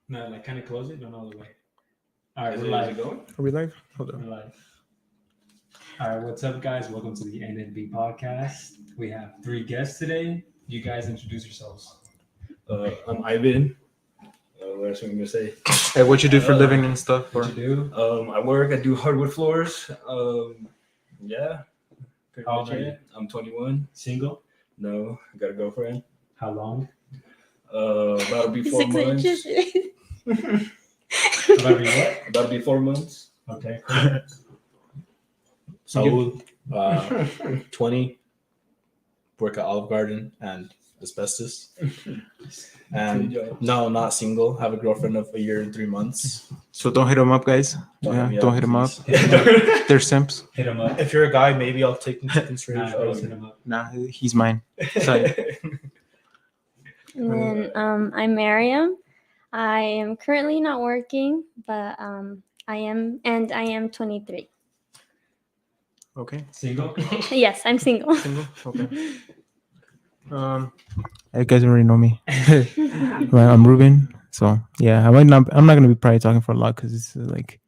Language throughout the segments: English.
No, like kind of close it, not all the way. All right, Is we're it live. going? Are we live? Hold We're on. live. All right, what's up, guys? Welcome to the NNB podcast. We have three guests today. You guys introduce yourselves. I'm I.v.a.n. What else am I gonna say? Hey, what you do for living and stuff? What Or you do? I work. I do hardwood floors. Yeah, pretty How much old are you? it. I'm 21. Single? No, I got a girlfriend. How long? About to be 4 6 months. inches. About to be what? About to be 4 months. Okay, cool. Saul, 20, work at Olive Garden and asbestos. And no, not single. Have a girlfriend of a year and 3 months. So don't hit them up, guys. Don't hit them up. please. They're simps. Hit him up. If you're a guy, maybe I'll take into Nah, consideration. girls, hit him up. Nah, he's mine. Sorry. And then I'm Miriam. I am currently not working, but I am 23. Okay. Single? Yes, I'm single. Single. Okay. You guys already know me. Right, I'm Ruben. So yeah, I'm not gonna be probably talking for a lot because it's like,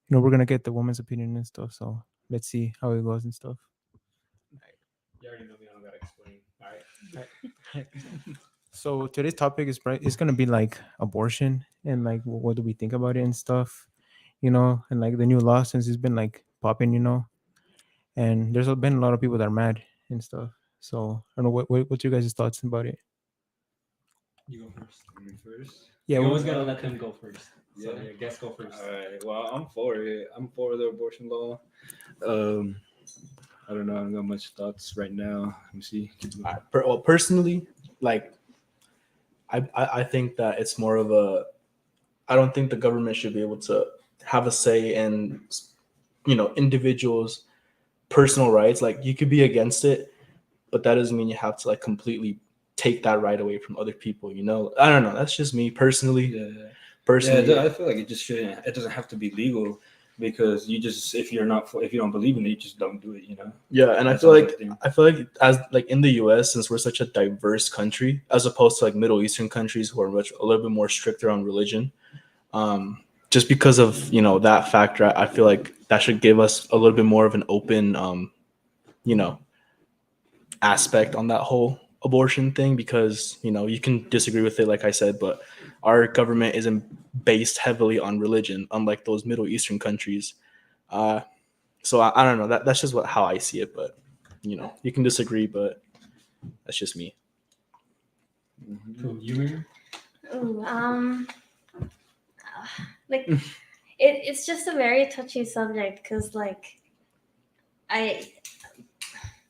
we're gonna get the woman's opinion and stuff. So let's see how it goes and stuff. You already know me. I don't gotta explain. All right. So today's topic is it's gonna be like abortion and like what do we think about it and stuff, and like the new law since it's been like popping, and there's been a lot of people that are mad and stuff. So I don't know what's your guys' thoughts about it. You go first. Me first. Yeah, You what always was gotta let them go first. So, Yeah. guests go first. All right. Well, I'm for it. I'm for the abortion law. I don't know. I don't got much thoughts right now. Let me see. Well, personally, like I think that it's more of a. I don't think the government should be able to have a say in, individuals' personal rights. Like you could be against it, but that doesn't mean you have to like completely take that right away from other people. I don't know. That's just me personally. Yeah. Personally, Yeah, I feel like it just shouldn't. It doesn't have to be legal because if you don't believe in it, you just don't do it. Yeah, and That's all I think. I feel like as like in the U.S., since we're such a diverse country, as opposed to like Middle Eastern countries who are a little bit more stricter on religion, just because of that factor, I feel like that should give us a little bit more of an open, you know, aspect on that whole abortion thing because you can disagree with it, like I said, but our government isn't based heavily on religion, unlike those Middle Eastern countries. So I don't know. That's just how I see it, but you can disagree, but that's just me. Cool. You, Miriam? Ooh, like it's just a very touchy subject because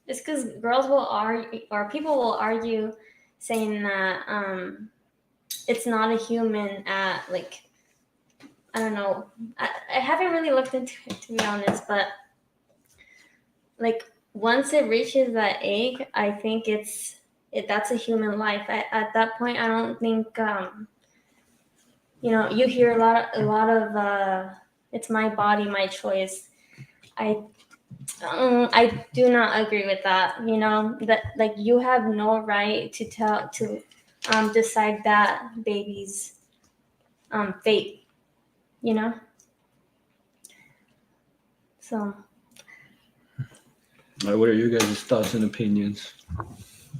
it's because girls will argue or people will argue saying that it's not a human at I don't know. I haven't really looked into it to be honest, but like once it reaches that egg, I think that's a human life. At that point, I don't think you hear a lot of it's my body, my choice. I do not agree with that. That like you have no right to decide that baby's fate. So What are your guys' thoughts and opinions?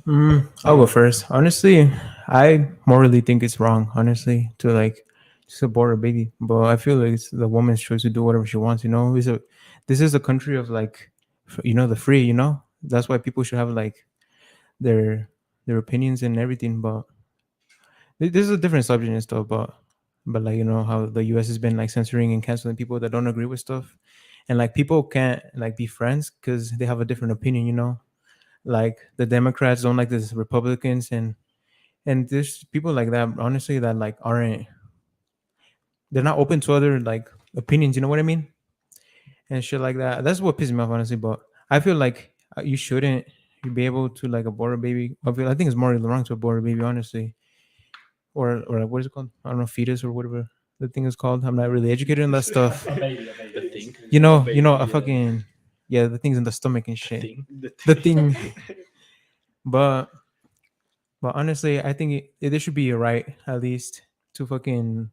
I'll go first. Honestly, I morally think it's wrong. Honestly, to like just abort a baby, but I feel like it's the woman's choice to do whatever she wants. This is a country of like, the free. That's why people should have like their opinions and everything. But this is a different subject and stuff. But like how the U.S. has been like censoring and canceling people that don't agree with stuff, and like people can't like be friends because they have a different opinion. Like the Democrats don't like the Republicans, and there's people like that honestly that like aren't, they're not open to other like opinions, you know what I mean, and shit like that. That's what pisses me off honestly. But I feel like you shouldn't be able to like abort a baby. I think it's morally wrong to abort a baby, honestly, or what is it called? I don't know, fetus or whatever the thing is called. I'm not really educated in that stuff. A baby. The thing. A fucking the things in the stomach and shit. The thing. But honestly, I think there should be a right at least to fucking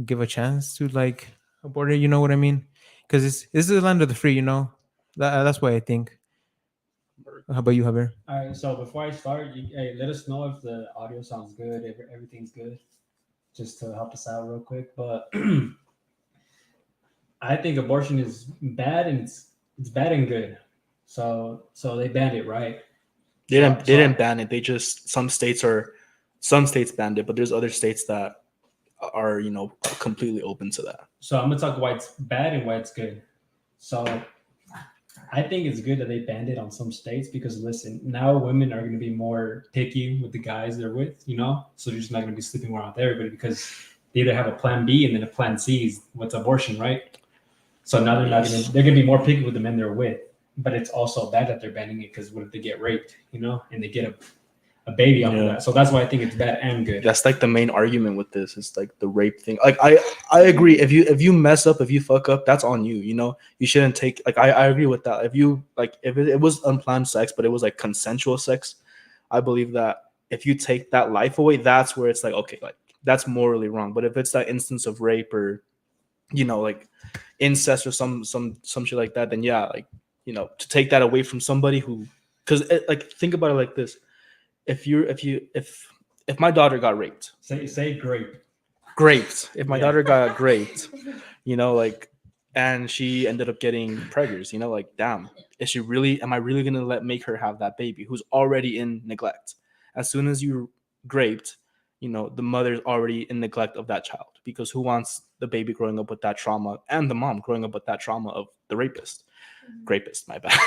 give a chance to like abort it. You know what I mean? Because this is the land of the free. You know, that's why I think. How about you, Javier? All right, so before I start, hey, let us know if the audio sounds good, if everything's good, just to help us out real quick. But I think abortion is bad, and it's bad and good. So they banned it, right? They didn't ban it. They just some states banned it, but there's other states that are completely open to that. So I'm gonna talk why it's bad and why it's good. So I think it's good that they banned it on some states because listen, now women are gonna be more picky with the guys they're with, So they're just not gonna be sleeping around with everybody because they either have a plan B and then a plan C is what's abortion, right? So now they're gonna be more picky with the men they're with. But it's also bad that they're banning it because what if they get raped, and they get a baby off of that? So that's why I think it's bad and good. That's like the main argument with this is like the rape thing. Like I agree. If you mess up, if you fuck up, that's on you. You shouldn't take like I agree with that. If you like if it was unplanned sex, but it was like consensual sex, I believe that if you take that life away, that's where it's like okay, like that's morally wrong. But if it's that instance of rape or like incest or some shit like that, then yeah, like to take that away from somebody who, because like think about it like this: if my daughter got raped, say great. If my daughter got raped, like, and she ended up getting preggers, like, damn, am I really gonna make her have that baby who's already in neglect? As soon as you raped, the mother's already in neglect of that child because who wants the baby growing up with that trauma and the mom growing up with that trauma of the rapist? My bad.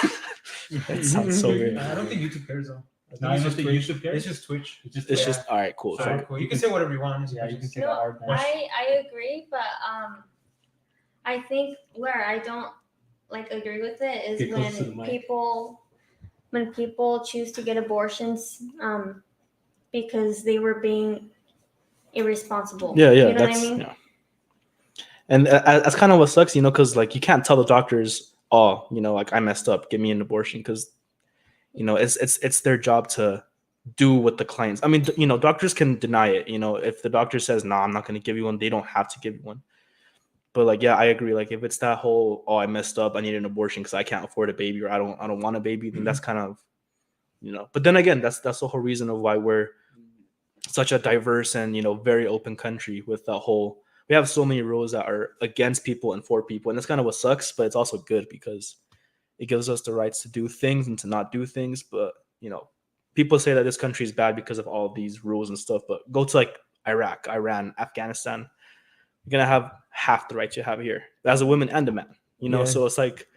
That sounds so weird. I don't think YouTube cares though. No, I don't think YouTube cares. It's just Twitch. It's just all right, cool. So you can say whatever you want. Yeah, you can say No, our ban. I agree, but I think where I don't agree with it is Get close to the when mic. people choose to get abortions because they were being irresponsible. Yeah, You know what I that's mean? yeah. And that's kind of what sucks, because like you can't tell the doctors, oh, like I messed up, give me an abortion, because it's their job to do what the clients. I mean, doctors can deny it. If the doctor says, "No, I'm not going to give you one," they don't have to give you one. But like, yeah, I agree. Like, if it's that whole, "Oh, I messed up, I need an abortion because I can't afford a baby or I don't want a baby," then that's kind of, But then again, that's the whole reason of why we're such a diverse and very open country with that whole. We have so many rules that are against people and for people, and that's kind of what sucks. But it's also good because it gives us the rights to do things and to not do things. But people say that this country is bad because of all of these rules and stuff. But go to like Iraq, Iran, Afghanistan, you're gonna have half the rights you have here as a woman and a man. Yeah. So it's like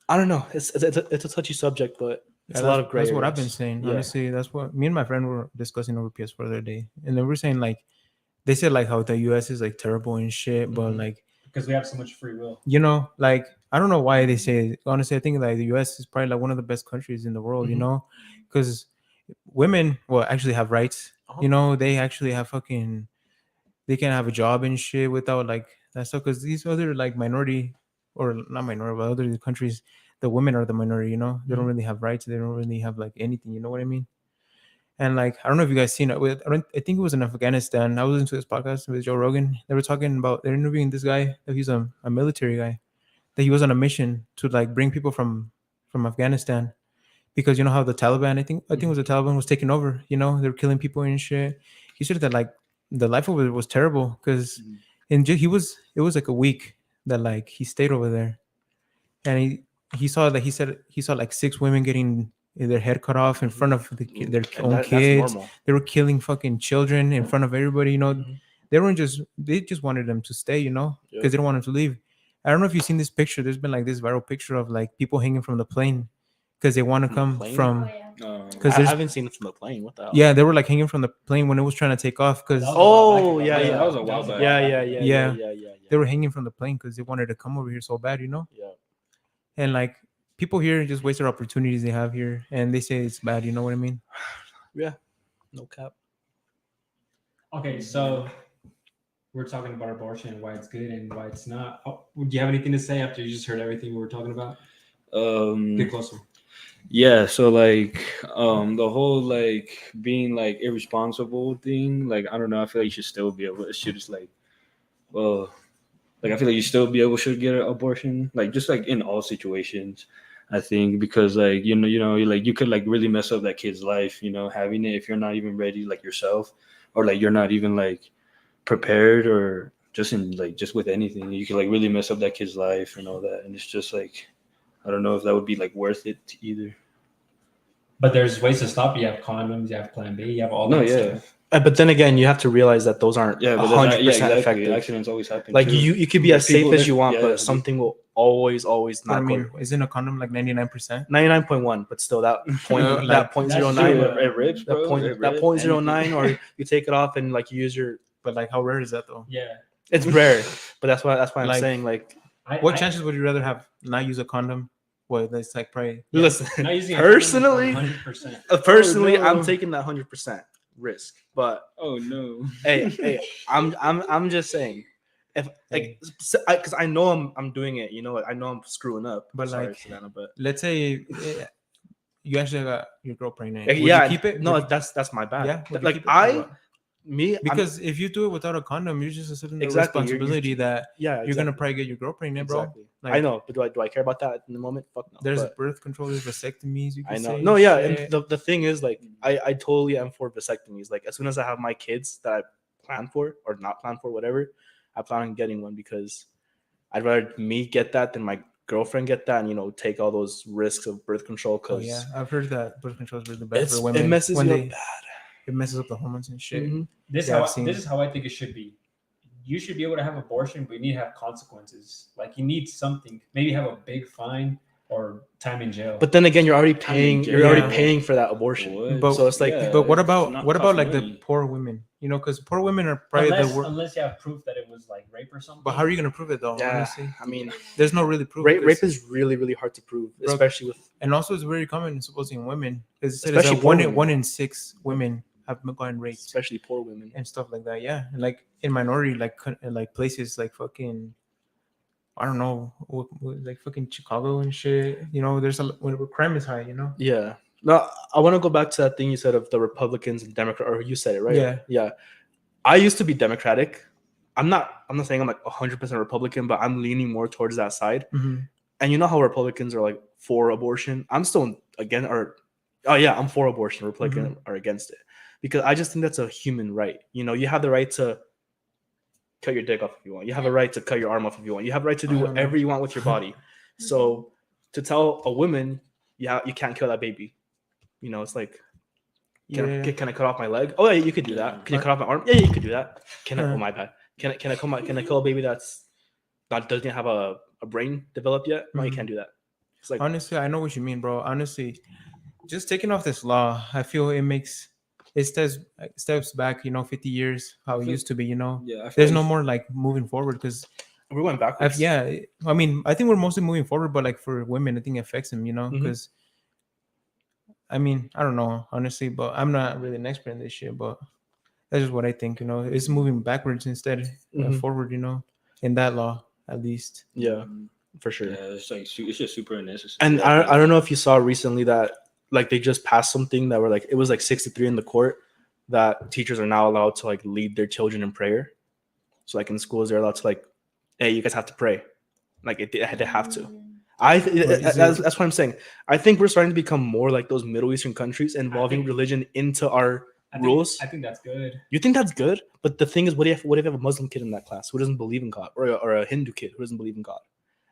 I don't know. It's a touchy subject, but it's a lot of gray. That's what I've areas. been saying. Yeah. Honestly, that's what me and my friend were discussing over PS4 the other day, and they were saying like they said like how the US is like terrible and shit, but like Because we have so much free will. like I don't know why they say it. Honestly, I think like the US is probably like one of the best countries in the world, because women actually have rights. They actually have they can have a job and shit without like that stuff. Because these other like minority or not minority, but other countries, the women are the minority. They don't really have rights. They don't really have like anything. You know what I mean? And like I don't know if you guys seen it. I think it was in Afghanistan. I was into this podcast with Joe Rogan. They were talking about they're interviewing this guy. He's a military guy. That he was on a mission to like bring people from Afghanistan, because you know how the Taliban, I think it was the Taliban was taking over. They're killing people and shit. He said that like the life of it was terrible because it was like a week that like he stayed over there, and he saw that he said he saw like 6 women getting their head cut off in front of their own kids. They were killing fucking children in front of everybody. They just wanted them to stay, because they don't want them to leave. I don't know if you've seen this picture. There's been like this viral picture of like people hanging from the plane because they want to come from. Because I haven't seen it from the plane. What the hell? Yeah, they were like hanging from the plane when it was trying to take off. Because That was a while back. Yeah. They were hanging from the plane because they wanted to come over here so bad, Yeah. And like people here just waste their opportunities they have here, and they say it's bad. You know what I mean? Yeah. No cap. Okay, so we're talking about abortion and why it's good and why it's not. Do you have anything to say after you just heard everything we were talking about? Get closer. Yeah, so like the whole like being like irresponsible thing, like I don't know, I feel like you should still be able, it should just like, well, like I feel like you still be able to get an abortion, like just like in all situations. I think because like like you could like really mess up that kid's life, having it if you're not even ready like yourself, or like you're not even like prepared, or just in like just with anything, you could like really mess up that kid's life and all that, and it's just like I don't know if that would be like worth it either. But there's ways to stop. You have condoms, you have Plan B, you have all No, that yeah, stuff. But then again, you have to realize that those aren't yeah, but 100% exactly. effective. Accidents always happen. Like too. you could be as safe as you want, yeah, but something will always But I not go mean, your way. isn't a condom like 99%? 99.1, but still that point Like, that point that's zero true. nine, it rips, that bro. point It that rips. point zero Anything. nine, or you take it off and like you use your. But like, how rare is that though? Yeah. It's rare, but that's why I'm Like- saying like What chances would you rather have not use a condom? Well, that's like probably. Yeah, listen. not using a Personally, condom is 100%. personally, Oh, no. I'm taking that 100% risk. But Oh no. hey, I'm just saying, if like, because I know I'm doing it. I know I'm screwing up. But Sorry, like- Savannah, but Let's say you actually got your girl pregnant. Would yeah, you keep it? No, Would you- that's my bad. Yeah, would you like keep it or what? me Because if you do it without a condom, you're just accepting the Exactly, you're- responsibility that yeah, you're gonna probably get your girl pregnant, bro. exactly. Like, I know, but do I care about that in the moment? Fuck no. There's but birth control, there's vasectomies. You can I know. say No, yeah, shit. and the thing is, like, I totally am for vasectomies. Like, as soon as I have my kids that I plan for or not plan for, whatever, I plan on getting one because I'd rather me get that than my girlfriend get that, and take all those risks of birth control. Oh Because yeah, I've heard that birth control is really bad for women. it messes when you they, up bad. It messes up the hormones and shit. Mhm. This Yeah, how I've seen- this is how I think it should be. You should be able to have abortion, but you need to have consequences. Like you need something. Maybe have a big fine or time in jail. But then again, you're already I mean, paying. You're already yeah. paying for that abortion. What? But- So it's like, Yeah, But what it's about not what about cost like money. the poor women? Because poor women are probably unless, the worst. unless you have proof that it was like rape or something. But how are you gonna prove it though? yeah, Honestly, I mean, there's no really proof. rape 'cause- is really, really hard to prove, Bro, especially with. and also it's very common supposedly in women because Especially that poor one women. 1 in 6 women have gotten raped Especially poor women. and stuff like that. Yeah, and like in minority like places like fucking I don't know like fucking Chicago and shit. There's where crime is high. Yeah. No, I want to go back to that thing you said of the Republicans and Democrat, or you said it, right? Yeah. Yeah. I used to be Democratic. I'm not saying I'm like 100% Republican, but I'm leaning more towards that side. Mhm. And you know how Republicans are like for abortion? I'm still I'm for abortion. Republicans are against it because I just think that's a human right. You have the right to cut your dick off if you want. You have a right to cut your arm off if you want. You have a right to do whatever you want with your body. So to tell a woman, yeah, you can't kill that baby. It's like, can I cut off my leg? Oh yeah, you could do that. Can you cut off my arm? Yeah, you could do that. Can I? Oh my bad. Can I kill a baby that doesn't have a brain developed yet? No, you can't do that. It's like, Honestly, I know what you mean, bro. Honestly, just taking off this law, I feel it steps back, 50 years how it used to be. Yeah, I feel There's like- no more like moving forward because we're going backwards. yeah, I mean, I think we're mostly moving forward, but like for women, I think it affects them, because I mean, I don't know, honestly, but I'm not really an expert in this shit, but that's just what I think, it's moving backwards instead of forward, in that law, at least. Yeah, for sure. Yeah, it's just super unnecessary. And I don't know if you saw recently that like they just passed something that were like it was like 63 in the court that teachers are now allowed to like lead their children in prayer. So like in schools they're allowed to like, hey, you guys have to pray, like they have to. That's what I'm saying. I think we're starting to become more like those Middle Eastern countries, involving religion into our rules. I think that's good. You think that's good? But the thing is, what if you have a Muslim kid in that class who doesn't believe in God, or a Hindu kid who doesn't believe in God?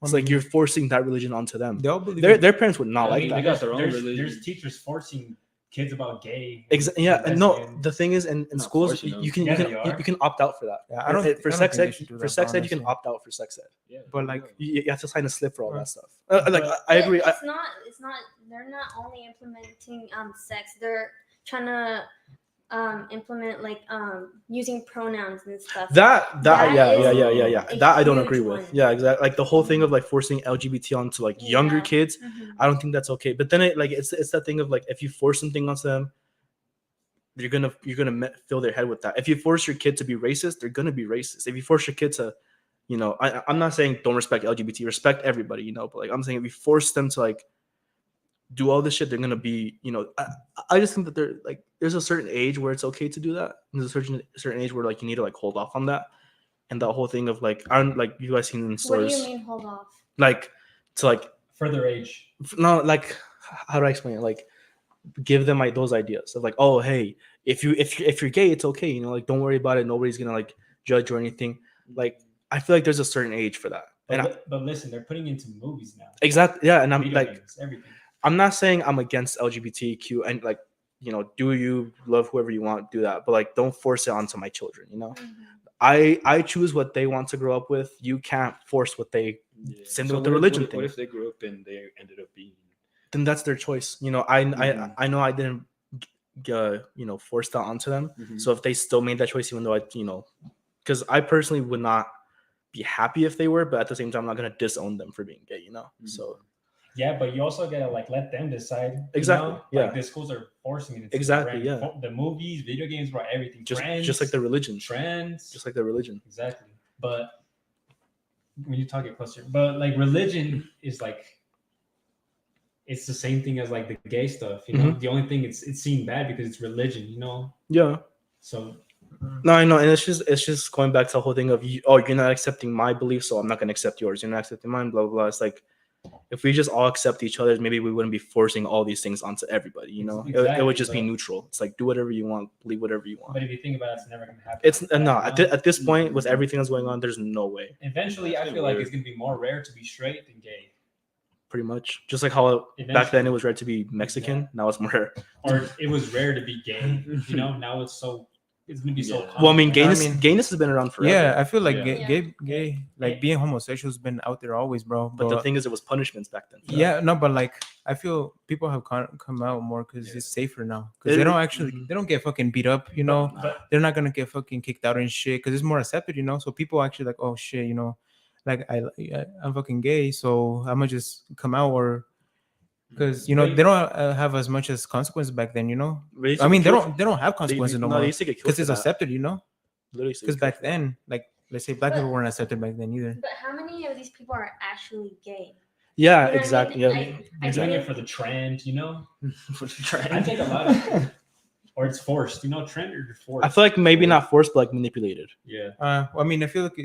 It's like you're forcing that religion onto them. They all believe Their parents would not I like mean, that. They got their own there's, religion. there's teachers forcing kids about gay. Yeah, and no. lesbian. The thing is, in Not schools, forcing them. you can Yeah, you they can are. you can opt out for that. Yeah, I don't for think sex they ed. should do For that, sex ed, you can honestly. opt out for sex ed. Yeah, But like, You have to sign a slip for all that stuff. But- I agree. It's not. They're not only implementing sex. They're trying to implement like using pronouns and stuff. That That yeah. is That I don't huge agree with. one. Yeah, exactly. Like the whole thing of like forcing LGBT onto like younger Yeah. kids. Mhm. I don't think that's okay. But then it's that thing of like if you force something onto them, you're gonna fill their head with that. If you force your kid to be racist, they're gonna be racist. If you force your kid to, I'm not saying don't respect LGBT, respect everybody, but like I'm saying if you force them to like do all this shit, they're gonna be, you know, I just think that they're like, there's a certain age where it's okay to do that. And there's a certain age where like you need to like hold off on that. And that whole thing of like, aren't like you guys seen in What do stores, you mean hold off? like to like Further age. no, like how do I explain it? Like give them like those ideas of like, oh hey, if you're gay, it's okay, you know, like don't worry about it. Nobody's gonna like judge or anything. Like I feel like there's a certain age for that. But listen, they're putting into movies now. Exactly, yeah, and I'm Video like, games, everything. I'm not saying I'm against LGBTQ and like, you know, do you love whoever you want, do that, but like don't force it onto my children, you know. Mm-hmm. I choose what they want to grow up with. You can't force what they send them with the religion thing. What if they grew up and they ended up being? Then that's their choice. You know, I know I didn't you know, force that onto them. Mhm. So if they still made that choice, even though I, you know, because I personally would not be happy if they were, but at the same time, I'm not gonna disown them for being gay. You know, Mhm. so Yeah, but you also gotta like let them decide. Exactly, You know? yeah. Like the schools are forcing it. Exactly, yeah. The movies, video games, bro, everything. Trends, just like the religion, trends. just like their religion. Exactly. But when you talk it closer, but like religion is like it's the same thing as like the gay stuff, you know. Mhm. The only thing it's seen bad because it's religion, you know. Yeah. So No, I know, and it's just going back to the whole thing of you're not accepting my beliefs, so I'm not gonna accept yours. You're not accepting mine, blah blah blah. It's like if we just all accept each other's, maybe we wouldn't be forcing all these things onto everybody. You know, it would Exactly, just be but- neutral. It's like do whatever you want, believe whatever you want. but if you think about it, it's never gonna happen. It's like that, no you know? at this point with everything that's going on, there's no way. Eventually, I That's feel like weird. it's gonna be more rare to be straight than gay. Pretty much, just like how back then it was rare to be Mexican. Yeah. Now it's more rare. Or it was rare to be gay. You know, now it's gonna be so Yeah. common. Well, I mean, I gayness mean- gayness has been around forever. Yeah, I feel like Yeah. gay, like being homosexual has been out there always, bro. But the thing is, it was punishments back then. yeah, no, but like I feel people have come out more because Yeah. it's safer now. Because they don't actually, Mhm. they don't get fucking beat up, you know. But They're not gonna get fucking kicked out and shit because it's more accepted, you know. So people actually like, oh shit, you know, like I'm fucking gay, so I'm gonna just come out or because you know Wait. they don't have as much as consequences back then, you know. They used I to mean, get killed- they don't have they- consequences no no, more they used to get killed because for it's that. accepted, you know. Literally used to Because get killed back for that. then, like let's say black But- people weren't accepted back then either. But how many of these people are actually gay? Yeah, You know what I exactly. mean? Yeah. they're doing it for the trend, you know. I think a lot of, or it's forced, you know, trend or forced. I feel like maybe not forced, but like manipulated. Yeah. I mean, I feel like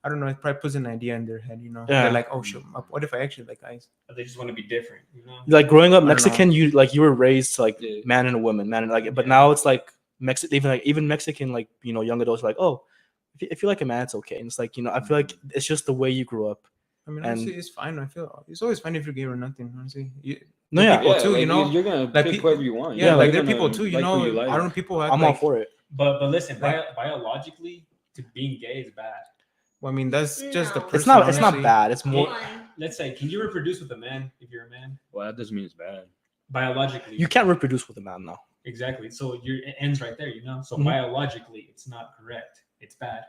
I don't know. It probably puts an idea in their head, you know. Yeah. They're like, oh shit, what if I actually like guys? But they just want to be different, you know. Like growing up I don't Mexican, you were raised to like Yeah. man and a woman, man and like. But Yeah. now it's like even Mexican, like, you know, young adults are like, oh, if you like a man, it's okay. And it's like, you know, I feel like it's just the way you grew up. I mean, And- honestly, it's fine. I feel it's always fine if you're gay or nothing. Honestly, No, The yeah, people too, like, you know, you're gonna like pick whoever you want. yeah, You're like gonna they're people too, you like know. who you like. I don't know people act I'm all like. for it. But listen, Like- biologically, to being gay is bad. Well, I mean, that's just the No. person. It's not honestly. bad. It's Come more on. Let's say, can you reproduce with a man if you're a man? Well, that doesn't mean it's bad. Biologically, you can't reproduce with a man now. exactly. So it ends right there, you know. So Mhm. biologically, it's not correct. It's bad.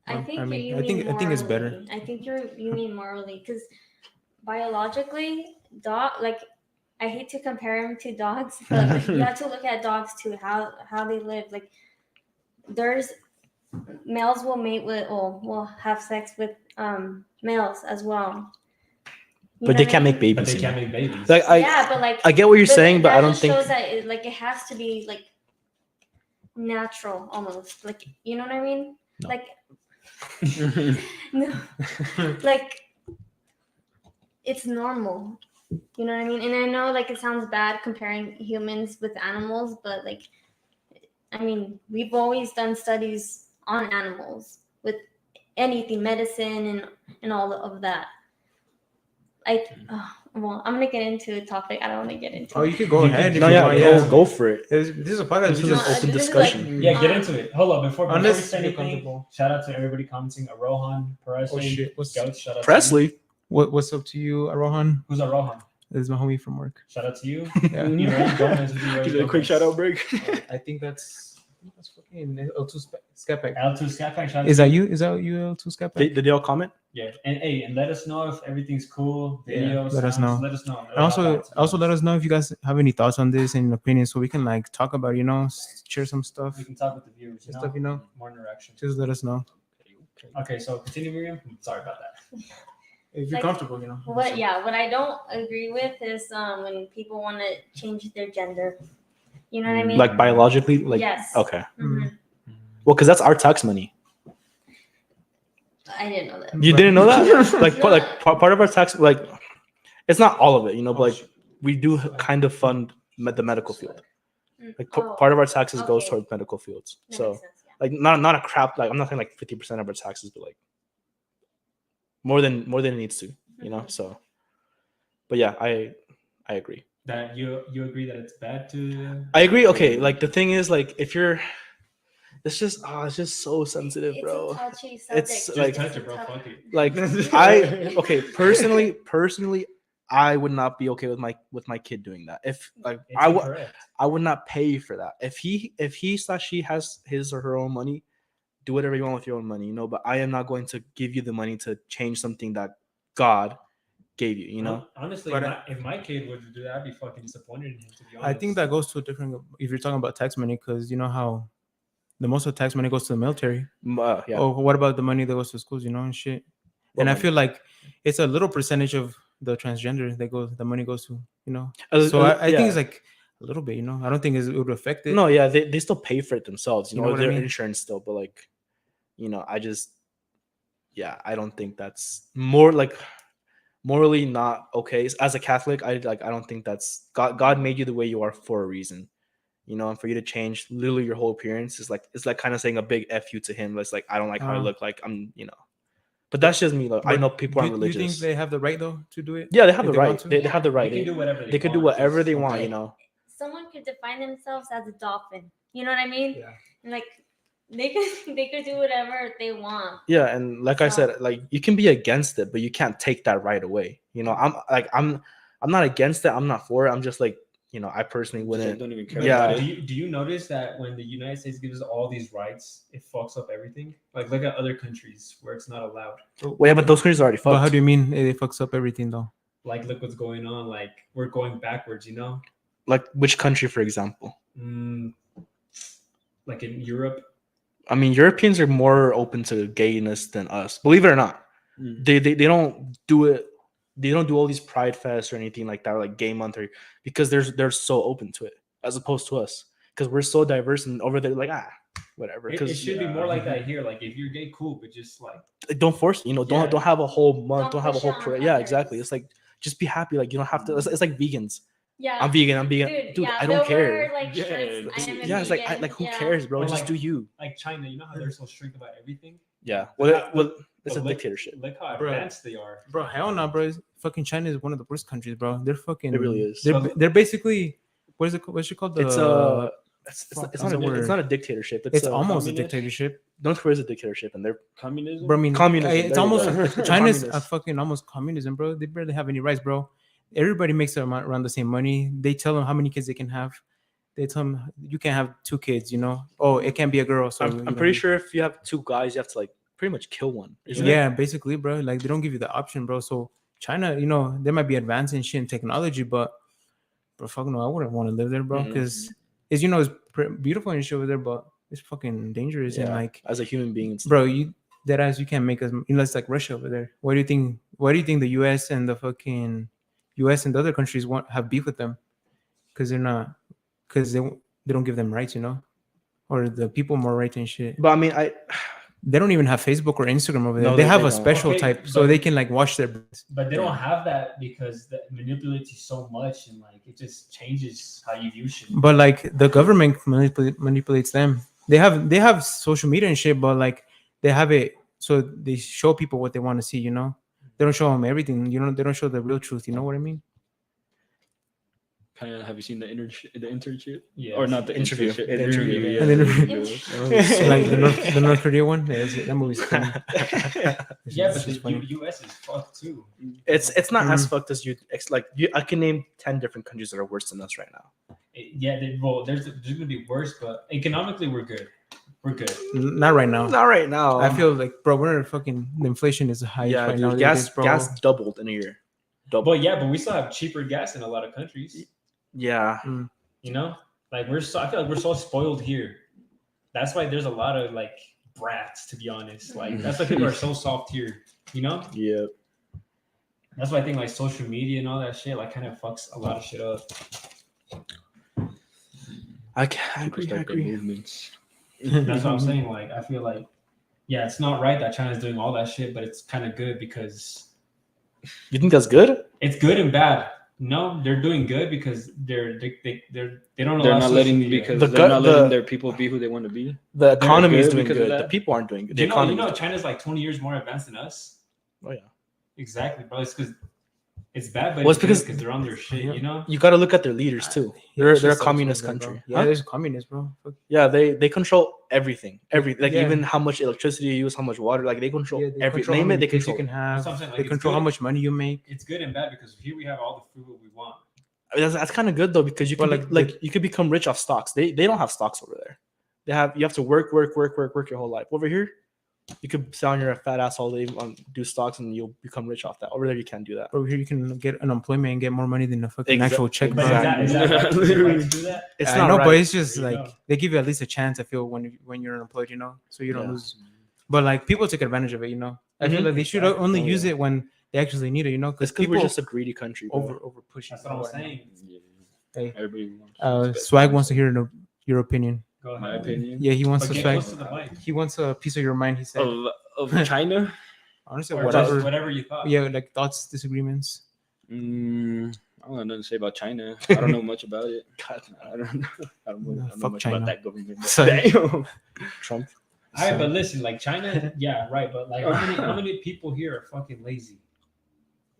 I think I mean, you I mean think it's better. morally. I think you mean morally because biologically, like I hate to compare them to dogs, but you have to look at dogs too, how they live. Like there's males will mate with or will have sex with males as well. You But know they what I can't mean? make babies. But they you can't know? make babies. Like Yeah, but like I get what you're saying, but that I don't just think shows that it has to be like natural almost. Like you know what I mean? No. Like no, like it's normal. You know what I mean? And I know like it sounds bad comparing humans with animals, but like I mean, we've always done studies on animals with anything, medicine and all of that. Well, I'm gonna get into a topic I don't want to get into. Oh, you could go ahead. if no, you yeah, want, go for it. This is a podcast. This We is an just No, open this is like- discussion. Yeah, get into it. Hold on, before we Unless say you're anything, comfortable. shout out to everybody commenting. Rohan, Perez, Oh shit! Scouts, shout out Presley. What's up to you, Rohan? To you. Who's a Rohan? This is my homie from work. Shout out to you. Yeah. Miriam Gomez, who's Miriam Give it a quick Gomez. shout out break. I think that's fucking L2 Scapac. L2 Scapac, shout out Is to that you? Is that you, L2 Scapac? Did they all comment? Yeah, and let us know if everything's cool. Yeah, Videos, let us sounds, know. Let us know. And also let us know if you guys have any thoughts on this and opinions, so we can like talk about, you know, share some stuff, We can talk with the viewers. You know? stuff, you know. More interaction. Just let us know. Okay, so continue, Miriam. Sorry about that. if you're Like, comfortable, you know. What I don't agree with is when people want to change their gender. You know what I mean? Like biologically, like yes. okay. Mhm. Well, because that's our tax money. I didn't know that. You didn't know that? No. Part of our tax, like it's not all of it, you know, but like shoot. we do kind of fund the medical field. Like Oh, part of our taxes goes okay. towards medical fields. that So makes sense, yeah. like not a crap. Like I'm not saying like 50% of our taxes, but like more than it needs to, you know. Mhm. So, but yeah, I agree. That you agree that it's bad to. I agree. Okay, like the thing is, like if you're, it's just so sensitive, It's bro. a touchy subject. It's Just like touch it, bro. Fuck it. like personally, I would not be okay with my kid doing that. If like It's incorrect. I would not pay for that. If he/she has his or her own money, do whatever you want with your own money, you know. But I am not going to give you the money to change something that God gave you, you know. Honestly, But if my kid were to do that, I'd be fucking disappointed in him. To be honest, I think that goes to a different. If you're talking about tax money, because you know how the most of the tax money goes to the military. Yeah. Oh, what about the money that goes to schools? You know, and shit. What And I money? feel like it's a little percentage of the transgender that goes. The money goes to, you know. As- So as- I think yeah. it's like a little bit. You know, I don't think it would affect it. No, yeah, they still pay for it themselves, you You know, know what I their mean? insurance still, but like, you know, I don't think that's more like morally not okay. As a Catholic, I don't think that's God made you the way you are for a reason, you know, and for you to change literally your whole appearance is like kind of saying a big F you to him. It's like I don't like how I look, like I'm, you know. But that's just me. Like I But know people aren't you religious. think they have the right though to do it? Yeah, they have if the they want right. to? They have the right. They can do whatever They could do want, whatever just they don't want, do you it. know. Someone could define themselves as a dolphin. You know what I mean? Yeah. Like they could do whatever they want. Yeah, and like I So- said, like you can be against it, but you can't take that right away. You know, I'm not against it. I'm not for it. I'm just like, you know, I personally Just, like, wouldn't. don't even care Yeah. about Do it. you notice that when the United States gives all these rights, it fucks up everything? Like look at other countries where it's not allowed. Well, yeah, but those countries are already But fucked. how do you mean it fucks up everything though? Like look what's going on. Like we're going backwards. You know, Like which country, for example? like in Europe. I mean, Europeans are more open to gayness than us. Believe it or not, Mm. they don't do it. They don't do all these pride fests or anything like that, or like gay month, or because they're so open to it as opposed to us, because we're so diverse and over there like whatever. It Because should be more like that here. Like if you're gay, cool, but just like don't force it, you know. Yeah. Don't have a whole month. Don't Don't have a push it whole on parade. Yeah, others. exactly. It's like just be happy. Like you don't have to. It's like vegans. Yeah. I'm vegan. Dude, I they'll don't care. wear, like, Yeah, shirts, it's- I am a Yeah, it's like vegan. who Yeah. cares, bro? Or Just like- do you. like China. You know how they're so strict about everything. Yeah. But Well, it's a But look- dictatorship. Look how Bro. advanced they are. Bro, hell no, bro. Fucking China is one of the worst countries, bro. They're fucking. It really is. They're basically what's it called? It's fuck, it's what's the word? not a dictatorship. It's almost a communist? dictatorship. North Korea is a dictatorship, and they're Communism. Bro, I mean, Communism, It's there you almost go. China's a Communist. fucking almost communism, bro. They barely have any rights, bro. Everybody makes around the same money. They tell them how many kids they can have. They tell them you can have 2 kids. You know, oh, it can't be a girl. So I'm pretty sure if you have 2 guys, you have to like pretty much kill one. Isn't it? Yeah, basically, bro. Like they don't give you the option, bro. So China, you know, they might be advancing shit in technology, but bro, fuck no, I wouldn't want to live there, bro. Mhm. Because it's it's beautiful and shit over there, but it's fucking dangerous and Yeah, like, as a human being, it's bro, you that ass you can't make us unless like Russia over there. Why do you think? Why do you think the U.S. and the fucking U.S. and the other countries have beef with them? Because they're not, because they don't give them rights, you know, or the people more rights and shit. But I mean, They don't even have Facebook or Instagram over there. No, they they have a don't. special Okay, type, so but- they can like wash their. But they don't have that because that manipulates you so much, and like it just changes how you view shit. But like the government manipulates them. They have social media and shit, but like they have it so they show people what they want to see. You know, they don't show them everything. You know, they don't show the real truth. You know what I mean? Kind of. Have you seen the internship? Yeah. Or not the Interview. internship? The interview, Yeah. And then- Interview. like the North Korea one. Yeah, that movie's funny. Yeah, but It's the funny. U.S. is fucked too. it's not as fucked as you like. I can name 10 different countries that are worse than us right now. There's gonna be worse, but economically we're good. We're good. Not right now. Not right now. I feel like, bro, we're fucking the inflation is high yeah, right dude, now. gas bro. gas doubled in a year. Double. But we still have cheaper gas in a lot of countries. Yeah. You know, like I feel like we're so spoiled here. That's why there's a lot of like brats, to be honest. Like that's why people are so soft here. You know. Yeah. That's why I think like social media and all that shit like kind of fucks a lot of shit up. I People agree. I start their agree. movements. That's what I'm saying. Like I feel like, yeah, it's not right that China's doing all that shit, but it's kind of good because You think that's good? it's good and bad. No, they're doing good because they don't They're allow not social letting media. because The they're not letting the- their people be who they want to be. The economy is good doing because of good. The that? people aren't doing good. Do The you know economy. China's like 20 years more advanced than us? Oh yeah. Exactly, bro. It's because it's bad, but Well, it's it's because they're on their shit, Yeah. you know? You got to look at their leaders too. Yeah, They're that shit a sucks communist over there, bro. country. Yeah, Huh? there's communists, bro. Fuck. Yeah, they control everything. Like Yeah. even how much electricity you use, how much water. Like they control Yeah, they every. control how Name it, many they kids you control. can It. have. That's what I'm saying, like, They it's control how good. much money you make. It's good and bad because here we have all the food we want. I mean, that's kind of good though because you can But, like you could become rich off stocks. They don't have stocks over there. You have to work your whole life. Over here, you could sit on your fat ass all day on do stocks and you'll become rich off that. Over there, you can't do that. Over here, you can get unemployment and get more money than a fucking Exact- actual check. But bro. is that right? Is it right to do that? It's I not know, right. but it's just There you like go. they give you at least a chance. I feel when you're unemployed, you know, so you don't Yeah. lose. But like people take advantage of it, you know. I feel Mhm. like they should Exactly. only Oh, use yeah. it when they actually need it, you know, It's because because people we're just a greedy country. Bro. over push. That's what I'm saying. Yeah. Hey, Everybody wants what's best Swag for wants to themselves. hear your opinion. Go ahead. My opinion. Yeah, he wants But to get swag. close to the mic. He wants a piece of your mind. He said, Of China. honestly, Or whatever. just whatever you thought. Yeah, like thoughts, disagreements. I don't have nothing to say about China. I don't know much about it. God, I don't know. I don't know Fuck much China. about that government. Sorry. Damn. Trump. All right, but listen, like China, yeah, right. But like, how many people here are fucking lazy?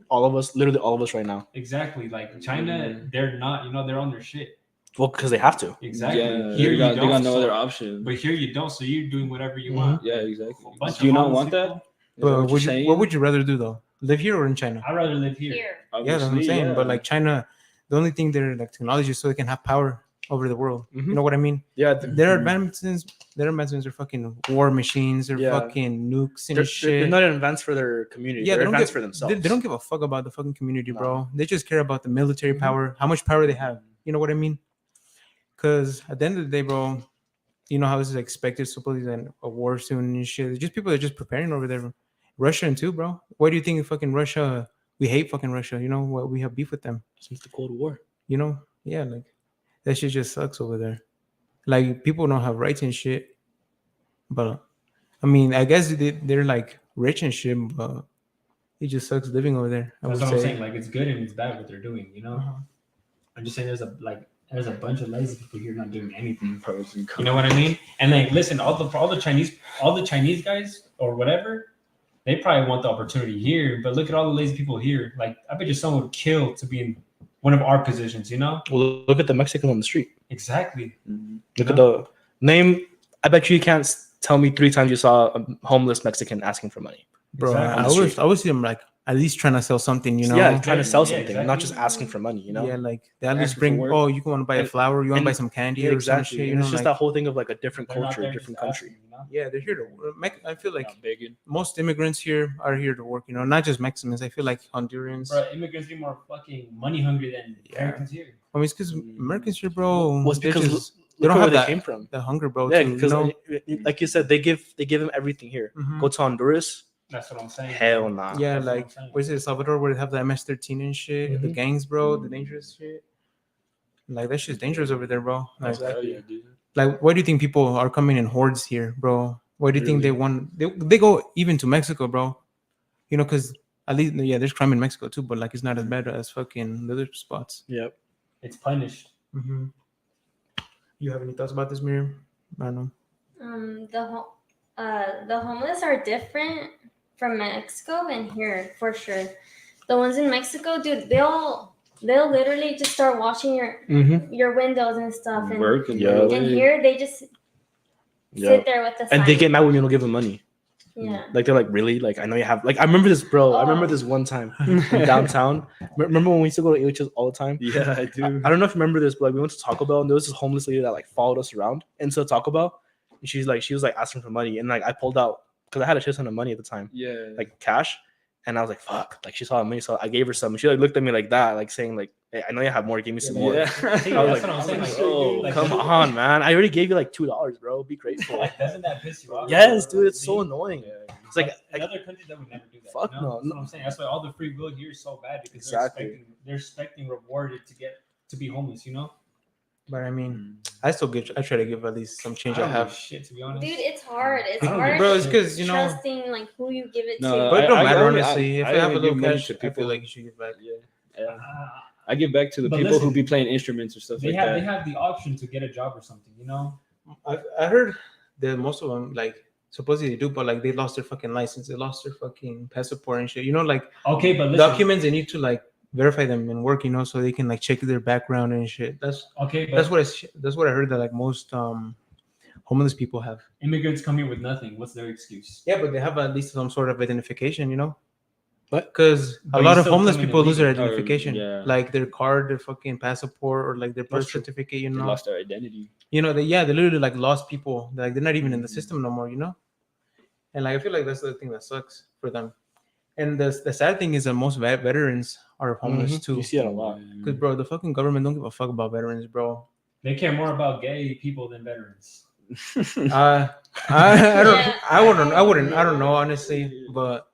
All of us, literally all of us right now. Exactly. Like China, they're not. You know, they're on their shit. Well, because they have to. Exactly. Yeah, Here they got, you they got don't. no so- other option. But here you don't. So you're doing whatever you want. Yeah, exactly. Bunch Do you of not homeless want that? people. Is that But what you're saying? what would you rather do though? Live here or in China? I'd rather live here. Here. Yeah, that's what I'm Obviously, saying. yeah. But like China, the only thing they're like technology is so they can have power over the world. Mhm. You know what I mean? Yeah, Their advancements are fucking war machines. They're Yeah. fucking nukes and they're shit. not advanced for their community. Yeah, they're they don't advanced give- for themselves. They don't give a fuck about the fucking community, No. bro. They just care about the military Mhm. power, how much power they have. You know what I mean? Because at the end of the day, bro, you know how this is expected. Supposedly then a war soon and shit. It's just people that are just preparing over there. Russian too, bro. Why do you think fucking Russia? We hate fucking Russia. You know what? We have beef with them. Since the Cold War. You know? Yeah, like that shit just sucks over there. Like people don't have rights and shit. But I mean, I guess they're like rich and shit, but it just sucks living over there. I That's would what I'm say. saying. Like it's good and it's bad what they're doing. You know. Uh-huh. I'm just saying there's a bunch of lazy people here not doing anything. Pros and You cons. know what I mean? And like, listen, all the Chinese guys or whatever, they probably want the opportunity here. But look at all the lazy people here. Like, I bet you someone would kill to be in one of our positions. You know? Well, look at the Mexican on the street. Exactly. Mhm. Look at the name. I bet you can't tell me 3 times you saw a homeless Mexican asking for money. Bro, Exactly. I always see them like at least trying to sell something, you know? Yeah, trying to sell Yeah, something, not exactly. just asking for money. You know. Yeah, like they at Asking least for bring. work. Oh, you want to buy a And- flower? You want to and- buy some candy Yeah, or exactly. some shit? You And know, it's just like, that whole thing of like a different They're not culture, there different just country. asking, you know? yeah, they're here to work. I feel like Not begging. most immigrants here are here to work. You know, not just Mexicans. I feel like Hondurans. Bro, immigrants are more fucking money hungry than Yeah. Americans here. I mean, it's because Americans here, bro. Well, it's they're because just- they don't don't have have where they that- came from. the hunger, bro. Yeah, too, because you know? like you said, they give them everything here. Mhm. Go to Honduras, That's what I'm saying. hell nah. Yeah, That's what like I'm saying. where's it, El Salvador, where they have the MS-13 and shit, the Mhm. gangs, bro, the dangerous shit. Like that shit's dangerous over there, bro. Like, Exactly. Yeah, dude. like why do you think people are coming in hordes here, bro? Why do you think they want? They go even to Mexico, bro. You know, because at least there's crime in Mexico too, but like it's not as bad as fucking the other spots. Yep. It's punished. Mm-hmm. You have any thoughts about this, Miriam? I don't know. The homeless are different from Mexico and here for sure. The ones in Mexico, dude, they'll literally just start washing Mm-hmm. your windows and stuff, and Work and Yeah. and here they just Yeah. sit there with the And they sign. get mad when you don't give them money. Yeah. Like they're like, really? Like I know you have. Like I remember this, bro. I remember Oh. this one time in downtown. Remember when we used to go to AHS all the time? Yeah, I do. I don't know if you remember this, but like we went to Taco Bell and there was this homeless lady that like followed us around into Taco Bell. And she was like asking for money, and like I pulled out because I had a shit ton of money at the time, Yeah. like cash. And I was like, fuck. Like she saw me, so I gave her some. She like looked at me like that, like saying like, hey, I know you have more. Give me some more. Yeah. See, I was that's like, what I'm saying. Like, oh, like, come doesn't- on, man. I already gave you like $2, bro. Be grateful. Like, doesn't that piss you off? Yes, dude. It's See? so annoying. Yeah. It's like in other countries that would never do that. Fuck you know? no. That's what I'm saying. That's why all the free will here is so bad because Exactly. they're expecting rewarded to be homeless. You know. But I mean, I try to give at least some change I don't give a have. shit, to be honest. Dude, it's hard. It's I don't hard. Bro, it's because you know. trusting like who you give it No, to. But it don't I matter only- honestly. If I I have a only little give money cash, to I feel people. like you should give back. Yeah. I give back to the But people listen, who be playing instruments or stuff they like have that. they have the option to get a job or something. You know. I heard that most of them like supposedly they do, but like they lost their fucking license, they lost their fucking passport and shit. You know, like Okay, but listen. documents they need to like verify them in work. You know, so they can like check their background and shit. That's Okay, but that's what I heard that like most homeless people have. immigrants come here with nothing. What's their excuse? Yeah, but they have at least some sort of identification. You know. What? Because But a you lot of still homeless come in people lose their illegal. identification, Yeah. like their card, their fucking passport, or like their birth That's true. certificate. You They know, lost their identity. they literally like lost people. Like they're not even in the system no more. You know, and like I feel like that's the thing that sucks for them. And the sad thing is that most veterans are homeless Mhm. too. You see it a lot. Because bro, the fucking government don't give a fuck about veterans, bro. They care more about gay people than veterans. I don't know honestly, but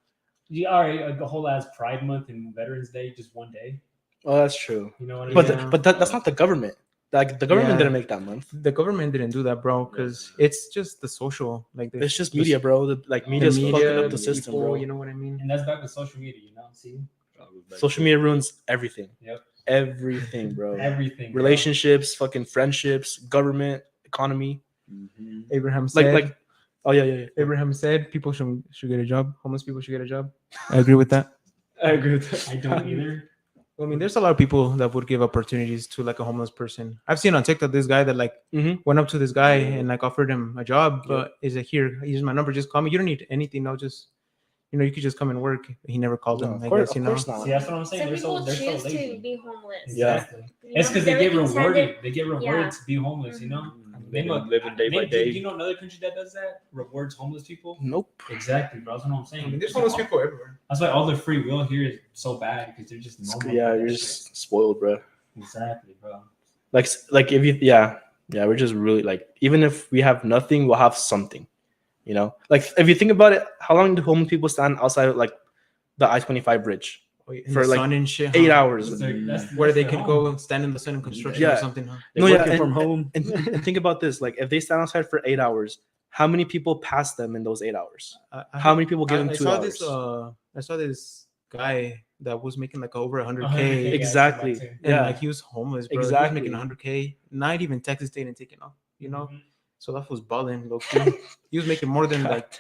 You all right? A whole ass Pride Month and Veterans Day, just one day. Oh, that's true. You know what I But mean? Yeah. that's not the government. Like the government Yeah. didn't make that month. the government didn't do that, bro. Because it's just the social, like the, It's just the- media, bro. Like the media's media, fucking up the the system, people, bro. You know what I mean? And that's back with social media. You know, see Social media ruins everything. Yep. Everything, bro. everything. bro. Relationships, fucking friendships, government, economy. Abraham said. Like oh yeah. Abraham said people should get a job. Homeless people should get a job. I agree with that. I agree with that. I don't either. I mean, there's a lot of people that would give opportunities to like a homeless person. I've seen on TikTok this guy that like Mhm. went up to this guy and like offered him a job, but is like, here, here's my number, just call me. You don't need anything. No, just you could just come and work. He never called No, him. of I course, guess, you of know. course not. See, that's what I'm saying. Some They're people so choose lazy. to be homeless. Yeah. Exactly. You It's know, because they get everything's rewarded. handed- They get rewarded Yeah. to be homeless. You know. Living day by day. Do you know another country that does that? Rewards homeless people. Nope. Exactly, bro. That's what I'm I saying. mean, there's homeless people everywhere. That's why all the free will here is so bad because they're just normal. Yeah, for you're that just spoiled, bro. shit. Exactly, bro. Like if you we're just really like even if we have nothing, we'll have something. You know, like if you think about it, how long do homeless people stand outside like the I-25 bridge? In For, the like, sun and shit, 8 huh? hours. Where they their could home. go stand in the sun in construction Yeah. or something, huh? They're No, yeah, working and- from home. And think about this: like if they stand outside for 8 hours, how many people pass them in those 8 hours? How many people give them 2 saw hours? I saw this guy that was making like over 100K. 100K. Exactly. Yeah, I see that too. And Yeah. like he was homeless, bro. Exactly. He was making 100K. Not even Texas State and taking off, you know. Mhm. So that was balling, low key. He was making more than like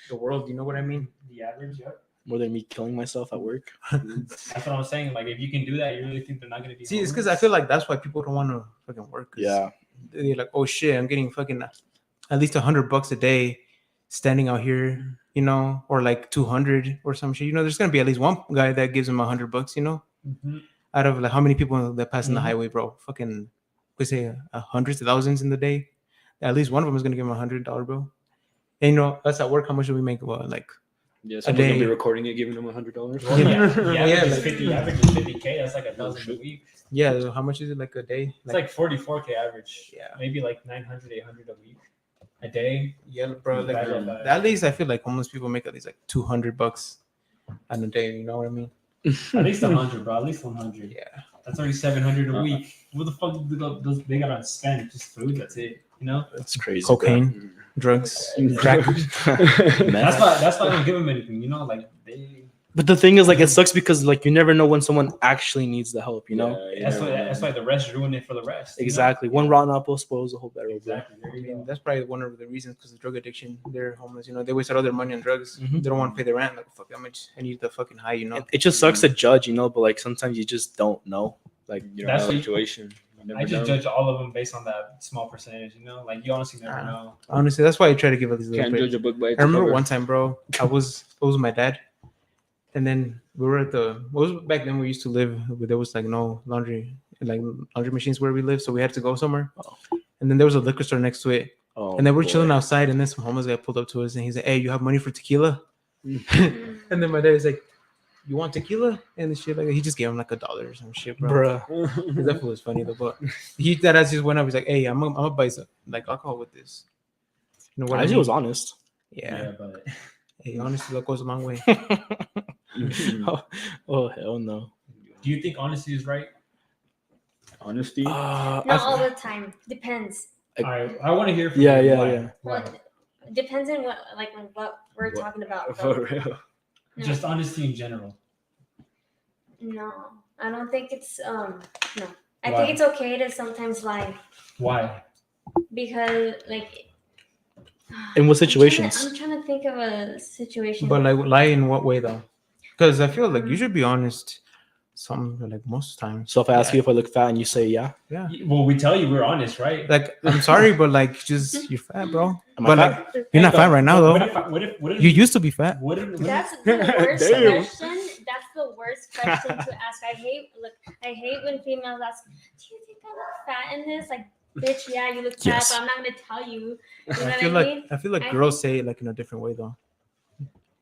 the world. You know what I mean? The average, yep. More than me killing myself at work. That's what I'm saying. Like, if you can do that, you really think they're not gonna be? See, it's because I feel like that's why people don't want to fucking work. 'Cause Yeah. they're like, oh shit, I'm getting fucking at least $100 a day standing out here, you know, or like 200 or some shit. You know, there's gonna be at least one guy that gives him $100, you know, Mhm. out of like how many people that pass in the Mhm. highway, bro? Fucking, we say hundreds of thousands in the day. At least one of them is gonna give him $100, bro. And you know, that's at work. How much do we make? Well, like Yeah, someone's gonna be day. recording it, giving them $100. Well, yeah, Yeah, yeah, like- 50K. That's like 1,000 a week. yeah, so how much is it like a day? It's like 44K average. Yeah. maybe like 900, 800 a week, a day. Yeah, bro. Like, Bad, bad, bad. at least I feel like homeless people make at least like $200 on a day. You know what I mean? At least 100, bro. At least 100. Yeah. That's already 700 a week. What the fuck do they gotta spend? Just food. That's it. You know. That's crazy. Cocaine, drugs, crack. That's why I don't give them anything. You know, like they. But the thing is, like, it sucks because like you never know when someone actually needs the help. You know. That's why the rest ruin it for the rest. you know? Exactly. One rotten apple spoils the whole barrel. Bro. Exactly. There I you mean, go. that's probably one of the reasons because of drug addiction. They're homeless. You know, they wasted all their money on drugs. Mhm. They don't want to pay their rent. Like, fuck, how much? I need the fucking high. You know. It just sucks to judge, you know, but like sometimes you just don't know. Like You don't That's know the what- situation. You never I just know. judge all of them based on that small percentage. You know, like you honestly never Ah. know. Honestly, that's why I try to give at least a little Can't bit. judge a book by its I remember cover. one time, bro. I was with my dad, and then we were at the. It was back then we used to live. There was like no laundry machines where we lived, so we had to go somewhere. Oh. And then there was a liquor store next to it, oh, and then we're boy. chilling outside, and then some homeless guy pulled up to us, and he's like, "Hey, you have money for tequila?" Mm. And then my dad is like, you want tequila and shit like that. He just gave him like $1 or some shit, bro. Bruh. That fool was funny though, but that ass just went up. He's like, "Hey, I'm gonna buy some like alcohol with this." You know what I Actually, mean? was honest. Yeah. but Hey, honestly, that goes a long way. Oh hell no. do you think honesty is right? Honesty. Not all the time. Depends. All right, I want to hear from Yeah, you. yeah, Why? yeah. Why? Well, depends on what we're What? talking about. For Though. real. No. Just honesty in general. No, I don't think it's no. I Why? think it's okay to sometimes lie Why? because like. In what situations? I'm trying to think of a situation. But like, lie in what way though? Because I feel like you should be honest. Some like most times. So if I ask Yeah. you if I look fat and you say yeah, Yeah. Well, we tell you we're honest, right? Like, I'm sorry, but like, just you're fat, bro. am I But fat? like, you're not fat right now What though. if? What if? You used to be fat. What if? That's the worst Damn. question. That's the worst question to ask. I hate when females ask, "Do you think I look fat in this?" Like, bitch, yeah, you look fat, Yes. but I'm not gonna tell you. You know I what feel I like mean? I feel like I girls think- say it like in a different way though.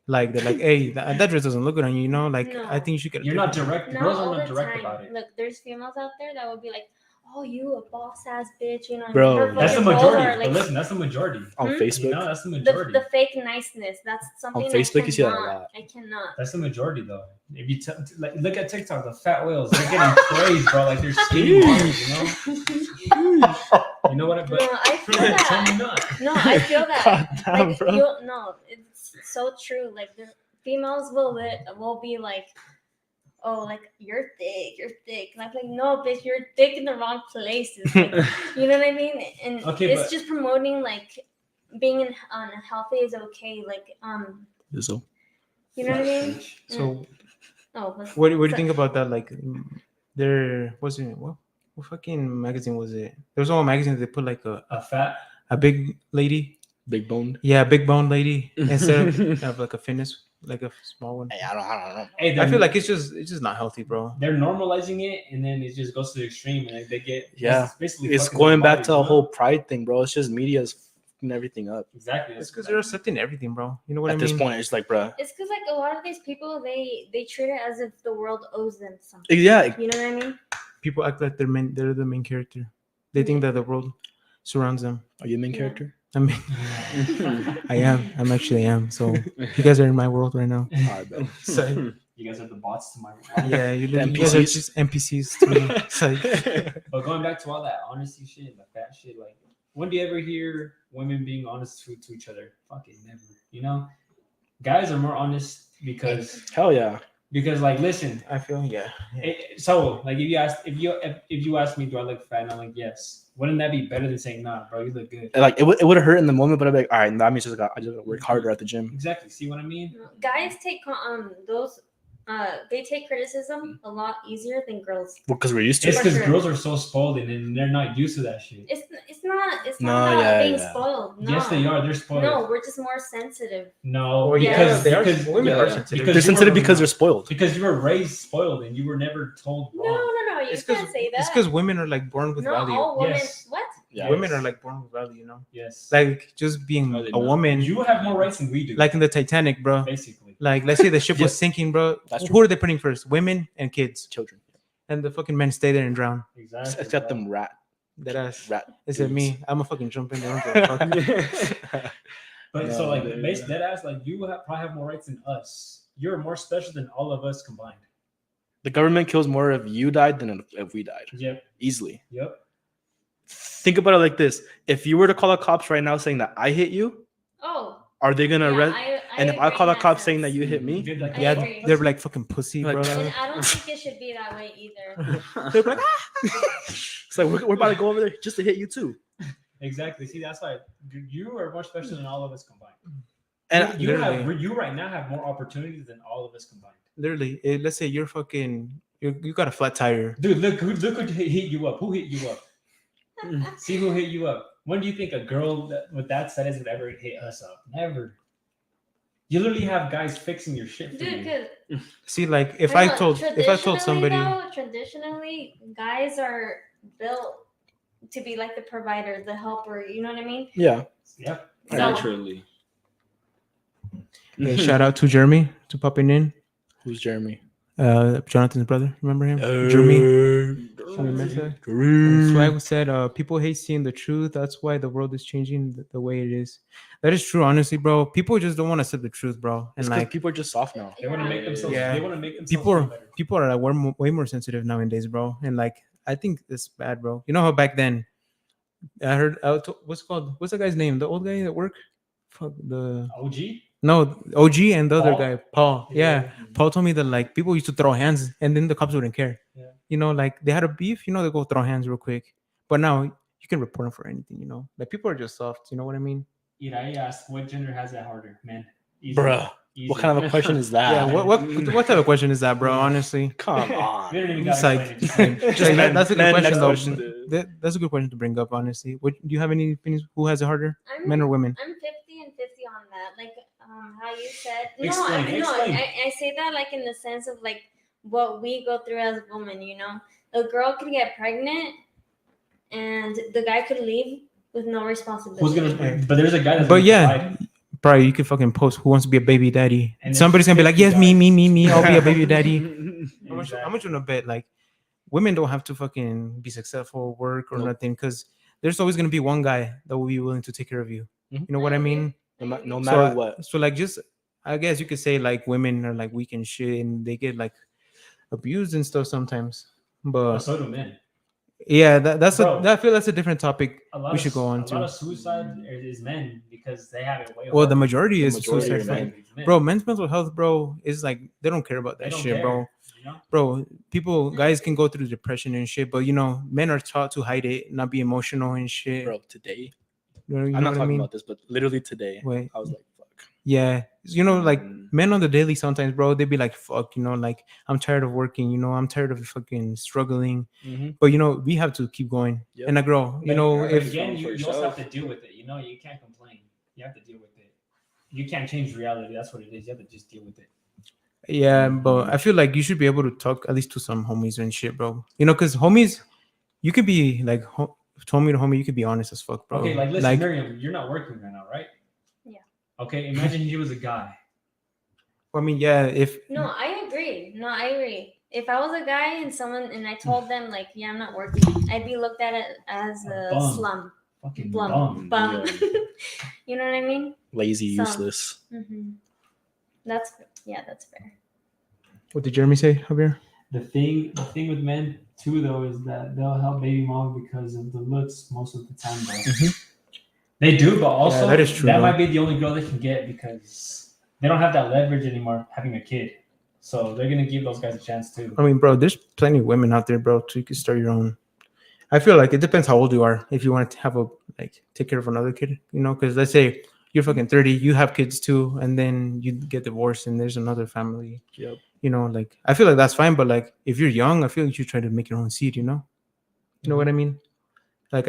Like they're like, "Hey, that dress doesn't look good on you," you know. Like No. I think you should get. A You're not different- direct. Not Girls all are not the direct time. about it. Look, there's females out there that will be like, "Oh, you a boss ass bitch," you know. Bro, her That's the fucking majority. roller, But listen, that's the majority. On Hmm? Facebook. You know, that's the the, majority. the fake niceness. That's something Facebook, I you see that a cannot. lot. I cannot. That's the majority, though. If you like, look at TikTok, the fat whales, they're getting praised, bro. Like they're skinny models, you know. You know what? No, I feel Tell that. me not. No, I feel that. God damn, Like bro. no, it's so true. Like the females will be like, "Oh, like you're thick," and I'm like, "No, bitch, you're thick in the wrong places." Like, you know what I mean? And Okay, it's but- just promoting like being healthy is okay. Like So you know what I mean? So Oh, but- what do you so- think about that? Like, there was it what fucking magazine was it? There was one magazine that they put like A fat. a big lady, big boned. yeah, big bone lady instead of like a fitness, like a small one. Hey, I don't know. Hey, I feel like it's just not healthy, bro. they're normalizing it, and then it just goes to the extreme, and they get Yeah. basically It's fucking going their back bodies, to a you know? whole pride thing, bro. It's just media's fucking everything up. Exactly. It's because they're accepting everything, bro. You know what At I this mean? point, it's like, bruh. It's because like a lot of these people they treat it as if the world owes them something. Yeah, You know what I mean? People act like they're the main character. They think that the world surrounds them. are you a main Yeah. character? I mean, I am. I'm actually am. So you guys are in my world right now. All right, bro. So You guys are the bots to my. yeah, you The guys are NPCs. just NPCs to me. It's like, But going back to all that honesty shit, the fat shit, like, when do you ever hear women being honest to each other? Fucking never. You know, guys are more honest because Hell yeah. like, listen. I feel yeah. So like, if you ask me, do I look fat? And I'm like, yes. Wouldn't that be better than saying, nah, bro, you look good? Like it would have hurt in the moment, but I'd be like, all right, that means I just gotta work harder at the gym. Exactly. See what I mean? Guys take those they take criticism a lot easier than girls. Well, because we're used to It's it. because sure. girls are so spoiled and they're not used to that shit. It's not No, about yeah, being yeah. spoiled. No. Yes, they are. They're spoiled. No, we're just more sensitive. No, Well, yeah, because they are. because Women yeah, are yeah. sensitive. Because They're you sensitive were- because they're spoiled. because you were raised spoiled and you were never told No, wrong. you It's can't say that. It's because women are like born with not value. all women. Yes. What? Yeah. Women are like born with value. You know, Yes. like just being No, they're a not. woman. You have more rights than we do. Like in the Titanic, bro. basically. Like let's say the ship was Yeah. sinking, bro. That's Who are they putting first? Women and kids. Children. And the fucking men stay there and drown. Exactly. Except bro. them rat. It said dudes. me. I'm a fucking jump in there. I don't give a fuck. But No, so like there you based go. dead ass, like you probably have more rights than us. You're more special than all of us combined. The government kills more if you died than if we died. Yep. Easily. Yep. Think about it like this: if you were to call the cops right now saying that I hit you, Oh. are they gonna yeah, arrest? And if I agree call the in that cops saying that sense. you hit me, Dude, like, I Yeah, agree. they're like fucking pussy, Like- bro. And I don't think it should be that way either. they're like, it's like we're about to go over there just to hit you too. Exactly. See, that's why you are more special than all of us combined. And You right now have more opportunities than all of us combined. Literally, let's say you're fucking, you got a flat tire. Dude, look who hit you up. Who hit you up? See who hit you up. When do you think a girl with that status would ever hit us up? Never. You literally have guys fixing your shit for Dude, you. because See, like if I told somebody, traditionally guys are built to be like the provider, the helper. You know what I mean? yeah, Yep. So- Naturally. hey, shout out to Jeremy to popping in. Who's Jeremy? Jonathan's brother. Remember him? Jeremy. Swag said, people hate seeing the truth. That's why the world is changing the way it is. That is true, honestly, bro. People just don't want to accept the truth, bro. It's And because like people are just soft now. They want to make themselves. Yeah. They want to make themselves people feel are better. people are like way more sensitive nowadays, bro. And like I think it's bad, bro. You know how back then I heard what's the guy's name? The old guy at work? Fuck the OG. no OG and the other Paul? guy, Paul. Yeah. Yeah. Paul told me that like people used to throw hands and then the cops wouldn't care. Yeah. You know, like they had a beef, you know, they go throw hands real quick. But now you can report them for anything, you know. Like people are just soft, you know what I mean? I asked what gender has it harder, man. Easy. Bruh, Easy. what kind of a question is that? Yeah, what type of question is that, bro? Honestly. Come We on. don't even It's gotta like, explain it. just like, that's a good question next though. question. That's a good question to bring up, honestly. What do you have any opinions? Who has it harder, I'm, men or women? I'm 50 and 50 on that. Like how you said. Explain. I say that like in the sense of like what we go through as women, you know. A girl could get pregnant and the guy could leave with no responsibility. Who's gonna? But there's a guy that's. But gonna yeah, provide. probably you could fucking post who wants to be a baby daddy. And Somebody's gonna be like, there's yes, 50 me, I'll be a baby daddy. How Exactly. much you wanna bet? Like, women don't have to fucking be successful, work or Nope. nothing, because there's always gonna be one guy that will be willing to take care of you. Mhm. You know what I mean? No So, matter what. So like, just I guess you could say like women are like weak and shit, and they get like abused and stuff sometimes. But But so do men. yeah, Bro, I feel that's a different topic A lot we of, should go on a lot to. of suicide is men because they have it way. Well, the harder. majority The is majority suicide. are Fuck. men. Bro, men's mental health, bro, is like they don't care about They that don't shit, care, bro. You know? Bro, guys can go through depression and shit, but you know, men are taught to hide it, not be emotional and shit. Bro, today. You I'm know not what I talking mean? about this, but literally today, Wait. I was like, fuck. Yeah, you know, like Mm. men on the daily sometimes, bro, they be like, fuck, you know, like I'm tired of working, you know, I'm tired of fucking struggling. Mm-hmm. But you know, we have to keep going. Yep. And a girl, you But- know, but if again, For you also have yourself. to deal with it. You know, you can't complain. You have to deal with it. You can't change reality. That's what it is. You have to just deal with it. yeah, but I feel like you should be able to talk at least to some homies and shit, bro. You know, because homies, you could be like homie to homie, you could be honest as fuck, bro. Okay, like listen, Miriam, you're not working right now, right? Yeah. Okay, imagine he was a guy. I mean, yeah, if No, I agree. If I was a guy and I told them like, yeah, I'm not working, I'd be looked at it as a Bum. slum. Fucking Bum. bum. You know what I mean? Lazy, So- useless. Mm-hmm. That's fair. what did Jeremy say, Javier? The thing with men too, though, is that they'll help baby mom because of the looks most of the time, though. Mhm. They do, but also that is true, that though. might be the only girl they can get because they don't have that leverage anymore having a kid. So they're gonna give those guys a chance too. I mean, bro, there's plenty of women out there, bro, so you can start your own. I feel like it depends how old you are. If you want to have take care of another kid, you know, because let's say you're fucking 30, you have kids too, and then you get divorced and there's another family. Yep. You know, like I feel like that's fine, but like if you're young, I feel like you try to make your own seed. You know what I mean? Like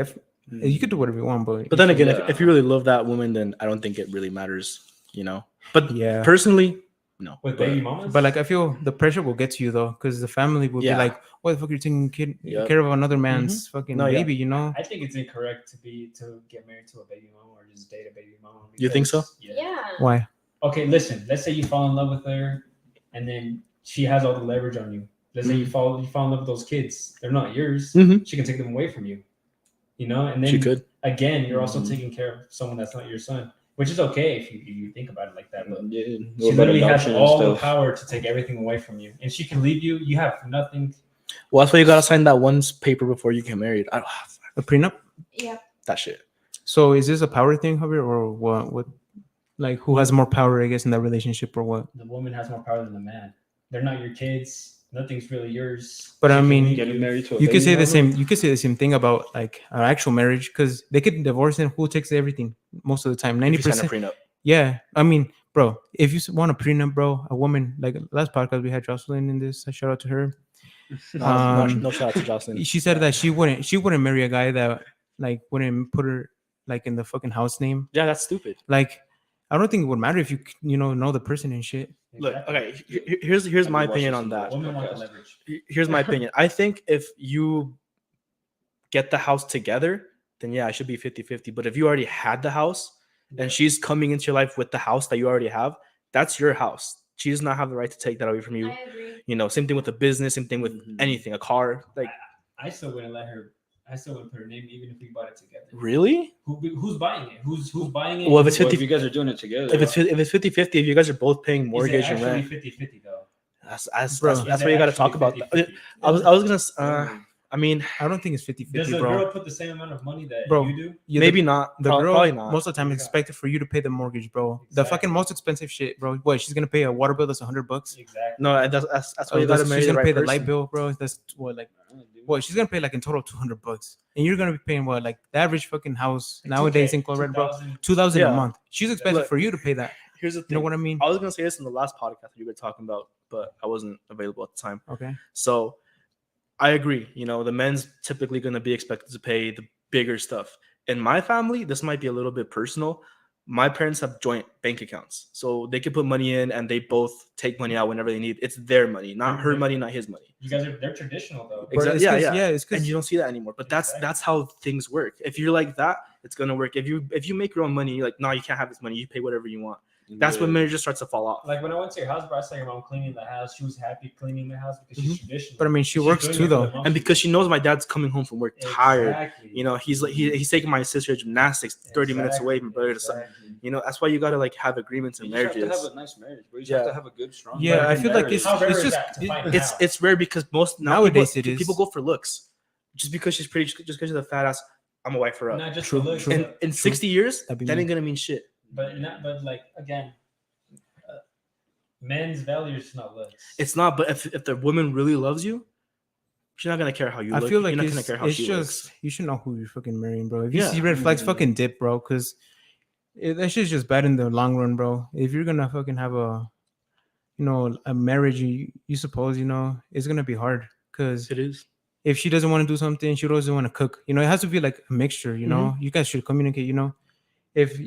you could do whatever you want, But then again, Yeah. if you really love that woman, then I don't think it really matters, you know. But yeah. personally, no. With But- baby mamas, But like I feel the pressure will get to you though, because the family will Yeah. be like, "What the fuck are you taking Yep. care of another man's fucking No, yeah. baby?" You know? I think it's incorrect to get married to a baby mama or just date a baby mama. You think so? because- Yeah. Why? Okay, listen. Let's say you fall in love with her, and then she has all the leverage on you. Let's say you fall in love with those kids. They're not yours. Mhm. She can take them away from you. You know, and then She could. again, you're also Mhm. taking care of someone that's not your son, which is okay if you think about it like that. But Yeah, she what about literally has adoption and all the stuff? power to take everything away from you, and she can leave you. You have nothing. Well, that's why you gotta sign that one paper before you get married. A prenup? Yeah. That shit. So is this a power thing, Javier, or what? What? Like who has more power, I guess, in that relationship, or what? The woman has more power than the man. They're not your kids. Nothing's really yours. But She I can mean, leave Getting married to a You could baby say the mama? same. You could say the same thing about like an actual marriage, because they could divorce and who takes everything most of the time. If you sign a 90%. prenup. Yeah, I mean, bro, if you want a prenup, bro, a woman like last podcast we had Jocelyn in this. Shout out to her. No shout out to Jocelyn. She said that she wouldn't marry a guy that like wouldn't put her like in the fucking house name. Yeah, that's stupid. Like, I don't think it would matter if you know the person and shit. Look, Exactly. okay. Here's my opinion on that. Women want the leverage. Here's my opinion. I think if you get the house together, then yeah, it should be 50-50. But if you already had the house and she's coming into your life with the house that you already have, that's your house. She does not have the right to take that away from you. I agree. You know, same thing with a business, same thing with Mhm. anything, a car. Like, I still wouldn't let her. I still wouldn't put her name, even if we bought it together. really? Who's buying it? Who's buying it? Well, if it's Well, 50, if you guys are doing it together, if it's 50-50, if you guys are both paying Is it mortgage and actually rent, 50-50 though? that's Bro. that's Is where it you got to actually talk about. 50-50? I was gonna. I mean, I don't think it's Does 50-50, the bro. girl put the same amount of money that Bro, you do? Yeah, maybe not. The girl, probably not. most of the time, Yeah. is expected for you to pay the mortgage, bro. The Exactly. fucking most expensive shit, bro. What? She's gonna pay a water bill that's $100. Exactly. No, that's why you got to marry She's the gonna right pay the person. light bill, bro. That's what, like, what? She's gonna pay like in total $200, and you're gonna be paying what? Like the average fucking house nowadays in Colorado, bro, 2,000 Yeah. a month. She's expected Look, for you to pay that. Here's the You thing. know what I mean? I was gonna say this in the last podcast that you were talking about, but I wasn't available at the time. Okay. So I agree. You know, the men's typically going to be expected to pay the bigger stuff. In my family, this might be a little bit personal. My parents have joint bank accounts, so they can put money in and they both take money out whenever they need. It's their money, not her money, not his money. You guys they're traditional though. Bro, Exactly. it's Yeah, 'cause- yeah. yeah, it's 'cause- And you don't see that anymore. But that's how things work. If you're like that, it's gonna work. If you make your own money, you're like, no, you can't have this money. You pay whatever you want. That's when marriage just starts to fall off. Like when I went to your house, bro, I saw your mom cleaning the house. She was happy cleaning the house because she's traditional. But I mean, she She's works doing too, it for the though. moms. And because she knows my dad's coming home from work tired. Exactly. You know, he's like he's taking my sister to gymnastics 30 minutes away from brother to son. Exactly. You know, that's why you gotta like have agreements in You just have marriages. to have a nice marriage, bro. You just Yeah. have to have a good, strong. Yeah, I American feel like marriage. it's- How rare it's is just- that to find out? It's rare because most Nowadays people, it is. people go for looks. Just because she's pretty, just because she's a fat ass, I'm gonna wife her up. not just True, for looks, true. In 60 years, That'd be that me. ain't gonna mean shit. but like again, men's value is not looks. It's not. But if the woman really loves you, she's not gonna care how you I look. feel like You're not gonna care how it's she just looks. you should know who you're fucking marrying, bro. If you Yeah. see red flags, Mhm. fucking dip, bro. Because that shit's just bad in the long run, bro. If you're gonna fucking have a, a marriage, you suppose, it's gonna be hard. Because It is. if she doesn't want to do something, she doesn't want to cook. It has to be like a mixture. You guys should communicate. If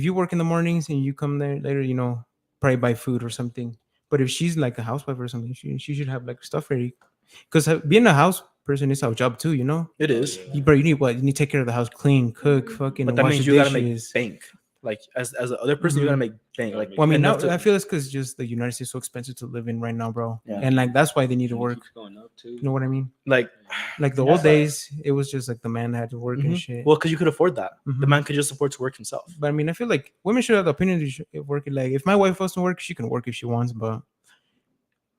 you work in the mornings and you come there later, probably buy food or something. But if she's like a housewife or something, she should have like stuff ready. Because being a house person is our job too. It is. Bro, you need what? You need to take care of the house, clean, cook, fucking But that wash means the you gotta make dishes. bank. Like as the other person, you gotta make bank. Like Well, I mean, and now that's a- I feel it's because just the United States is so expensive to live in right now, bro. Yeah. And like that's why they need to And it work. keeps going up too. You know what I mean? like Like the That's old why- days, it was just like the man had to work and shit. well, because you could afford that. The Mhm. man could just afford to work himself. But I mean, I feel like women should have the opinion to work it. Like, if my wife wants to work, she can work if she wants. But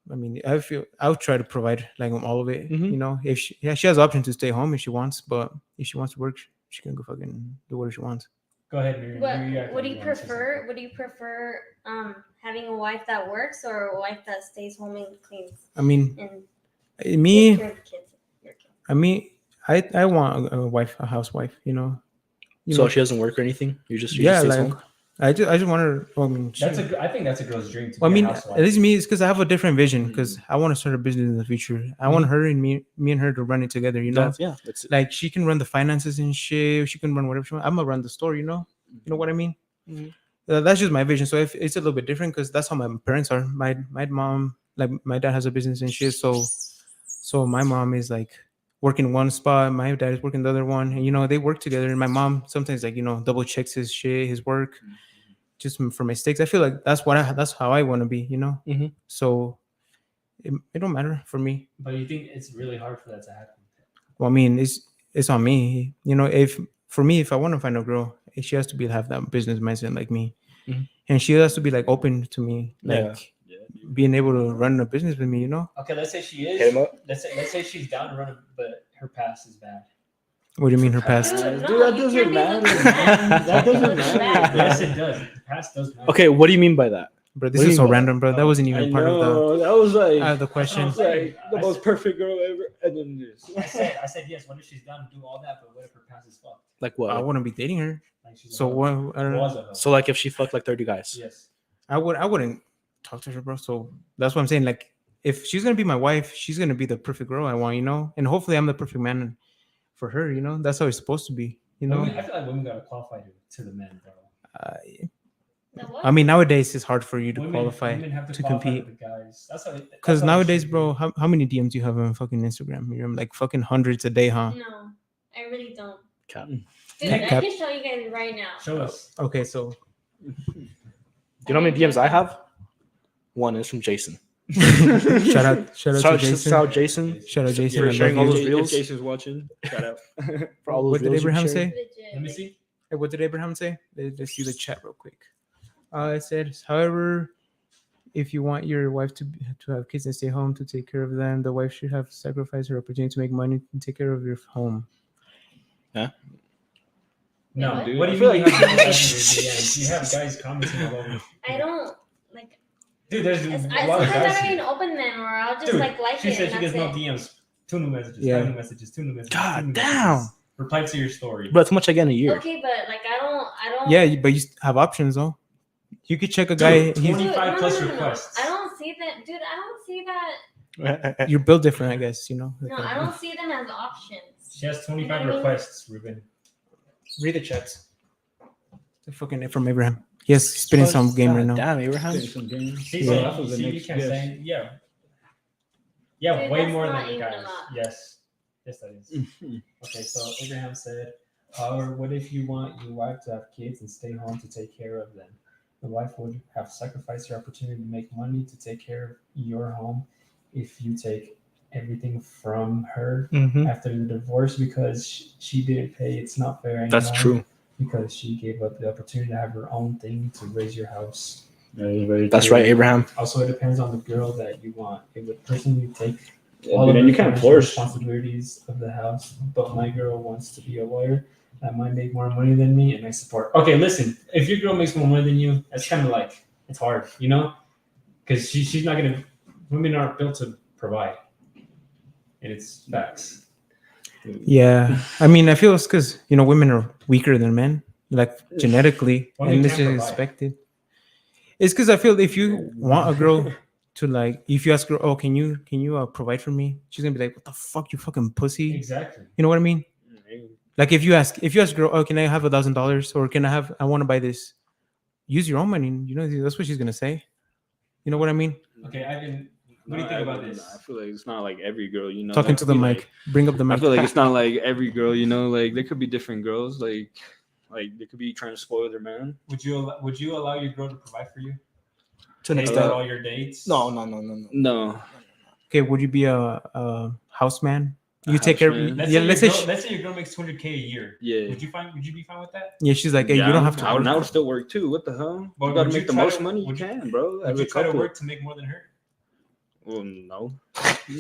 I mean, I would try to provide like all of it. Mhm. If she has the option to stay home if she wants, but if she wants to work, she can go fucking do whatever she wants. Go ahead, Miriam. What do you prefer? Would you prefer having a wife that works or a wife that stays home and cleans I mean, and me, takes care of the kids? Your kids. I mean, I want a wife, a housewife. You So know, she doesn't work or anything. You just yeah, stays like home? I just want her. I mean, I think that's a girl's dream. To Well, I be mean, a at housewife. least me, it's because I have a different vision. Because I want to start a business in the future. I want her and me and her to run it together. That's it. Like she can run the finances and shit. She can run whatever she wants. I'm gonna run the store. You know what I mean? Mhm. That's just my vision. So if it's a little bit different because that's how my parents are. My mom, like my dad has a business and shit. So my mom is like working one spot. My dad is working the other one, and they work together. And my mom sometimes like double checks his shit, his work, just for mistakes. I feel like that's how I want to be. Mhm. So it don't matter for me. But you think it's really hard for that to happen? Well, I mean, it's on me. If I want to find a girl, she has to have that business mindset like me, Mhm. and she has to be like open to me, Yeah. like being able to run a business with me. Okay, let's say she Hit is. him up. Let's say she's down to run, but her past is bad. What do you mean her past? Dude, Dude, no, that you doesn't can't be matter, looking man. bad. That doesn't Looking matter. bad. Yes, it does. The past does matter. Okay, what do you mean by that? Bro, this What do is you so mean by random, bro. That wasn't I even part of know, that was like the question. That's what I'm saying. the most perfect girl ever, and then this. I said yes. What if she's down to do all that, but what if her past is fucked? Like what? I wouldn't be dating her. Like she's So a hoe. what? I don't know. Was a hoe. So like if she fucked like 30 guys. Yes. I wouldn't talk to her, bro. So that's what I'm saying. Like, if she's gonna be my wife, she's gonna be the perfect girl I want, and hopefully I'm the perfect man for her. That's how it's supposed to be. I feel like women gotta qualify to the men, bro. The what? I mean, nowadays it's hard for you to Women qualify have to qualify compete. with the guys. That's how. Because nowadays, bro, how many DMs do you have on fucking Instagram? Miriam? Like fucking hundreds a day, huh? No, I really don't. Cap. Dude, Cap, I cap. can show you guys right now. Show us. Okay, so Do you know how many DMs I have? One is from Jason. shout out to Jason. Shout out Jason. Shout out Jason. For I sharing love all you. those reels. If Jason's watching, shout out. For all those What did reels you Abraham shared. say? Let me see. Hey, what did Abraham say? Let's see the chat real quick. It said, however, if you want your wife to have kids and stay home to take care of them, the wife should have sacrificed her opportunity to make money and take care of your home. No, What? dude. I What do you feel mean? like- You have DMs? You have guys commenting all over. I don't like. Dude, there's a Sometimes lot of I guys. don't here. even open them, or I'll just Dude, like she it. said And she gets that's no it. DMs. 2 new messages. Yeah. 5 new messages. 2 new messages. God 2 new damn. messages. Reply to your story. Bro, that's how much I get in a year. Okay, but like I don't. Yeah, but you have options though. You could check a guy. Dude, He's 25 plus requests. I don't see that, dude. I don't see that. you're built different, I guess. You know. No, I don't see them as options. She has 25 You know what I mean? requests, Ruben. Read the chats. The fucking from Abraham. Yes, spitting some game right now. Damn, Abraham. Some games. See, Yeah. so you can't say, yeah. Yeah, Dude, way that's more not than the even guys. a lot. Yes. Yes, that is. Okay, so Abraham said, however, what if you want your wife to have kids and stay home to take care of them? The wife would have sacrificed her opportunity to make money to take care of your home if you take everything from her Mm-hmm. after the divorce because she didn't pay. It's not fair anymore. That's true. Because she gave up the opportunity to have her own thing to raise your house. That's right, Abraham. Also, it depends on the girl that you want. It would personally take Yeah, all dude, of and the you can't financial force. responsibilities of the house, but my girl wants to be a lawyer that might make more money than me, and I support. Okay, listen, if your girl makes more money than you, that's kind of like it's hard, you know, because she's not gonna. Women aren't built to provide, and it's facts. Yeah, I mean, I feel it's because women are weaker than men, like genetically, Women and this can't is provide. expected. It's because I feel if you want a girl to like, if you ask her, oh, can you provide for me? She's gonna be like, what the fuck, you fucking pussy. Exactly. You know what I mean? Like if you ask a girl, oh, can I have $1,000 or I want to buy this? Use your own money. That's what she's gonna say. You know what I mean? Okay, Ivan, what do you think about this? I feel like it's not like every girl, Talking to the mic. Bring up the I mic. feel like it's not like every girl, like there could be different girls, like they could be trying to spoil their man. Would you allow your girl to provide for you? To an Pay for extent. all your dates? No. No, Okay, would you be a house man? A You take care. house man? Let's Yeah, say your girl makes $200K a year. yeah. Would you be fine with that? yeah. She's like, hey, you don't have to. I would, work. I would still work too. What the hell? But You gotta would you make the try most to- money you would you- can, bro. Would As you a try to couple. work to make more than her? Well, no.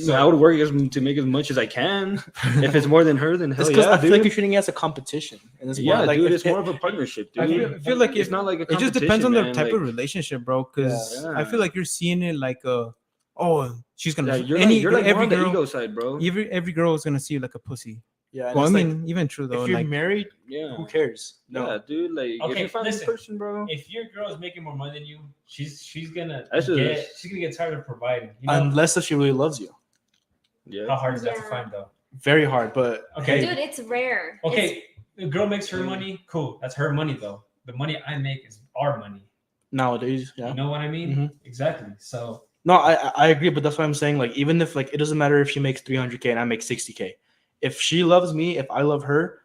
So- I would work to make as much as I can. If it's more than her, then hell It's because yeah, I feel like dude. you're treating it as a competition, and it's Yeah, more like dude, if it's more of a partnership, dude. I feel like it's not like a It just depends on competition, the man, type like- of relationship, bro. Because Yeah. I feel like you're seeing it like she's gonna. Yeah, you're any like more every on the girl, ego side, bro. every girl is gonna see you like a pussy. yeah. And Well, I it's like, mean, even true though. if you're Like, married, Yeah. who cares? Yeah, No. dude. Like, if Okay, you find listen. this person, bro. If your girl is making more money than you, she's gonna That's just- she's gonna get tired of providing. You know Unless if she really loves you, how Yeah. hard is that to Yeah. find though? very hard. But Okay. Dude, it's rare. Okay, the girl makes her money. Cool, that's her money though. The money I make is our money. nowadays, yeah. You know what I mean? Mhm. Exactly. So No, I agree, but that's why I'm saying like even if like it doesn't matter if she makes 300K and I make 60K, if she loves me, if I love her,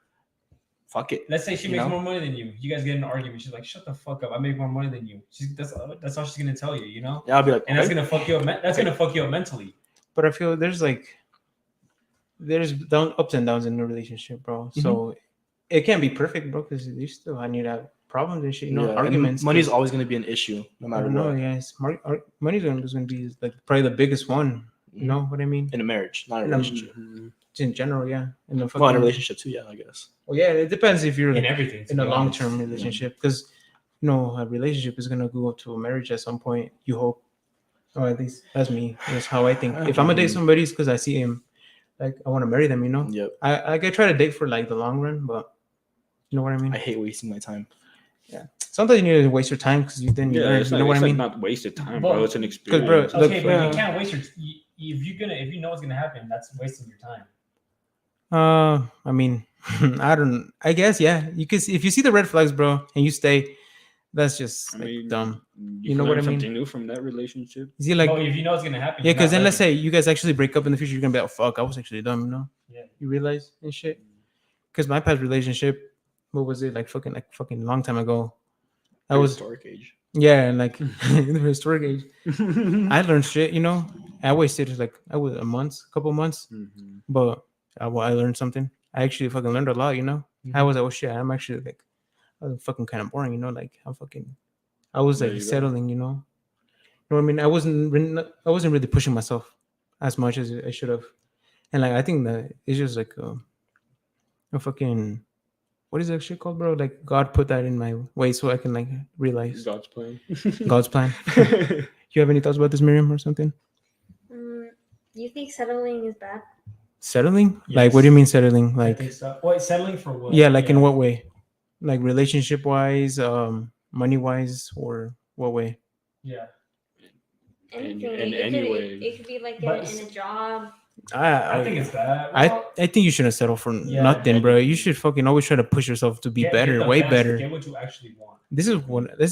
fuck it. let's say she You makes know? more money than you. You guys get in an argument. She's like, "Shut the fuck up! I make more money than you." That's all she's gonna tell you. You know, Yeah, I'll be like, and that's okay. gonna fuck you up. That's gonna fuck you up mentally. but I feel there's ups and downs in the relationship, bro. So it can't be perfect, bro, because you still need to have problems and shit. Yeah, and Arguments. money's 'cause always going to be an issue, no I matter don't what, know. Yeah, money's gonna be like probably the biggest one. You know what I mean? in a marriage, not a In a- relationship. Mhm. In general, yeah. In the Well, in a relationship too, yeah, I guess. Well, yeah, it depends if you're In like, everything. to in a be honest. long-term relationship, because a relationship is gonna go to a marriage at some point. You hope, or at least that's me. That's how I think. If I'm gonna date somebody, it's because I see him, like I want to marry them. You know, Yep. I try to date for like the long run, but you know what I mean. I hate wasting my time. Sometimes you need to waste your time because you then you Yeah, learn. it's You not, know what I it's mean? like not wasted time, Well, bro. It's an bro, experience. look, Okay, but yeah. you can't waste if you know what's gonna happen. That's wasting your time. I mean, I guess yeah. You can if you see the red flags, bro, and you stay, that's just I like, mean, dumb. You You know can what learn I mean? something new from that relationship. Is he like? Well, if you know it's gonna happen. Yeah, you're because not then let's ready. say you guys actually break up in the future, you're gonna be like, "Fuck, I was actually dumb," you know? Yeah. You realize and shit. Because my past relationship, what was it like? Fucking long time ago. I was Historic age. yeah, and like in the historic age, I learned shit. You know, I wasted like a couple months, Mhm. but I learned something. I actually fucking learned a lot. You know, I Mhm. was like, oh shit, I'm actually like, I was fucking kind of boring. You know, like I was There like you go. settling. You know what I mean? I wasn't really pushing myself as much as I should have. And like I think that it's just like a fucking what is that shit called, bro? Like God put that in my way so I can like realize God's plan. God's plan. You have any thoughts about this, Miriam, or something? You think settling is bad? Settling? Like what do you Yes. mean settling? I Like think so. Wait, settling for what? yeah, like in what way? Like relationship wise, money wise, or what way? Yeah. Anything. In any way. It could be like But in a job. I think it's bad. I Well, I think you shouldn't settle for Yeah, nothing, bro. You genuinely. should fucking always try to push yourself to be get better, the way best, better. Get what you actually want. This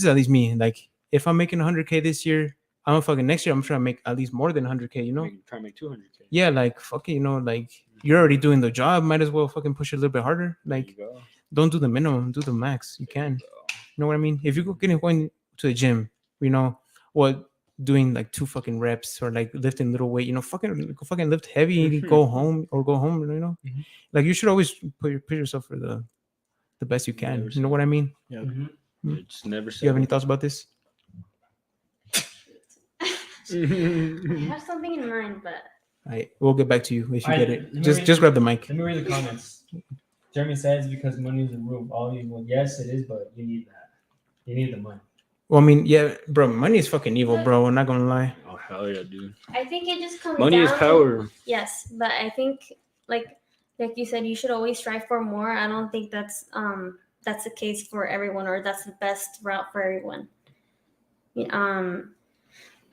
is at least me. Like if I'm making 100K this year, I'm fucking next year I'm trying to make at least more than 100K. You know? Try to make 200K. Yeah, like fucking, you know, like you're already doing the job. Might as well fucking push it a little bit harder. There Like you go. don't do the minimum, do the max. You can. You know what I mean? If you go going to the gym, you know what, doing like 2 fucking reps or like lifting little weight, you know, fucking lift heavy, go home. You know, Mhm. like you should always put yourself for the best you can. Never You know what I mean? Mhm. Yeah, just never Do you have any settle. thoughts about this? I have something in mind, but We'll get back to you if you get Let it. me Just read- grab the mic. Let me read the comments. Jeremy says because money is the root of all evil. Yes, it is, but you need that. You need the money. Well, I mean, yeah, bro, money is fucking evil, bro. I'm not gonna lie. Oh hell yeah, dude. I think it just comes Money down is to- power. yes, but I think like you said, you should always strive for more. I don't think that's the case for everyone, or that's the best route for everyone.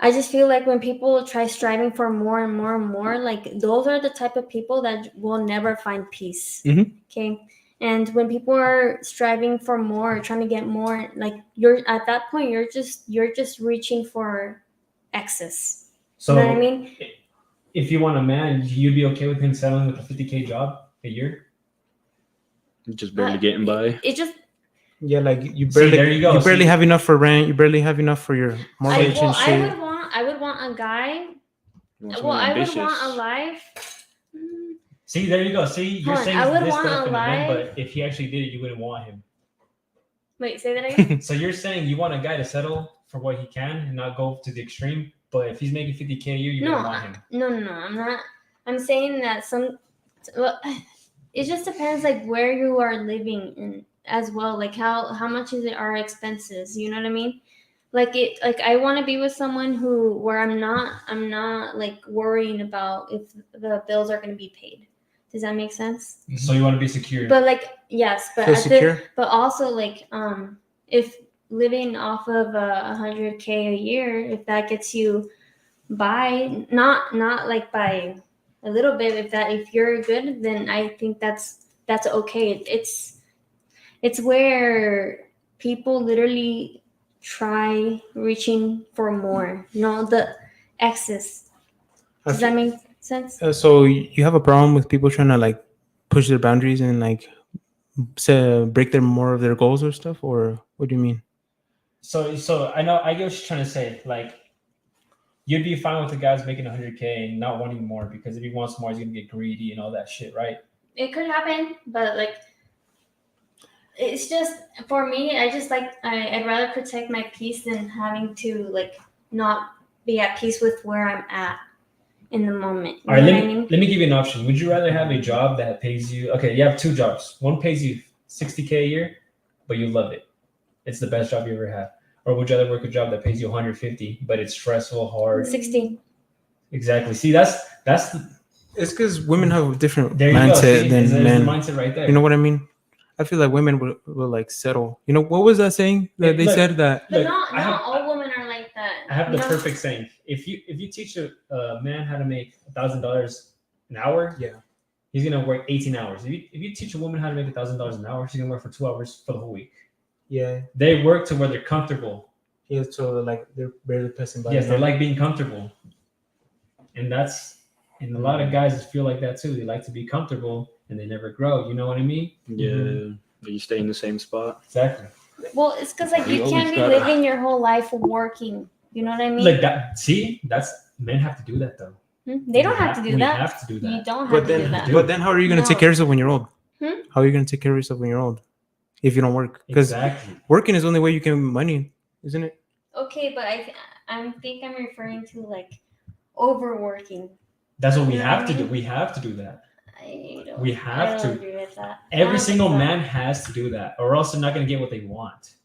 I just feel like when people try striving for more and more and more, like those are the type of people that will never find peace. Mhm. Okay. And when people are striving for more, trying to get more, like you're at that point, you're just reaching for excess. So You know what I mean? if you want a man, you'd be okay with him settling with a 50K job a year? Just barely getting by. It just Yeah, like you See, barely, there you go. you barely See? have enough for rent. You barely have enough for your mortgage and I shit. would want a guy. You want Well, someone I would ambitious. want a life. See, there you go. See, you're Hold on, saying I would this want stuff a in the end, life. but if he actually did it, you wouldn't want him. Wait, say that again. So you're saying you want a guy to settle for what he can and not go to the extreme, but if he's making 50K a year, you wouldn't want him. No. I'm not. I'm saying that well, it just depends like where you are living in as well. Like how much is it our expenses? You know what I mean? Like I want to be with someone where I'm not like worrying about if the bills are going to be paid. Does that make sense? So you want to be secure. But like yes, but Feel secure? but also like if living off of 100K a year, if that gets you by, not like by a little bit, if you're good, then I think that's okay. It's where people literally try reaching for more, the excess. Does that make sense? So you have a problem with people trying to like push their boundaries and like break their more of their goals or stuff, or what do you mean? So I know I get what you're trying to say. Like you'd be fine with the guys making 100K and not wanting more because if he wants more, he's gonna get greedy and all that shit, right? It could happen, but like it's just for me. I just like I'd rather protect my peace than having to like not be at peace with where I'm at in the moment. You All right, know let what me I mean? give you an option. Would you rather have a job that pays you? Okay, you have two jobs. One pays you 60K a year, but you love it. It's the best job you ever had. Or would you rather work a job that pays you 150, but it's stressful, hard? 60. Exactly. See, that's It's because women have a different there you go. mindset See, than there's men. the mindset right there. You know what I mean? I feel like women will like settle. You know what was that saying that they Look, said that? But Look, not I have- all women are like that. I have you the know? perfect saying. If you teach a man how to make $1,000 an hour, Yeah. he's gonna work 18 hours. If you teach a woman how to make $1,000 an hour, she's gonna work for 2 hours for the whole week. Yeah. They work to where they're comfortable. Yeah. So like they're barely passing by. Yes, they like being comfortable, and a lot of guys feel like that too. They like to be comfortable and they never grow. You know what I mean? Yeah. You stay in the same spot. Exactly. Well, it's because like You you always can't be gotta- living your whole life working. You know what I mean? Like that. See, that's men have to do that though. They don't have to do we that. have to do that. You don't have But to then, do that. but then, how are you gonna take No. care of yourself when you're old? Hmm? How are you gonna take care of yourself when you're old if you don't work? Because Exactly. working is the only way you can make money, isn't it? Okay, but I think I'm referring to like overworking. That's what we You know have what to I do. mean? We have to do that. I have don't to. agree with that. Every 100%. single man has to do that, or else they're not gonna get what they want.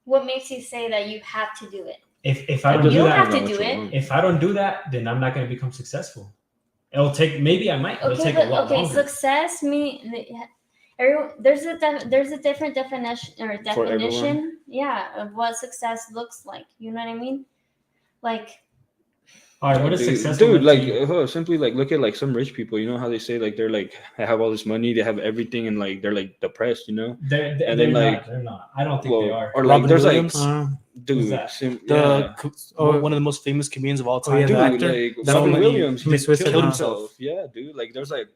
What makes you say that you have to do it? If I It don't doesn't do You that, have to matter do what you it. want. if I don't do that, then I'm not gonna become successful. It'll take. Maybe I might. It'll Okay, take a but lot okay, longer. success mean everyone there's a different definition or For everyone? definition, yeah, of what success looks like. You know what I mean? Like, All right, what is Dude, successful? dude, look to like you? simply like look at like some rich people. You know how they say like they're like they have all this money, they have everything, and like they're like depressed. You know, They're and then, like, not. They're not. I don't think they are. or like Robin there's Williams, like dude, that? the Oh. one of the most famous comedians of all Oh, yeah, time. the dude, actor? like That Robin one, Williams, he he just twisted killed himself. himself. Yeah, dude, like there's like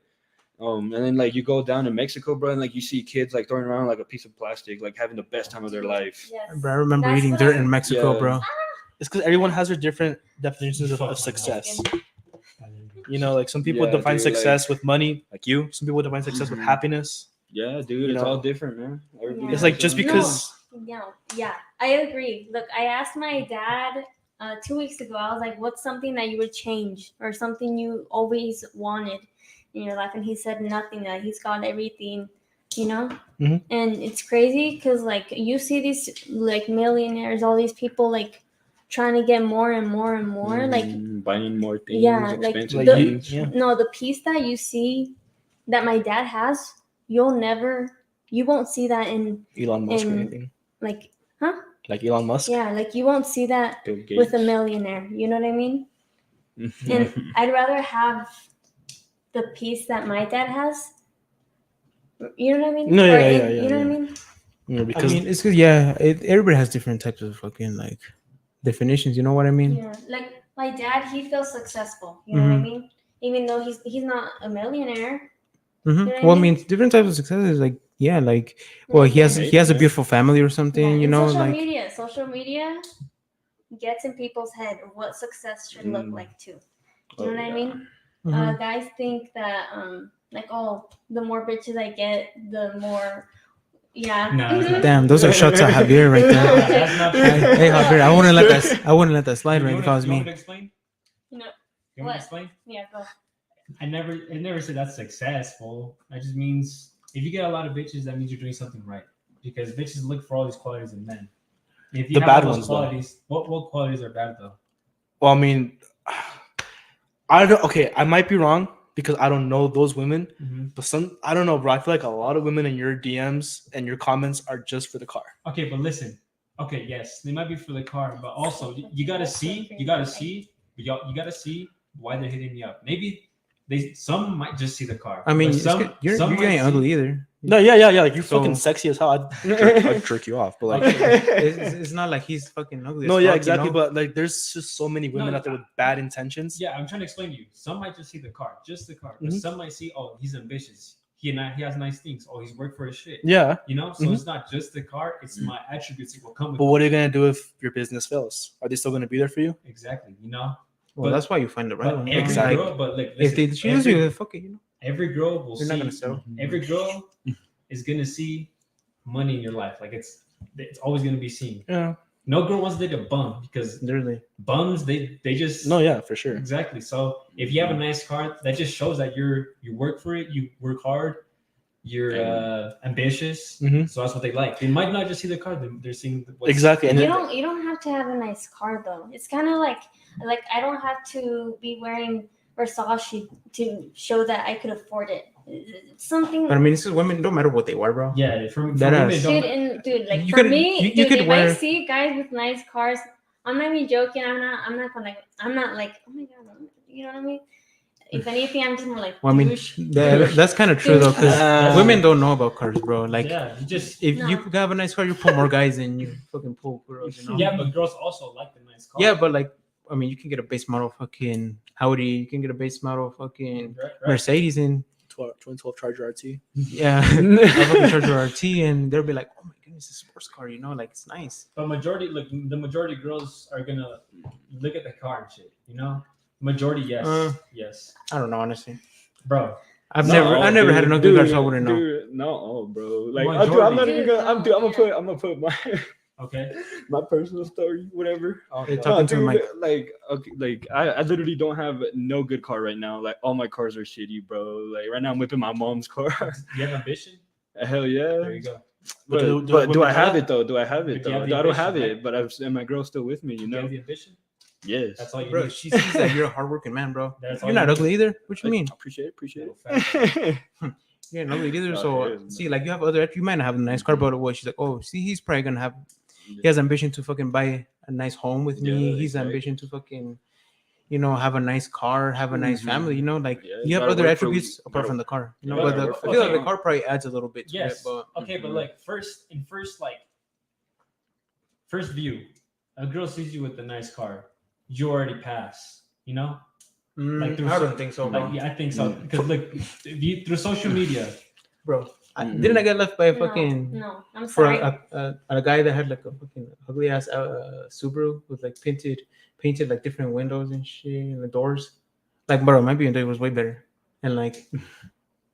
and then like you go down to Mexico, bro, and like you see kids like throwing around like a piece of plastic, like having the best time of their life. yes. Bro, I remember That's eating what dirt I'm- in Mexico, Yeah. bro. It's because everyone has their different definitions Fuck of success. You know, like some people Yeah, define dude, success with money, like you. Some people define success with Mhm. happiness. Yeah, dude, You it's know, all different, man. Everybody Yeah. It's like has just their own- because No, yeah, I agree. Look, I asked my dad 2 weeks ago. I was like, "What's something that you would change, or something you always wanted in your life?" And he said nothing. That he's got everything, you know. Mhm. And it's crazy because like you see these like millionaires, all these people like trying to get more and more and more. Like buying more things, yeah, like expensive like the, things. yeah. no, the piece that you see that my dad has, you won't see that in Elon Musk or in- anything. like Like Elon Musk. yeah, like you won't see that Bill Gates. with a millionaire. You know what I mean? And I'd rather have the piece that my dad has. You know what I mean? No, yeah, Or yeah, in- yeah, You know yeah. what I mean? You know, I because mean, it's because everybody has different types of fucking like definitions. You know what I mean? Yeah. Like my dad, he feels successful. You know what I mean? Even though he's not a millionaire. Mm-hmm. You know what I Well, I mean? mean, different types of success is like well, he has a beautiful family or something. Yeah, You and know, social media gets in people's head what success should look like too. You know what I mean? Mhm. Guys think that like, oh, the more bitches I get, the more yeah. No, it's not. Damn, those are shots at Javier right No, there. that's not true. Hey, Javier, I wouldn't let that slide, right? If I was You want me. to explain? You know, You want What? to explain? yeah, go. I never said that's successful. That just means if you get a lot of bitches, that means you're doing something right. Because bitches look for all these qualities in men. If you The have bad all those ones, though. qualities, what qualities are bad though? well, I mean, I don't. Okay, I might be wrong because I don't know those women. But I don't know, bro. I feel like a lot of women in your DMs and your comments are just for the car. Okay, but listen. Okay, yes, they might be for the car, but also you gotta see, but you gotta see why they're hitting you up. Maybe some might just see the car. I mean, but it's good. You might ain't see- ugly either. No, yeah. Like you're So- fucking sexy as hell. I'd jerk you off, but like, It's not like he's fucking ugly. no, as yeah, fuck, exactly. You know? But like, there's just so many women No, out there with bad intentions. Yeah, I'm trying to explain to you. Some might just see the car, just the car. But Mhm. some might see, oh, he's ambitious. He has nice things. Oh, he's worked for his shit. Yeah. You know, so Mhm. it's not just the car; it's my attributes that will come with. But it. what are you gonna do if your business fails? Are they still gonna be there for you? Exactly. You know, Well, but- that's why you find the right but one. every Exactly. girl, but like, If they listen, choose you, fuck it. You know, every girl will they're see. not gonna settle. Every girl is gonna see money in your life. Like it's always gonna be seen. Yeah. No girl wants to date a bum because Literally. bums they just No, yeah, for sure. exactly. So if you have a nice car, that just shows that you work for it. You work hard. You're ambitious. Mhm. So that's what they like. They might not just see the car; they're seeing what's Exactly, and You then- don't have to have a nice car though. It's kind of like I don't have to be wearing Versace to show that I could afford it. It's something. But I mean, this is women. Don't matter what they wear, bro. Yeah, from That women, ass. don't- Dude, like You for could- me, you dude, could if I wear- see guys with nice cars, I'm not even joking. I'm not gonna. I'm not like, oh my god, you know what I mean? If anything, I'm just more like. Well, I mean, douche. that's kind of true though, because Uh, women don't know about cars, bro. Like, yeah, you just if No. you have a nice car, you pull more guys than you fucking pull girls. You know? yeah, but girls also like the nice car. Yeah, but like, I mean, you can get a base model fucking Audi. You can get a base model fucking right. Mercedes, and 2012 Charger RT. yeah, a fucking Charger RT, and they'll be like, oh my damn, it's a sports car, you know, like it's nice. But the majority of girls are gonna look at the car and shit. You know, majority, yes, yes, I don't know, honestly. bro. I No, never had an ugly car, dude, so I wouldn't know. Dude, no, bro. Like, Majority. dude, I'm not even Dude, gonna. no, I'm gonna put my Okay. my personal story, whatever. Hey, Okay. talking to dude, Mike. like, okay, like I literally don't have no good car right now. Like, all my cars are shitty, bro. Like, right now I'm whipping my mom's car. You have ambition? Hell yeah. There you go. But do But do women I have have that? it though? Do I have But it you though? have the I don't have ambition, it, but and my girl's still with me. You You know. have the ambition. Yes. That's all you Bro, need. she sees that you're a hardworking man, bro. That's all You're not you need. ugly either. What you mean? Appreciate No, it. You're not ugly either. Oh, So yeah, see, like you have other. You might not have a nice car, but what? She's like, oh, see, he's probably gonna have. He has ambition to fucking buy a nice home with me. Yeah, He's exactly. ambition to fucking, you know, have a nice car, have a nice family. You know, like Yeah, you have gotta other work for- attributes apart gotta- from the car. You know, yeah, but gotta the, work I for feel like it. the car probably adds a little bit to Yes. it. But Okay, but Mhm. like first view, a girl sees you with a nice car, you already pass. You know, Like, I don't think so, bro. like yeah, I think so. Because look, if you, through social media, Bro, Mhm. didn't I get left by a No, fucking no, I'm for sorry. a guy that had like a fucking ugly ass Subaru with like painted like different windows and shit and the doors. Like, bro, my BMW was way better. And like,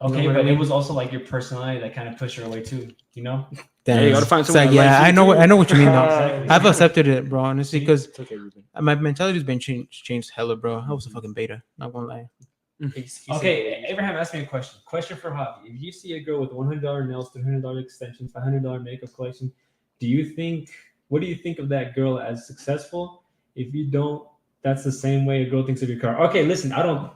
okay, what I but it mean? was also like your personality that kind of pushed her away too. You know, Yeah, you gotta find it's someone like, that yeah, likes you I know what you mean though. Exactly. I've accepted it, bro, honestly, See? because It's okay, Ruben. my mentality's been changed hella, bro. I was a fucking beta, not gonna lie. Okay, Abraham asked me a question. Question for Javi. If you see a girl with $100 nails, $300 extensions, $500 makeup collection, what do you think of that girl as successful? If you don't, that's the same way a girl thinks of your car. Okay, listen, I don't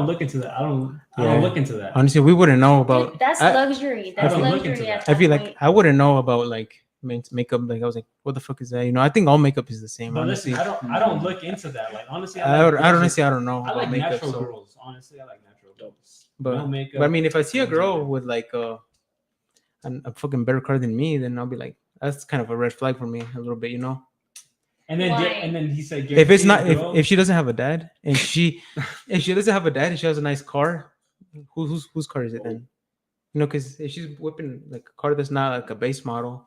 look into that. I don't look into that. Honestly, we wouldn't know about. Dude, that's I, luxury. That's don't look into luxury. that. At I that feel point. like I wouldn't know about like makeup. Like I was like, what the fuck is that? You know, I think all makeup is the same. But Honestly, listen, I don't look into that. Like honestly, I like don't girls honestly, I don't know I about like makeup. natural So. girls. Honestly, I like natural girls. But, no makeup. but I mean, if I see a no girl makeup. with like a fucking better car than me, then I'll be like, that's kind of a red flag for me a little bit, you know. And then Why? he said, If it's not, girl, if she doesn't have a dad, and if she doesn't have a dad and she has a nice car, whose car is it then? You know, because if she's whipping like a car that's not like a base model,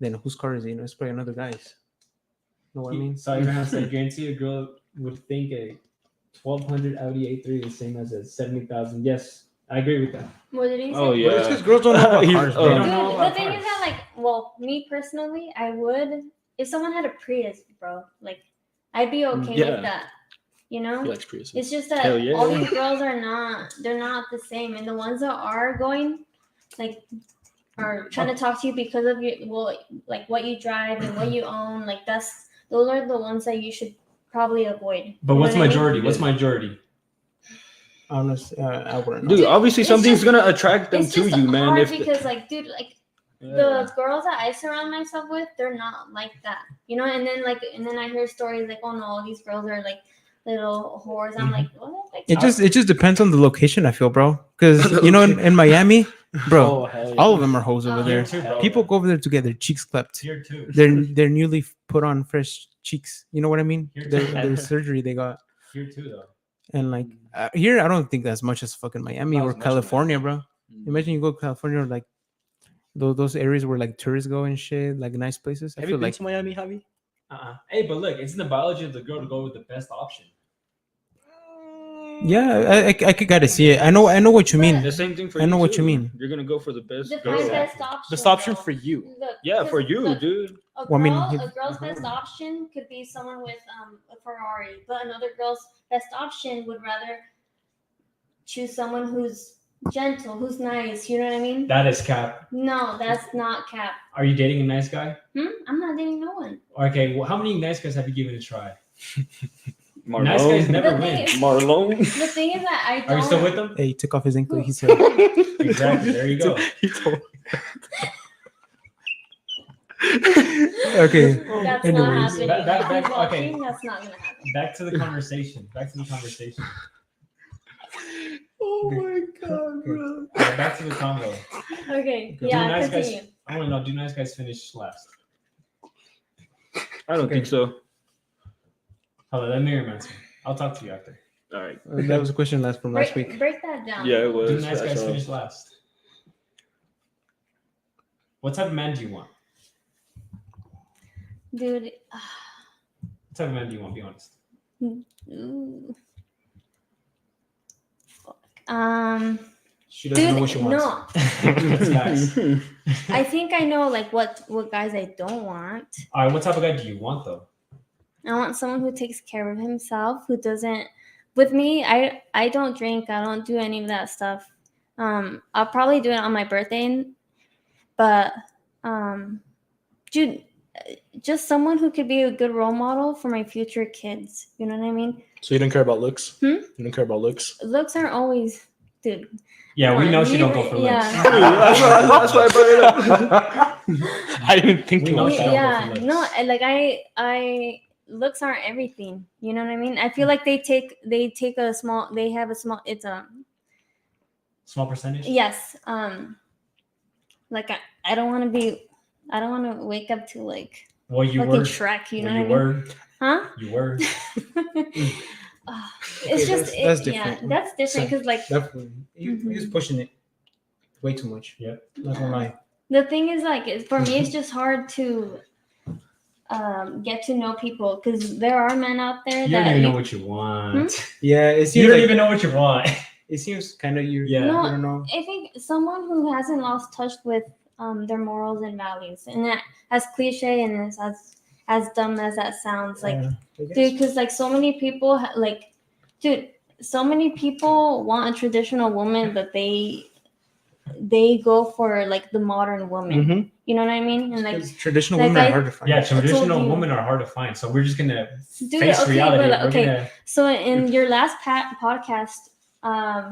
then whose car is it? You know, it's probably another guy's. Know what I mean? So Abraham said, guarantee a girl would think a 1200 Audi A3 is the same as a 70,000. Yes, I agree with that. What did he say? Oh yeah. But it's because girls don't know about He's- cars, oh. bro. They don't Dude, know the about thing cars. is that, like, well, me personally, I would, if someone had a Prius, bro, like, I'd be okay Yeah. with that. You know? He likes Priuses. It's just that Hell yeah. all these girls they're not the same. And the ones that are going, like, are trying to talk to you because of like what you drive and what you own, like, those are the ones that you should probably avoid. But You know what's what I mean? majority? What's majority? Honestly, I wouldn't know. Dude, obviously it's something's just- gonna attract them It's to just you, man. hard If because, like, dude, like, the girls that I surround myself with, they're not like that, you know. And then I hear stories like, oh no, all these girls are like little whores. I'm like, what? Like, It just depends on the location. I feel, bro, because you know in Miami, bro, Oh, hell yeah. all of them are hoes over Oh. there. Tier 2, bro. People go over there to get their cheeks clapped. Tier 2. They're newly put on fresh cheeks. You know what I mean? Here Their, too. their surgery they got, Tier 2 though. and like here, I don't think that's much as fucking Miami Not or as much, California, man. bro. Imagine you go to California or like those areas where like tourists go and shit, like nice places. I Have you feel been like to Miami, Javi? Hey, but look, it's in the biology of the girl to go with the best option. yeah, I could gotta see it. I know what you mean. the same thing for I know you what you too. mean. You're gonna go for the best define girl. best option. Best option though. for you. Look, Yeah, for 'cause you, look, dude. A Well, I mean, girl's best option could be someone with a Ferrari, but another girl's best option would rather choose someone who's gentle, who's nice. You know what I mean? That is cap. No, that's not cap. Are you dating a nice guy? I'm not dating no one. Okay, well, how many nice guys have you given a try? Marlon. Nice guys never The win. thing is- Marlon. The thing is that I don't. Are you still with them? Hey, he took off his ankle. He's here. Exactly. There you go. He told Okay. That's Anyways. not happening. Back- If he's okay. watching, that's not gonna happen. Back to the conversation. Oh my god, bro. All right, back to the convo. Okay. Do Yeah. nice Continue. guys? I want to know. Do nice guys finish last? I don't think so. Hold on, let Miriam answer. I'll talk to you after. All right. That was a question from last week. Break that down. Yeah, it was. Do nice I guys saw. finish last? What type of man do you want? Dude. What type of man do you want? Be honest. Ooh. She doesn't Dude, know what she wants. no. That's facts. I think I know like what guys I don't want. All right, what type of guy do you want though? I want someone who takes care of himself, who doesn't. With me, I don't drink. I don't do any of that stuff. I'll probably do it on my birthday, but dude, just someone who could be a good role model for my future kids. You know what I mean? So you don't care about looks? Hmm? You don't care about looks? Looks aren't always, dude. Yeah, we Come know on, she don't go for looks. yeah. That's why I brought it up. I didn't think We know about she that. don't go Yeah, for looks. no, like I looks aren't everything. You know what I mean? I feel like they take a small. They have a small. It's Small percentage. yes. Like I don't want to be. I don't want to wake up to like Well, you fucking were. Shrek. You know Well, what I mean? you were. Huh? You were. It's Okay, just that's yeah, different. that's different because like Definitely. He was pushing it way too much. Yeah. Not gonna lie. the thing is like for me it's just hard to get to know people because there are men out there You that don't even know what you want. Yeah, it You seems don't like even know what you want. it seems kind of you. Yeah. No, I don't know. I think someone who hasn't lost touch with their morals and values, and that as cliche and as dumb as that sounds, like, Yeah, I guess. dude, because like so many people, so many people want a traditional woman, but they go for like the modern woman. Mhm. You know what I mean? And like, Because traditional like women I- are hard to find. Yeah, told traditional you. women are hard to find, so we're just gonna dude, face okay, reality. but, We're okay. gonna. So in your last podcast,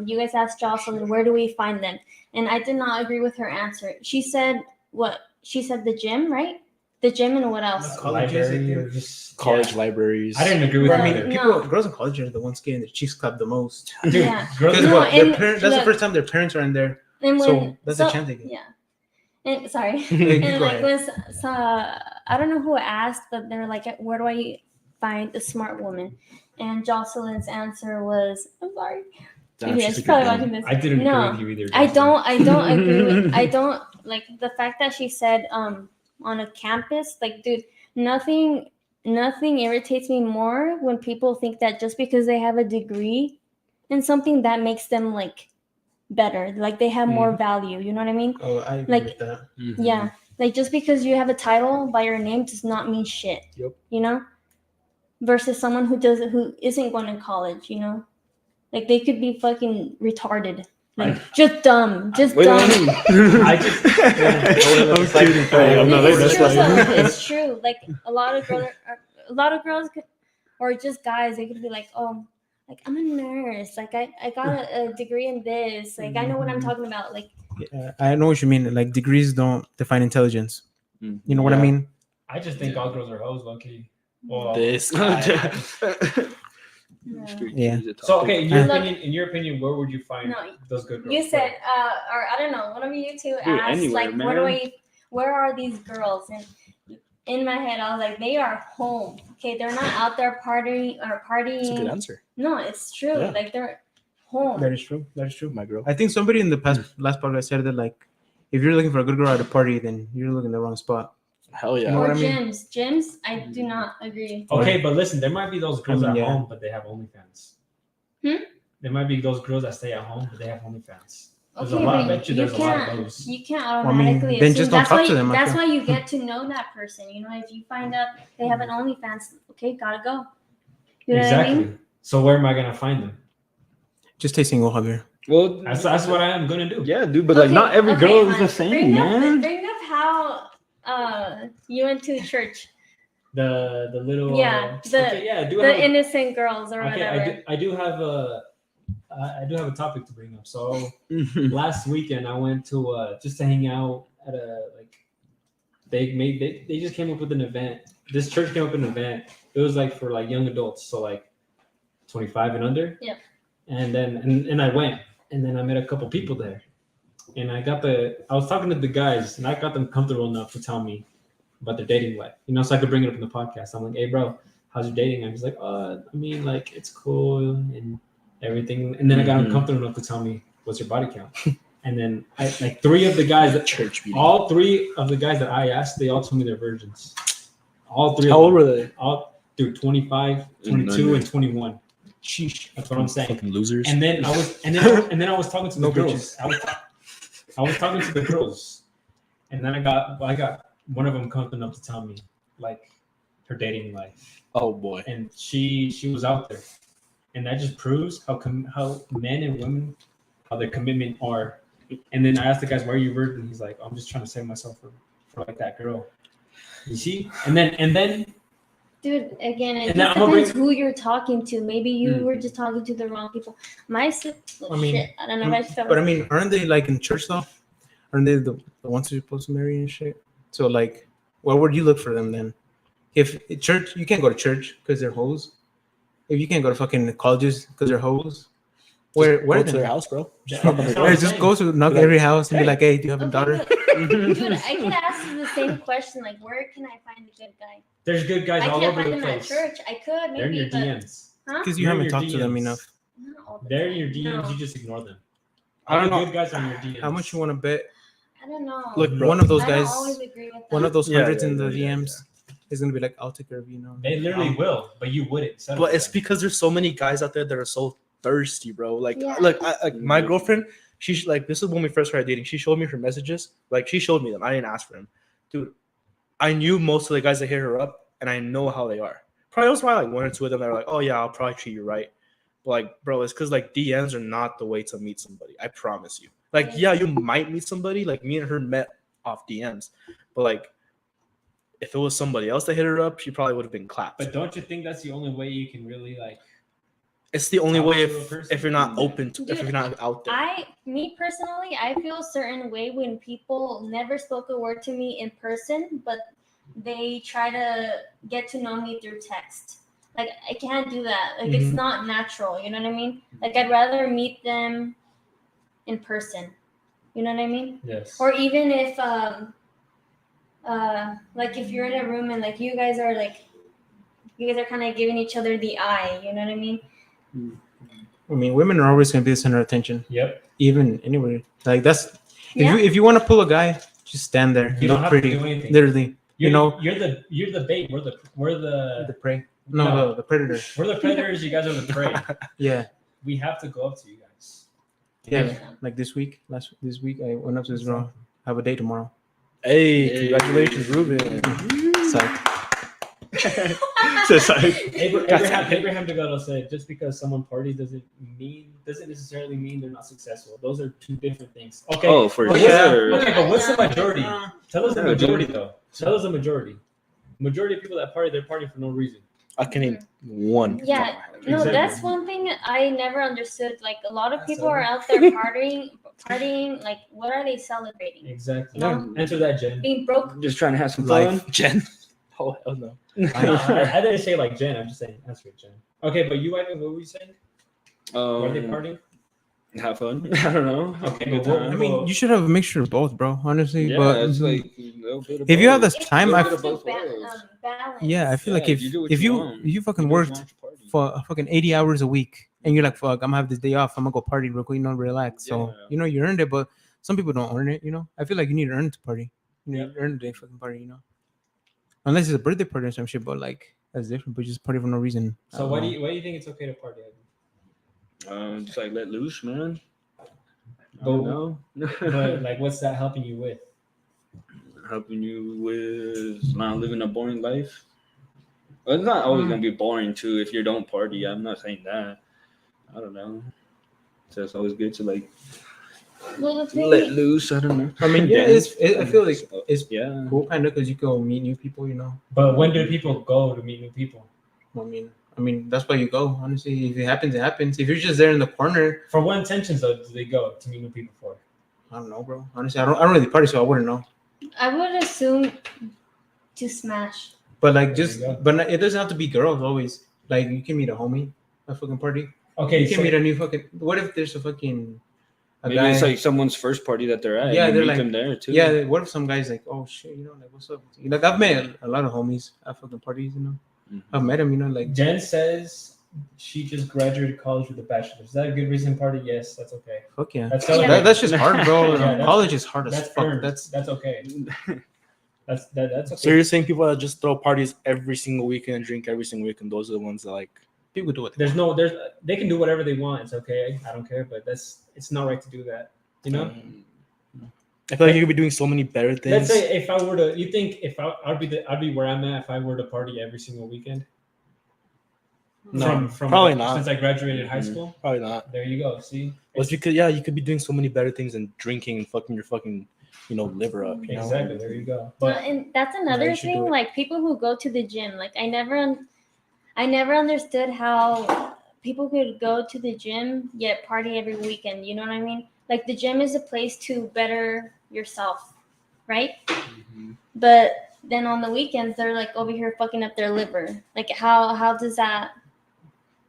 you guys asked Jocelyn, where do we find them? And I did not agree with her answer. She said what? She said the gym, right? The gym and what else? Colleges, I think. Libraries, College yeah. libraries. I didn't agree with Well, I her mean, either. people, No. girls in college are the ones getting the cheeks clapped the most. Dude, Yeah. girls Because No, what? and That's the look- first time their parents are in there. And So that's a chance they get. Yeah. And sorry. Hey, And go like ahead. when I don't know who asked, but they're like, where do I find a smart woman? And Jocelyn's answer was, I'm sorry. Damn, Yeah, she's she's a probably good watching dumb. this. I didn't No, agree with you either. I Justin. don't agree with I don't like the fact that she said on a campus, like, dude, nothing irritates me more when people think that just because they have a degree in something that makes them like better, like they have more value, you know what I mean? Oh, I agree Like- with that. Yeah, like just because you have a title by your name does not mean shit. Yep. You know, versus someone who isn't going to college, you know, like they could be fucking retarded, like just dumb, just Wait, dumb. I just. I'm kidding. Hey, I'm not letting It's that true, slide. though. It's true. Like a lot of girls could, or just guys, they could be like, oh, like I'm a nurse, like I got a degree in this, like I know what I'm talking about, like. Yeah, I know what you mean. Like degrees don't define intelligence. You know what I Yeah. mean? I just think all girls are hoes, low key. Well, This guy. Yeah. so okay, Look- in your opinion, where would you find No, those good girls? you said, or I don't know, one of you two Dude, asked, anywhere, like, man. where are these girls? And in my head, I was like, they are home. Okay, they're not out there partying. That's a good answer. No, it's true. Yeah. Like they're home. That is true. That is true. My girl. I think somebody in the last podcast said that like, if you're looking for a good girl at a party, then you're looking in the wrong spot. Hell yeah. You know Or what I mean? gyms. I do not agree. Okay, but listen, there might be those girls I mean, at yeah. home, but they have OnlyFans. There might be those girls that stay at home, but they have OnlyFans. There's Okay, a lot. I but bet you you there's a lot of can't. those. You can't I mean, automatically then assume. just don't That's talk why. to them, I That's feel. why you get to know that person. You know, if you find out they have an OnlyFans, okay, gotta go. You know Exactly. what I mean? So where am I gonna find them? Just stay single, Javier. Well, That's what I am gonna do. yeah, dude, but like not every Okay, girl is fine. the same, man. Bring up how you went to church. The little Yeah, okay, yeah, I do The have a, innocent girls or okay, whatever. I do have a topic to bring up. So last weekend I went to just to hang out at a like they just came up with an event. This church came up with an event. It was like for like young adults, so like 25 and under. Yeah. And then and I went and then I met a couple people there. And I was talking to the guys and I got them comfortable enough to tell me about their dating life. You know, so I could bring it up in the podcast. I'm like, hey bro, how's your dating? And he's like, I mean, like it's cool and everything. And then I got him comfortable enough to tell me, what's your body count? And then like 3 of the guys that Church meeting. all 3 of the guys that I asked, they all told me they're virgins. All 3 How of old them. were they? All through 25, 22, and 21. Sheesh. That's what I'm saying. Fucking losers. And then I was I was talking to the No girls. I was talking to the girls, and then I got one of them coming up to tell me like her dating life, Oh boy. and she was out there, and that just proves how men and women, how their commitment are. And then I asked the guys, "Why are you virgin?" He's like, "I'm just trying to save myself for like that girl." You see, and then. Dude, again, it And then just I'm gonna depends who you're talking to. Maybe you were just talking to the wrong people. My sister, I mean, shit, I don't know if I should. But I mean, aren't they like in church though? Aren't they the ones you're supposed to marry and shit? So like, where would you look for them then? If church, you can't go to church because they're hoes. If you can't go to fucking colleges because they're hoes, where Go to then? their house, bro. That's knock on what the I'm Or door. just saying. go to knock every house and be like, "Hey, do you have a Okay, daughter?" Dude, I could ask you the same question. Like, where can I find a good guy? There's good guys I all can't over find the them at place. church. I could They're in your maybe, but DMs. huh? Because you They're in haven't your talked to them DMs. enough. Not all the They're in time. your DMs. No. You just ignore them. I don't All the know. good guys are in your DMs. How much you want to bet? I don't know. Look, bro. One of those I don't guys, always agree with that. one of those Yeah, hundreds yeah, in the yeah, DMs is gonna be like, "I'll take care of you." Know. They literally will, but you wouldn't. Settle But for it's them. because there's so many guys out there that are so thirsty, bro. Like, Yeah. like my girlfriend, she's like, this is when we first started dating. She showed me her messages. Like, she showed me them. I didn't ask for them, dude. I knew most of the guys that hit her up, and I know how they are. Probably was probably like 1 or 2 of them that are like, oh yeah, I'll probably treat you right. But like, bro, it's because like DMs are not the way to meet somebody. I promise you. Like, yeah, you might meet somebody. Like me and her met off DMs, but like, if it was somebody else that hit her up, she probably would have been clapped. But don't you think that's the only way you can really like? It's the only Talk way to a person. if you're not Yeah. open to, if Dude, you're not out there. Me personally, I feel a certain way when people never spoke a word to me in person, but they try to get to know me through text. Like, I can't do that. Like, it's not natural. You know what I mean? Like, I'd rather meet them in person. You know what I mean? Yes. Or even if like if you're in a room and like you guys are kind of giving each other the eye, you know what I mean? I mean, women are always gonna be the center of attention, Yep. even anywhere. Like that's Yeah. if you want to pull a guy, just stand there. You You don't look have pretty, to do anything. literally. You're, You know, you're the bait. We're the the prey. No, No. the predator. we're the predators. You guys are the prey. Yeah, We have to go up to you guys. yeah. Like this week, this week, I went up to this girl. I have a date tomorrow. Hey, congratulations, Ruben. Psych. Abraham Degato said, just because someone parties doesn't necessarily mean they're not successful. Those are 2 different things. Okay. Oh, for But sure. Okay, but what's the majority? Tell us the Yeah, majority dude. though. Tell us the majority. Majority of people that party, they're partying for no reason. I can name one. Yeah, no, Exactly. that's one thing I never understood. Like, a lot of That's people are all. out there partying. Like, what are they celebrating? Exactly. No. Answer that, Jen. Being broke? Just trying to have some fun. Life, Jen. Oh hell no. No, I didn't say like Jen. I'm just saying answer it, Jen. Okay, but you, Ivan, what were you saying? Why are they partying? Have fun. I don't know. Okay, Good but what- time. I mean, you should have a mixture of both, bro. Honestly, Yeah, but it's like a little bit of if you have both. this time, Little I bit have of to both worlds. balance. yeah, I feel like Yeah, if you do what if you you want. you fucking You just worked want to party. for a fucking 80 hours a week and you're like, fuck, I'm gonna have this day off. I'm gonna go party real quick, relax. So Yeah. you earned it, but some people don't earn it. I feel like you need to earn it to party. You need Yep. to earn the day fucking party. Unless it's a birthday party or some shit, but like that's different. But just party for no reason. I So don't why know. do you think it's okay to party, Ivan? Just like let loose, man. I But- don't know. But like, what's that helping you with? Helping you with not living a boring life. Well, it's not always gonna be boring too if you don't party. I'm not saying that. I don't know. So it's always good to like Well, the thing let loose. I don't know. I mean, yeah, I feel like it's Yeah. cool kind of because you go meet new people. But when do people go to meet new people? I mean, that's why you go. Honestly, if it happens, it happens. If you're just there in the corner, For what intentions though do they go to meet new people for? I don't know, bro. Honestly, I don't really party, so I wouldn't know. I would assume to smash. But like, There just you go. but it doesn't have to be girls always. Like, you can meet a homie, a fucking party. Okay, You can so meet a new fucking. What if there's a Maybe guy? it's like someone's first party that they're at. Yeah, you they're meet like- them there too. yeah. What if some guy's like, oh shit, like what's up? Like I've met a lot of homies at fucking parties. Mhm. I've met them. Like Jen says she just graduated college with a bachelor's. Is that a good reason party? Yes, that's okay. Fuck yeah. That's Yeah. celebrated. That's just hard, bro. Yeah, that's- College is hard as That's fuck. earned. That's That's okay. That's okay. So you're saying people that just throw parties every single weekend and drink every single weekend, those are the ones that like people do it. They they can do whatever they want. It's okay. I don't care, but it's not right to do that. You know. I feel like you could be doing so many better things. Let's say if I were to, you think if I'd be where I'm at if I were to party every single weekend. No, From probably not. Since I graduated high school, Probably not. there you go. See, Well, it's because you could be doing so many better things than drinking and fucking your fucking liver up. You know? exactly. There you go. But But and that's another you should do thing. it. Like people who go to the gym. Like I never understood how people could go to the gym yet party every weekend. You know what I mean? Like the gym is a place to better yourself, right? But then on the weekends they're like over here fucking up their liver. Like how does that?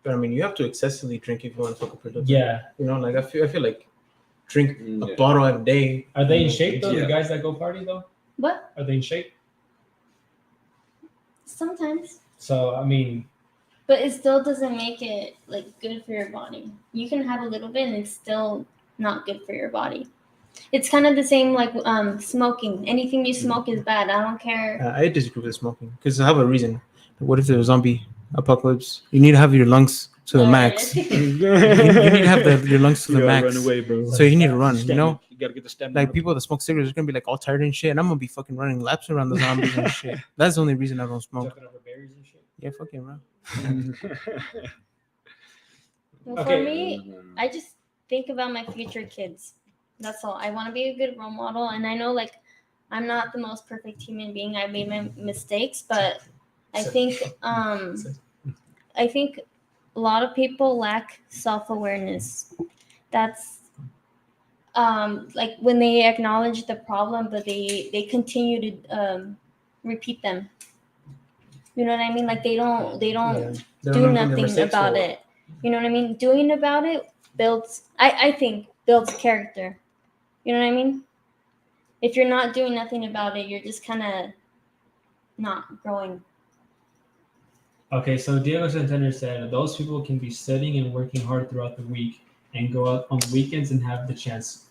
But I mean, you have to excessively drink if you want to fuck a productive. yeah, You know, like I feel like drink Yeah. a bottle every day. are they in shape though? Yeah. The guys that go party though, What? are they in shape? Sometimes. So I mean, But it still doesn't make it like good for your body. You can have a little bit and it's still not good for your body. It's kind of the same like smoking. Anything you smoke is bad. I don't care. I disagree with smoking because I have a reason. What if there's a zombie apocalypse? You need to have your lungs to the max. You need to have your lungs to the You gotta max. Run away, bro. So you need to run. You know, You gotta get the stamina. like people that smoke cigarettes are gonna be like all tired and shit, and I'm gonna be fucking running laps around the zombies and shit. That's the only reason I don't smoke. jumping over barriers and shit. Yeah, fucking bro. Well, Okay. For me, I just think about my future kids. That's all. I want to be a good role model, and I know like I'm not the most perfect human being. I made my mistakes, but I think I think a lot of people lack self-awareness. That's like when they acknowledge the problem, but they continue to repeat them. You know what I mean? Like they don't do nothing about it. You know what I mean? Doing about it builds, I think, builds character. You know what I mean? If you're not doing nothing about it, you're just kind of not growing. Okay, so Diego Santander said those people can be studying and working hard throughout the week and go out on weekends and have the chance.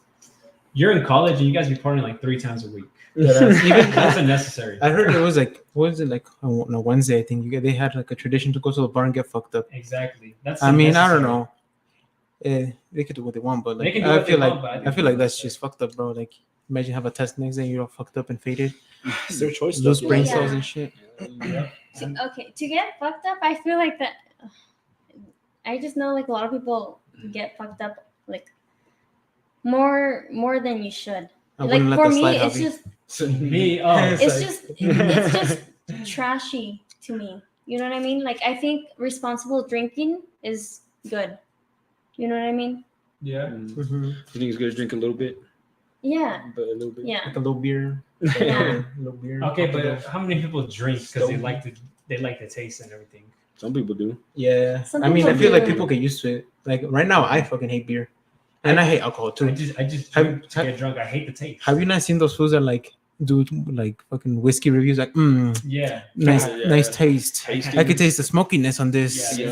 You're in college and you guys be partying like 3 times a week. That's unnecessary. I heard it was like, what was it like on a Wednesday? I think they had like a tradition to go to the bar and get fucked up. Exactly. That's I mean, I don't unnecessary. know. They could do what they want, but They like can do I what they feel want, like but I I think feel like it's that's unnecessary. just fucked up, bro. Like imagine have a test next day, you're all fucked up and faded, It's their choice. lose though. brain Yeah. cells and shit. Yep. Okay, to get fucked up, I feel like that. I just know like a lot of people get fucked up like more than you should. I Like wouldn't let for that me, slide, it's Javi. just Me, it's just trashy to me. You know what I mean? Like I think responsible drinking is good. You know what I mean? yeah. Mhm. You think it's good to drink a little bit, Yeah, but a little bit. yeah. Like a little beer. Yeah. A little beer. Okay, Fuck but it. how many people drink because they like the taste and everything? Some people do. Yeah. Some I mean, I people feel like do. people get used to it. Like right now, I fucking hate beer, and I hate alcohol I too. just Have- drink to get drunk. I hate the taste. Have you not seen those fools that like do like fucking whiskey reviews? Like, Yeah. nice, Yeah. nice taste. Tasty. I could taste the smokiness on this. Yeah.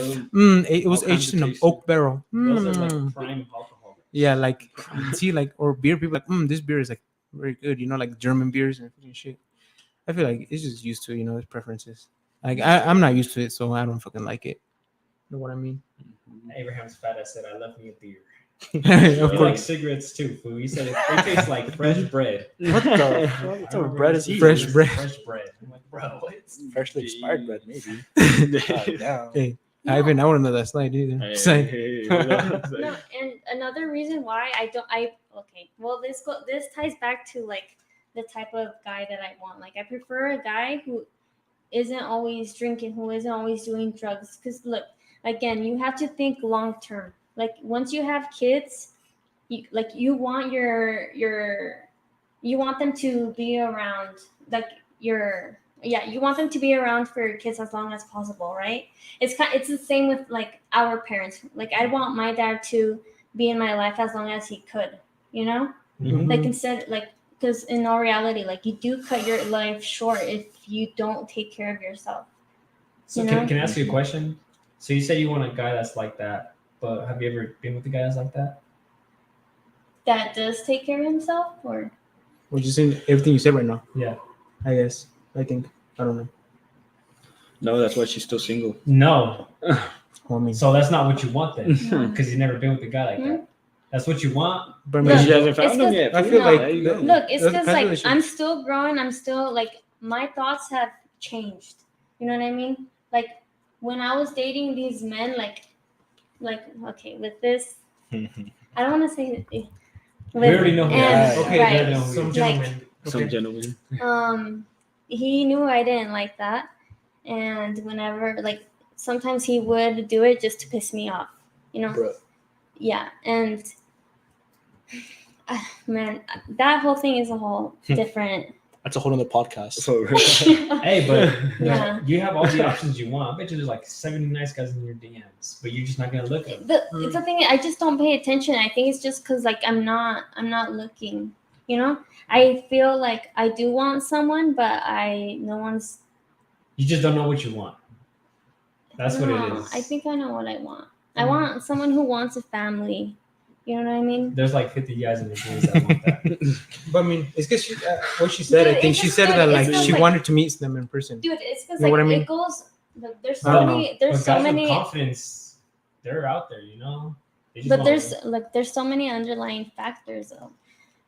It was All kinds aged of in an tasty. oak barrel. Those are like prime alcohol. Yeah, like see, like or beer people like, this beer is like very good. You know, like German beers and fucking shit. I feel like it's just used to it, you know, it's preferences. Like I'm not used to it, so I don't fucking like it. You know what I mean? Abraham's fat ass said, "I love me a beer." Of He course. likes cigarettes too, fool. He said it tastes like fresh bread. What the fuck? What type of bread is he? Fresh eating? bread. Fresh bread. I'm like, bro, what? Freshly expired bread, maybe. God damn. Hey, I wouldn't know that slide either. Hey, It's like- hey, No, and another reason why well this ties back to like the type of guy that I want. Like I prefer a guy who isn't always drinking, who isn't always doing drugs. Because look, again, you have to think long term. Like once you have kids, you want you want them to be around you want them to be around for your kids as long as possible, right? It's the same with like our parents. Like I want my dad to be in my life as long as he could, you know? Mhm. Like instead like because in all reality, like you do cut your life short if you don't take care of yourself. So You can know? I ask you a question? So you said you want a guy that's like that, but have you ever been with a guy that's like that? That does take care of himself, or Which is in everything you said right now. Yeah. I guess. I think. I don't know. No, that's why she's still single. No. Homie. So that's not what you want then, No. because you've never been with a guy like that. That's what you want. But Look, She hasn't it's found him 'cause- yet. I feel No. like There you go. look, it's That's because kind of like the shit. I'm still growing. I'm still like my thoughts have changed. You know what I mean? Like when I was dating these men, like okay, with this, I don't want to say it. We already know who that is. Okay, right. no, some Like- gentlemen. Some Okay. gentleman. He knew I didn't like that, and whenever like sometimes he would do it just to piss me off. You know? Bro. Yeah, and man, that whole thing is a whole different. That's a whole other podcast. So, Hey, but Yeah. you have all the options you want. I bet you there's like 70 nice guys in your DMs, but you're just not gonna look at them. It's the thing. I just don't pay attention. I think it's just because like I'm not looking. You know, I feel like I do want someone, but no one's. You just don't know what you want. That's what it No, is. I think I know what I want. I want someone who wants a family. You know what I mean? There's like 50 guys in the DMs that want that. But I mean, it's because what she said. Dude, I think it's she just said good. that It's like just she like- wanted to meet them in person. Dude, it's because Know like what I mean? it goes. There's I so don't many. There's But so guys with many. confidence, they're out there, you know. They just But wanna- there's so many underlying factors though.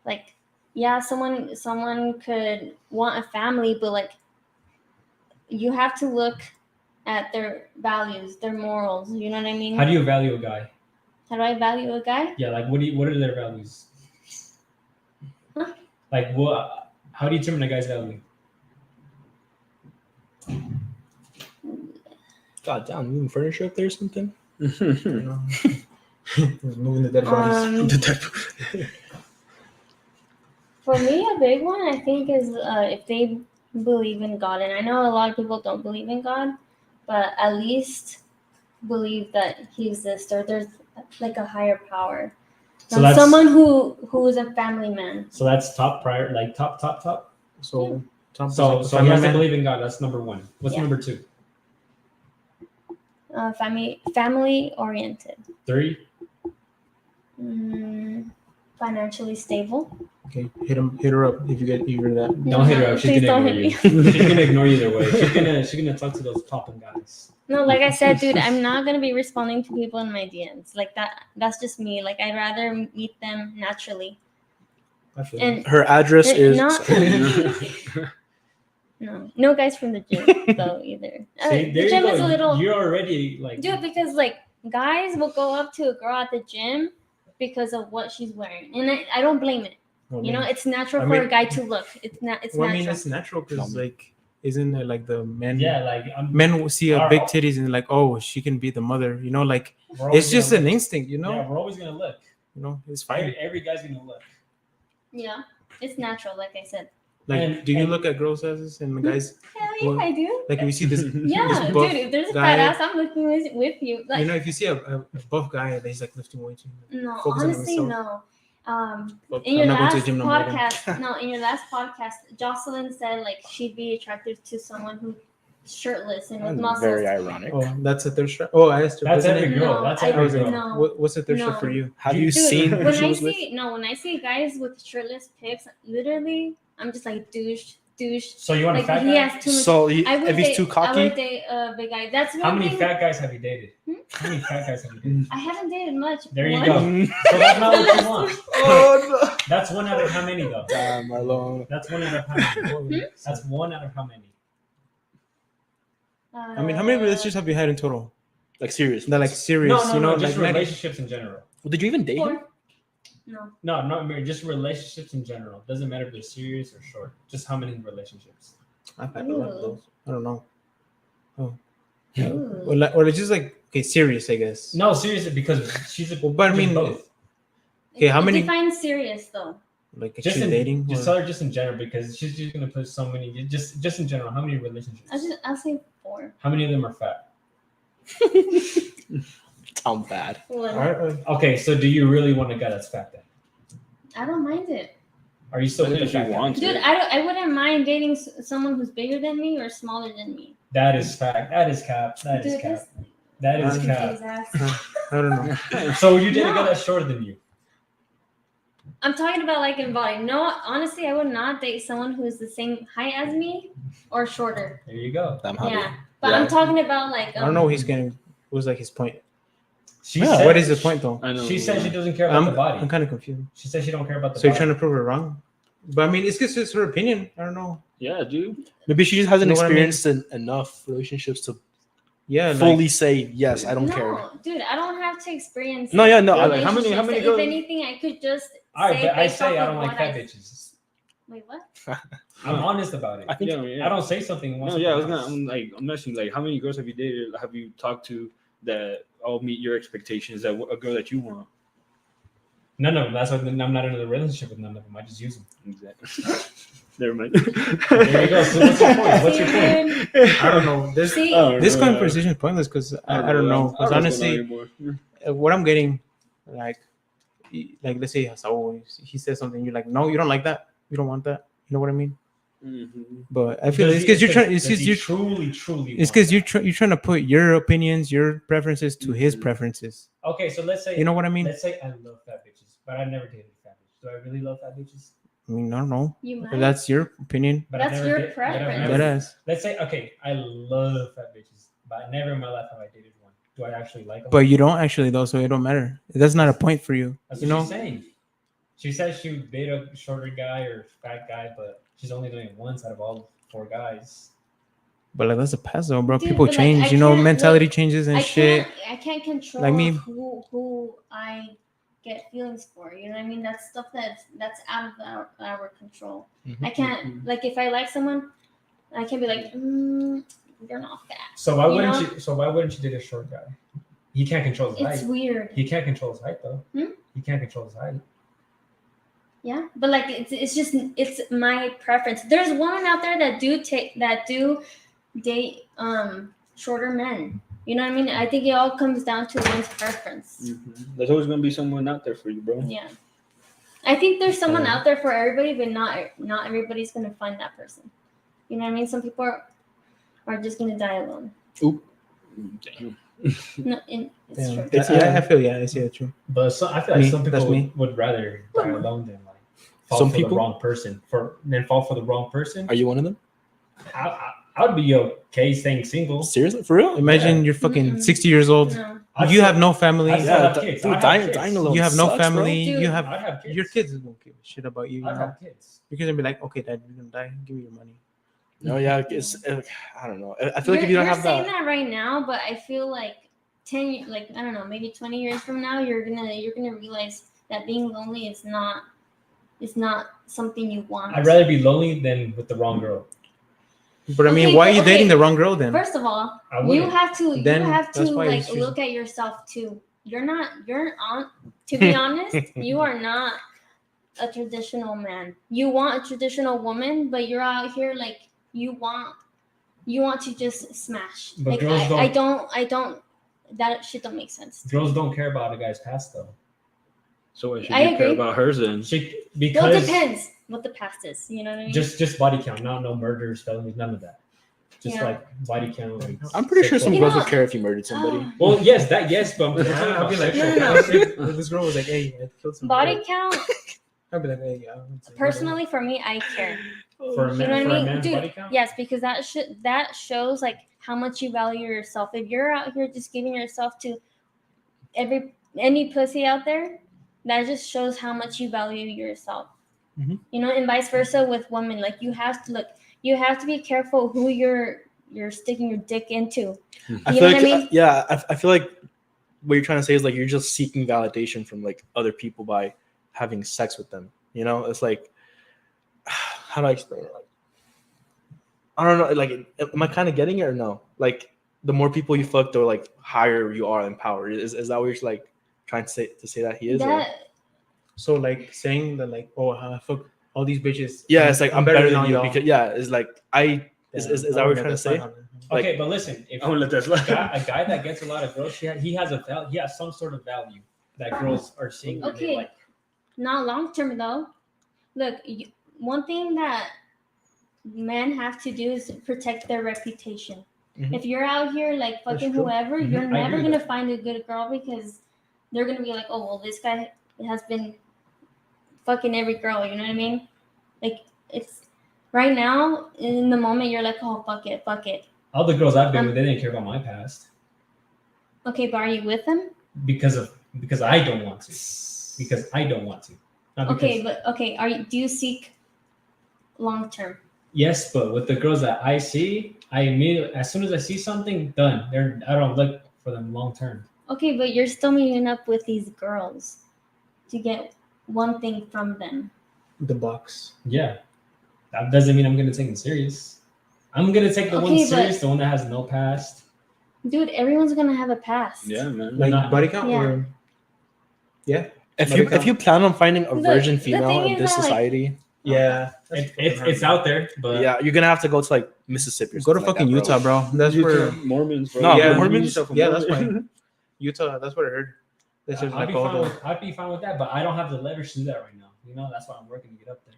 Like, yeah, someone could want a family, but like you have to look at their values, their morals. You know what I mean? How do you value a guy? How do I value a guy? Yeah, like what are their values? Huh? Like what? How do you determine a guy's value? God damn, moving furniture up there or something? You know? Moving the dead bodies. For me, a big one I think is if they believe in God, and I know a lot of people don't believe in God, but at least believe that He exists or there's like a higher power. So that's Someone who is a family man. so that's top prior, like top. So, Tom, So like, so he has to man. believe in God. That's number one. What's Yeah. number two? Family oriented. 3. Financially stable. Okay, hit her up if you hear that. Don't hit her up. She's Please gonna don't ignore hit you. me. She's gonna ignore you either way. She's gonna talk to those popping guys. No, like I said, dude, I'm not gonna be responding to people in my DMs. Like that. That's just me. Like I'd rather meet them naturally. I feel And Her address is. not. No guys from the gym though either. See, there The you gym go. is a little. You're already like. Dude, because like guys will go up to a girl at the gym because of what she's wearing, and I don't blame it. You know, it's natural I for a mean- guy to look. It's not. It's Well, I natural. mean, it's natural because like, isn't it like the men? Yeah, like Men will see a Our- big titties and like, oh, she can be the mother. You know, like we're always it's just gonna an look. instinct. You know, Yeah, we're always gonna look. you know, it's fine. Every guy's gonna look. Yeah, it's natural. Like I said. Like, and- do you and- look at girls' asses and guys? Hell yeah, Well, I do. Like, if you see this, Yeah, this buff dude. If there's a guy, fat ass, I'm looking with you. Like, you know, if you see a buff guy that he's like lifting weights, no, focus on honestly, himself. no. Well, In your I'm not going to last the gym no more then. podcast, no, in your last podcast, Jocelyn said like she'd be attracted to someone who's shirtless and with muscles. Very ironic. Oh, that's a thirst trap. Oh, I asked her. That's wasn't every it? girl. No, That's I every was girl. like, No. What's a thirst trap No. for you? Have you Dude, seen who when she I was with? when I see guys with shirtless pics, literally, I'm just like douche. So you want a Like fat he guy? has too much. So I if he's date, too I would cocky, date a big guy. That's one How many thing. fat guys have you dated? Hmm? How many fat guys have you dated? I haven't dated much. There you One. go. So that's not what you want. oh That's one out of how many though? no, damn, Marlon. That's one out of how many? Hmm? That's one out of how many? I mean, how many relationships have you had in total? Like serious. That like serious, No, you know, just like not- relationships in general. Well, did you even date him? 4. No. No, not married. Just relationships in general. Doesn't matter if they're serious or short. Just how many relationships? I've had a lot of Ooh. those. I don't know. Ooh. Or it's just like okay, serious, I guess. No, seriously, because she's a. Well, but I just mean, both. Okay, how many- Define serious though. Like Just actually in dating. just or- tell her just in general because she's just gonna put so many. Just in general, how many relationships? I'll say 4. How many of them are fat? Sound bad. One. Alright, Okay, so do you really want a guy that's fat then? I don't mind it. Are you still But with a if you fat guy? want Dude, to. I wouldn't mind dating someone who's bigger than me or smaller than me. That is fact. That is cap. That is Dude, cap. That is Confused cap. ass. I don't know. So you did a No. girl that's shorter than you. I'm talking about like in body. No, honestly, I would not date someone who's the same height as me or shorter. There you go. Damn, Javier. Yeah, but Yeah. I'm talking about like I don't know. He's getting. What was like his point? She Yeah. said, What is the point though? I know. She said she doesn't care about the I'm body. kind of confused. She said she don't care about the So you're body. trying to prove her wrong? But I mean, it's just her opinion. I don't know. Yeah, dude. Maybe she just hasn't You know what I mean? experienced enough relationships to Yeah, fully say yes. I don't no, care. dude, I don't have to experience. No, yeah, no. Yeah, I like, how many relationships. girls- If anything, I could just All right, say but I based say off I of don't like what fat I- bitches. Wait, what? I'm honest about it. I think Yeah. I don't say something once. No, yeah, I was gonna. I'm asking like, how many girls have you dated? Have you talked to that all meet your expectations? That a girl that you want? None of them. That's why I'm not in a relationship with none of them. I just use them. Exactly. Never mind. There you go. So what's your point? What's your point? Dude, I don't know. This see, this conversation is pointless because I don't know. Because honestly, what I'm getting, like let's say Saul, he says something, you're like, no, you don't like that. You don't want that. You know what I mean? Mm-hmm. But I feel it's because you're trying. It's because you. truly. It's because you're trying to put your opinions, your preferences to his Mhm. preferences. Okay, so let's say You know what I mean? Let's say I love fat bitches, but I never dated fat bitches. Do I really love fat bitches? I mean, I don't know. you But might. that's your opinion. But I've That's never your did- but I've preference. never- That ass. Let's say okay, I love fat bitches, but never in my life have I dated one. Do I actually like them? But you don't actually though, so it don't matter. That's not a point for you. That's You what know. she's saying. She said she would date a shorter guy or fat guy, but she's only doing it once out of all 4 guys. But like that's a pass though, bro. Dude, People but, like, change. I You know, can't, mentality like, changes and shit. I can't control Like me. who I get feelings for. You know what I mean? That's stuff that's out of our control. Mhm. I can't like if I like someone, I can't be like, you're not fat. So why You wouldn't know? you? So why wouldn't you date a short guy? He can't control his It's height. weird. He can't control his height though. Hmm? He can't control his height. Yeah, but like it's just it's my preference. There's women out there that do date shorter men. You know what I mean? I think it all comes down to one's preference. Mm-hmm. There's always gonna be someone out there for you, bro. Yeah. I think there's someone out there for everybody, but not everybody's gonna find that person. You know what I mean? Some people are just gonna die alone. Damn. No, it's Damn. true. It's- I feel I see that true. But I feel like Me, some that's people me. would rather die alone than like fall Some for people? the wrong person. Fall for the wrong person. Are you one of them? I would be okay staying single. Seriously, for real? Imagine you're fucking Mm-mm. 60 years old. No. I'd You still- have no family. I'd still Yeah, have dude, kids. I'd have kids. dying alone. You have no sucks, bro. family. Dude. You have I'd have kids. your kids don't give a shit about you. You I'd know? have kids. You're gonna be like, okay, dad, you're gonna die. Give me your money. No, yeah, it's I don't know. I feel like if you don't you're have saying that, that right now, but I feel like 10, like I don't know, maybe 20 years from now, you're gonna realize that being lonely is not something you want. I'd rather be lonely than with the wrong girl. But I mean, Okay, why are but- you dating okay. the wrong girl then? First of all, I you wouldn't. have to Then like that's why it's look at yourself too. You're on to be honest, you are not a traditional man. You want a traditional woman, but you're out here like you want to just smash. But Like girls I don't that shit don't make sense. Girls don't care about a guy's past though. So why should I you care agree. about hers then? She, Well, it because depends what the past is. You know what I mean? just body count, not no murders, felonies, none of that. Just Yeah. like body count. Like I'm pretty sure some You girls know- would care if you murdered somebody. Well, yes, but I'm I'll be like, No. if this girl was like, hey, I killed somebody. body count. I'll be like, hey, yeah. Personally, for me, I care. for a You man, know what for I a mean, man's dude? body count. Yes, because that shows like how much you value yourself. If you're out here just giving yourself to any pussy out there, that just shows how much you value yourself. Mhm. You know, and vice versa with women. Like you have to be careful who you're sticking your dick into. I You feel know like, what I mean? I feel like what you're trying to say is like you're just seeking validation from like other people by having sex with them. You know, it's like, how do I explain it? Like, I don't know. Like, am I kind of getting it or no? Like, the more people you fuck, the like higher you are in power. Is that what you're like trying to say that he is? Or? That So like saying that like, oh, fuck all these bitches. Yeah, it's like I'm better than all you y'all. because it's like is that what you're trying to say? Like- Okay, but listen, if I won't let that slide. a guy that gets a lot of girls, he has some sort of value that girls are seeing. That they Okay. like. not long term though. Look, one thing that men have to do is protect their reputation. Mhm. If you're out here like fucking true. whoever, Mhm. you're I never agree gonna with that. find a good girl because they're gonna be like, oh well, this guy has been fucking every girl. You know what I mean? Like it's right now in the moment you're like, oh fuck it, fuck it. All the girls I've been with, they didn't care about my past Okay, but are you with them? because I don't want to. Because I don't want to. Not because, Okay, but okay, do you seek long term? yes, but with the girls that I see, I immediately, as soon as I see something, done. I don't look for them long term. Okay, but you're still meeting up with these girls to get one thing from them. The box. Yeah, that doesn't mean I'm gonna take them serious. I'm gonna take the one Okay, serious, the one that has no past. Dude, everyone's gonna have a past. Yeah, man. Like not- body count Yeah. or yeah. If you plan on finding a The- virgin the female thing in is this that, like- society, Yeah. It's out there, but yeah, you're gonna have to go to like Mississippi. Or Go to something fucking like that, Utah, bro. That's where Mormons, bro. No, yeah, Mormons? Yeah, that's why. Utah, that's what I heard. This is I'd like be all fine the. with I'd be fine with that, but I don't have the leverage to do that right now. You know, that's why I'm working to get up there.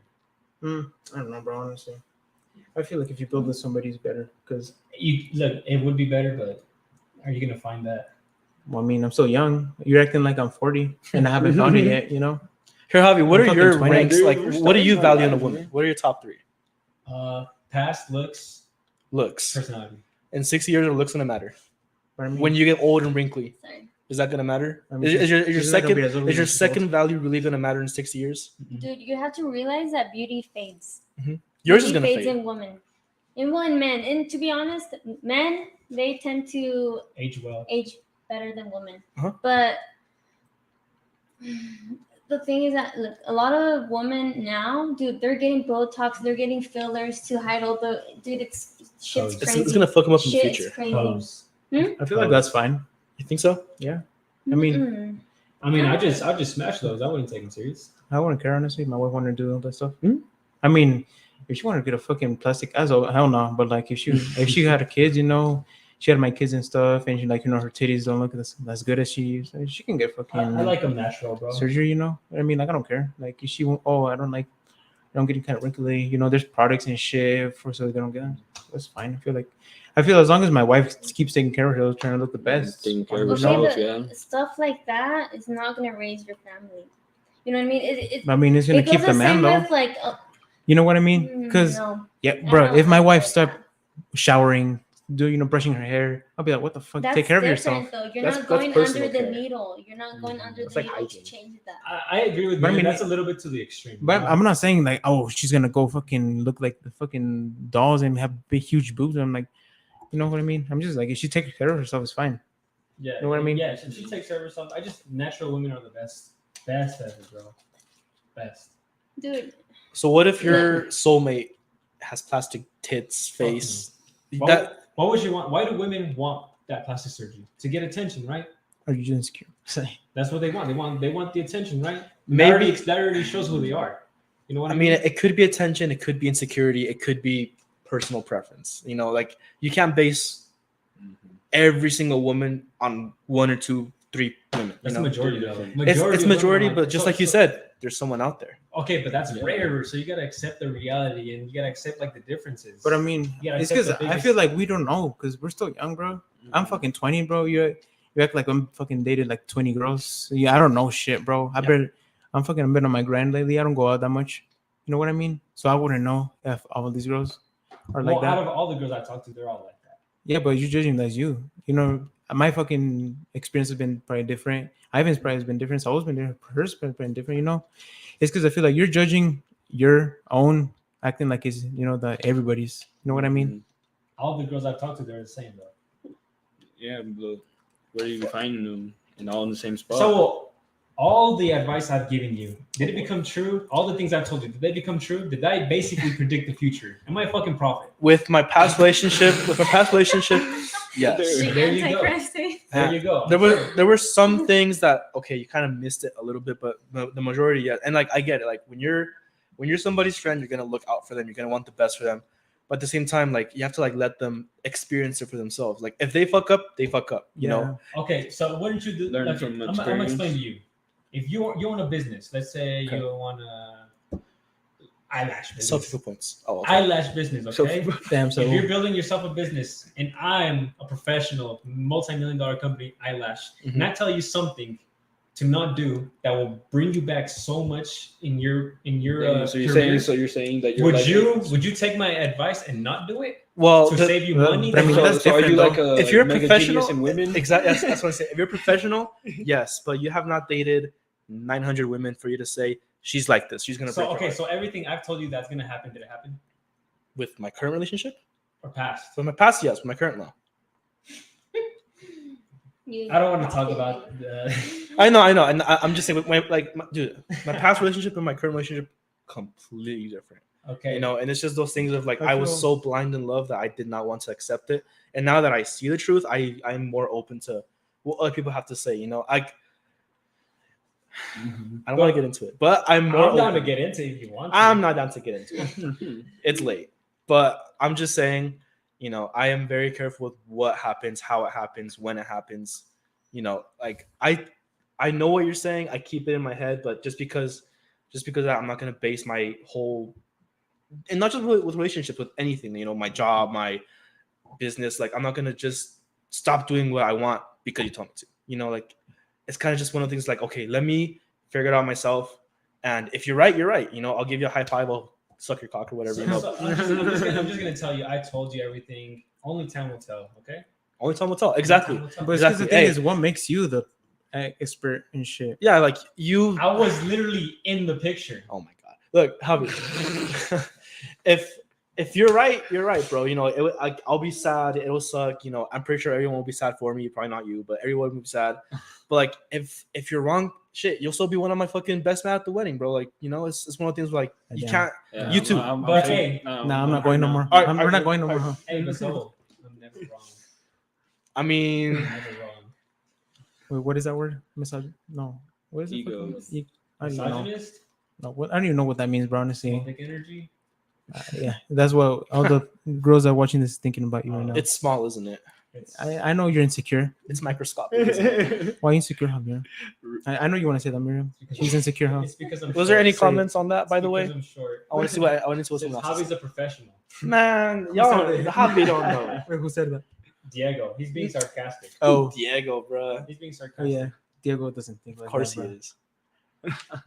I don't know, bro. Honestly, I feel like if you build with somebody, it's better. Because You look, it would be better, but are you gonna find that? well, I mean, I'm so young. You're acting like I'm 40 and I haven't found it yet. You know. Here, Javi, what I'm are your fucking 20. ranks? Dude, Like, we're what do you starting value in a life, woman? man. What are your top three? Past looks, Looks. personality. In 60 years, are looks gonna matter? What I mean, When you get old and wrinkly, Sorry. is that gonna matter? I mean, Is your she's not gonna second be as ugly is your as she's old. second value really gonna matter in 60 years? Dude, you have to realize that beauty fades. Yours is Beauty gonna fades fade. in women. In men. And to be honest, men, they tend to Age well. age better than women. Uh-huh. But the thing is that look, a lot of women now, dude, they're getting Botox, they're getting fillers to hide all the dude. Shit's It's- crazy. It's gonna fuck them up in the Shit's future. crazy. Pose. I feel like that's fine. You think so? I mean, Mm-mm. I mean, I just smash those. I wouldn't take them serious. I wouldn't care honestly. My wife wanted to do all that stuff. I mean, if she wanted to get a fucking plastic ass, hell no. But like, if she had a kid, you know, she had my kids and stuff, and she like, you know, her titties don't look as good as she used. She can get fucking I like them natural, bro. surgery, you know. I mean, like, I don't care. Like, if she won't, I don't getting kind of wrinkly. You know, there's products and shit for so they don't get them. That's fine. I feel as long as my wife keeps taking care of her, trying to look the best. Taking care of Okay, yourself, but yeah. stuff like that is not gonna raise your family. You know what I mean? I mean, it's gonna it keep goes the man same though. with like, You know what I mean? Because no, yeah, I bro, don't if my like wife that. stopped showering, brushing her hair, I'll be like, what the fuck? That's Take care of different, yourself. though. You're That's not going personal under the care. needle. You're not going under That's the like needle hygiene. to change that. I agree with you. But I mean, That's a little bit to the extreme. But you know? I'm not saying like, oh, she's gonna go fucking look like the fucking dolls and have big, huge boobs. I'm like, you know what I mean? I'm just like, if she takes care of herself, it's fine. Yeah, know what I mean? Yeah, she takes care of herself. Natural women are the best ever, bro. Best. Dude, So what if your soulmate has plastic tits, face? What would you want? Why do women want that plastic surgery? To get attention, right? Are you just insecure? That's what they want. They want the attention, right? Maybe- that already shows who they are. You know what I I mean, mean? it could be attention, it could be insecurity, it could be personal preference. You know, like you can't base every single woman on one or two, three women. That's you the know? majority, though. It's of majority, women are but just so- like you said, there's someone out there. Okay, but that's Yeah. rare. So you gotta accept the reality and you gotta accept like the differences. But I mean, Yeah, it's except because the I biggest- feel like we don't know because we're still young, bro. I'm fucking 20, bro. You act like I'm fucking dated like 20 girls. Yeah, I don't know shit, bro. I'm fucking been on my grind lately. I don't go out that much. You know what I mean? So I wouldn't know if all of these girls are like well, that. out of all the girls I talked to, they're all like that. Yeah, but you're judging as you. You know, my fucking experience has been probably different. Ivan's probably has been different. Saul's been different. Hers been different. You know, it's because I feel like you're judging your own acting like it's the everybody's. You know what I mean? All the girls I've talked to, they're the same though. Yeah, but where do you find them? And all in the same spot. So all the advice I've given you, did it become true? All the things I've told you, did they become true? Did I basically predict the future? Am I a fucking prophet? With my past relationship, yes. There you go. There you go. There were some things that you kind of missed it a little bit, but the majority, yeah. And like I get it, like when you're somebody's friend, you're gonna look out for them, you're gonna want the best for them. But at the same time, like you have to like let them experience it for themselves. Like if they fuck up, they fuck up. You know. Okay, so wouldn't you do? Learn okay, from I'm gonna experience. explain to you. If you own a business, let's say Okay. you want to, eyelash business. Self-equal points. Oh, okay. Eyelash business, okay? Damn. So If you're building yourself a business and I'm a professional, multi-million-dollar company, eyelash, and I tell you something to not do that will bring you back so much in your So you're career, saying that you're would you take my advice and not do it Well, to save you money? but I mean, so, that's so are you different, like though. a if you're a mega professional, genius in women? exactly. That's what I say. If you're a professional, yes, but you have not dated 900 women for you to say she's like this. She's gonna break your heart. So everything I've told you that's gonna happen, did it happen With my current relationship, or past? with my past, yes. With my current, no. I don't want to talk about the. I know, and I'm just saying, with dude, my past relationship and my current relationship, completely different. Okay. You know, and it's just those things of like I I was feel- so blind in love that I did not want to accept it, and now that I see the truth, I'm more open to what other people have to say. You know, I don't want to get into it, but I'm more. I'm down to open. get into it if you want to. I'm not down to get into it. It's late, but I'm just saying, you know, I am very careful with what happens, how it happens, when it happens. You know, like I know what you're saying. I keep it in my head, but just because I'm not gonna base my whole, and not just with relationships, with anything. You know, my job, my business. Like I'm not gonna just stop doing what I want because you told me to. You know, like it's kind of just one of the things. Like, okay, let me figure it out myself. And if you're right, you're right. You know, I'll give you a high five. I'll suck your cock or whatever. You know, I'm just gonna tell you. I told you everything. Only time will tell. Okay. only time will tell. Exactly. Time will tell. But it's 'cause Exactly. the thing Hey. is, what makes you the expert in shit? Yeah, like you. I was literally in the picture. Oh my god! Look, Javi. if you're right, you're right, bro. You know, I'll be sad. It'll suck. You know, I'm pretty sure everyone will be sad for me. Probably not you, but everyone will be sad. But like, if you're wrong, shit, you'll still be one of my fucking best man at the wedding, bro. Like, you know, it's one of the things where, like you Damn. can't. You too. But hey, Nah, I'm not going no more. Alright, We're not going no more. alright. Huh? hey, but so I'm never wrong. I mean, I'm never wrong. Wait, what is that word? No. What is it? Ego. I don't even know. Misogynist, No, I don't even know what that means, bro. Honestly, phobic energy. Yeah, that's what all the girls that are watching this is thinking about you right now. it's small, isn't it? It's, I know you're insecure. It's microscopic. Isn't it? Why insecure, Javier? I know you want to say that, Miriam. She's insecure, huh? It's because I'm Was there any short. comments on that, by It's the because way? I'm short. I want to see what Since someone else. Javi's a professional. Man, y'all, Javi don't know. Wait, who said that? Diego, he's being sarcastic. Oh, Diego, bro. He's being oh sarcastic. yeah. Diego doesn't think like Of course that. he bro. is.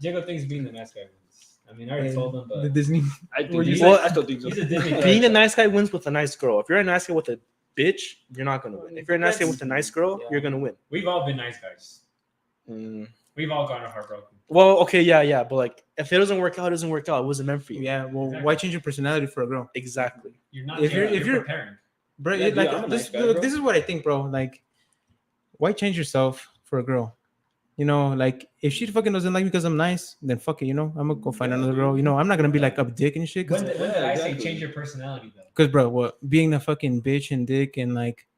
Diego thinks being the nice guy wins. I mean, I already told him, The but Disney. I think Would you he's say- I still think so. he's a Disney Being a character. nice guy wins with a nice girl. If you're a nice guy with a bitch, you're not gonna win. If you're a nice guy with a nice girl, Yeah. you're gonna win. We've all been nice guys. Mm. We've all gotten our heart broken. Well, okay, yeah, but like if it doesn't work out, it doesn't work out. It wasn't meant for you. Yeah, well, Exactly. why change your personality for a girl, Exactly. You're not. If you're- caring, if you're- preparing. bro? Yeah, dude, like I'm a this, nice guy, look, bro. this is what I think, bro. Like, why change yourself for a girl? You know, like if she fucking doesn't like me because I'm nice, then fuck it. You know, I'm gonna go find another girl. You know, I'm not gonna be like a dick and shit. When, Cause, when did I say exactly. change your personality though? bro, what being a fucking bitch and dick and like,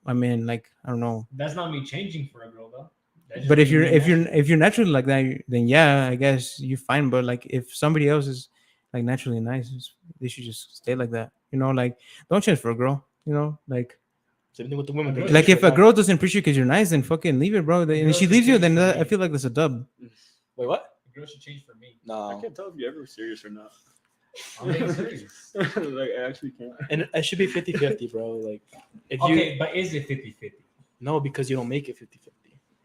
I mean, like I don't know. That's not me changing for a girl though. That's just But if being you're me if you're naturally like that, then yeah, I guess you're fine. But like if somebody else is like naturally nice, they should just stay like that. You know, like don't change for a girl. You know, like Same thing with the women. Like, if a girl doesn't appreciate you because you're nice, then fucking leave it, bro. And girl if she should leaves you, change then for that, me. I feel like that's a dub. Wait, what? The girl should change for me. I No. can't tell if you're ever serious or not. I'm being serious. Like I actually can't. And it should be 50-50, bro. Like if you Okay, but is it 50-50? no, because you don't make it 50-50.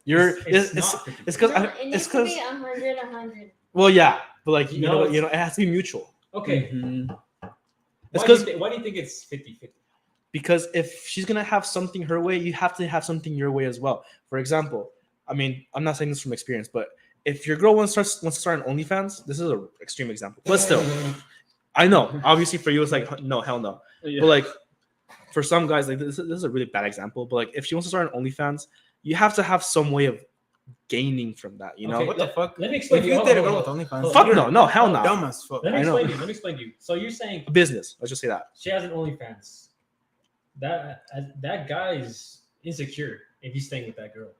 You're it's not 50-50. it's because No, it it's needs to because be 100. well, yeah, but like you No, know, it's- it has to be mutual. Okay. Mhm. It's Why do you 'cause- why do you think it's 50-50? Because if she's gonna have something her way, you have to have something your way as well. For example, I mean, I'm not saying this from experience, but if your girl wants to start an OnlyFans, this is an extreme example, but still, I know. Obviously, for you, it's like no, hell no. Yeah. But like for some guys, like this is a really bad example. But like if she wants to start an OnlyFans, you have to have some way of gaining from that. You know? Okay, What the fuck? Let me If explain to you you. did a Hold girl on, with hold OnlyFans, on. Fuck you're no, hell no. dumb as fuck. Let me I know. explain to you. Let me explain to you. So you're saying A business. Let's just say that. she has an OnlyFans. That guy is insecure if he's staying with that girl.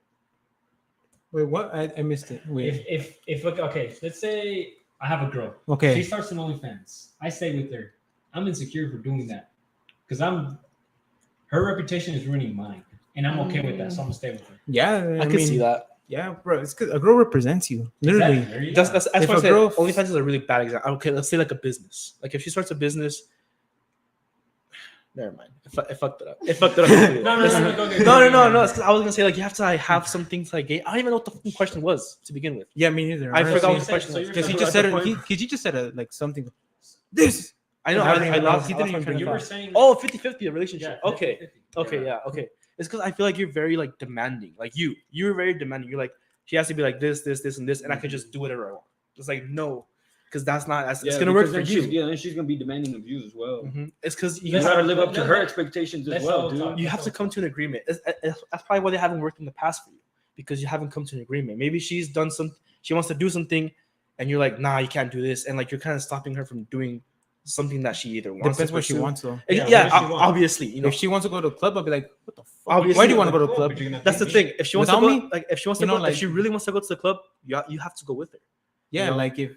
Wait, what? I missed it. Wait. If okay, let's say I have a girl. She Okay. starts an OnlyFans. I stay with her. I'm insecure for doing that because her reputation is ruining mine, and I'm okay with that. So I'm gonna stay with her. Yeah, I can see that. Yeah, bro. It's because a girl represents you. Literally. Exactly, there you go. That's If why I a said girl- OnlyFans is a really bad example. Okay, let's say like a business. Like if she starts a business, never mind. I fucked it up. It fucked it up. completely. No, go get it. No. It's 'cause I was gonna say like you have to like, have something to like. I don't even know what the fucking question was to begin with. Yeah, me neither. I forgot what honestly. the question So was. you're Because he So just at said the it. point- Because he just said like something. This. I know. I don't I even know. lost. He I didn't lost my even train You of were thought. saying. Oh, 50-50 a relationship. Yeah, Okay. 50-50. Okay. Yeah. Okay. It's because I feel like you're very like demanding. Like you're very demanding. You're like she has to be like this, and this, and I can just do whatever I want. It's like no, because that's not. It's gonna work for you. Yeah, and she's gonna be demanding of you as well. Mhm. It's because You Let's gotta all- live up to let- her let- expectations as let's well, all dude. talk. you have to come to an agreement. That's probably why they haven't worked in the past for you because you haven't come to an agreement. Maybe she's done she wants to do something, and you're like, nah, you can't do this, and like you're kind of stopping her from doing something that she either wants. Depends to what she pursue. wants though. Yeah, Yeah, what does she want? obviously, you know. If she wants to go to a club, I'll be like, what the fuck? Obviously, Why do you want to go to a club? But you're gonna That's the pay thing. me. If she wants Without to me, go, like if she wants to you go, know, like- if she really wants to go to the club, you have to go with her. Yeah, You know? like if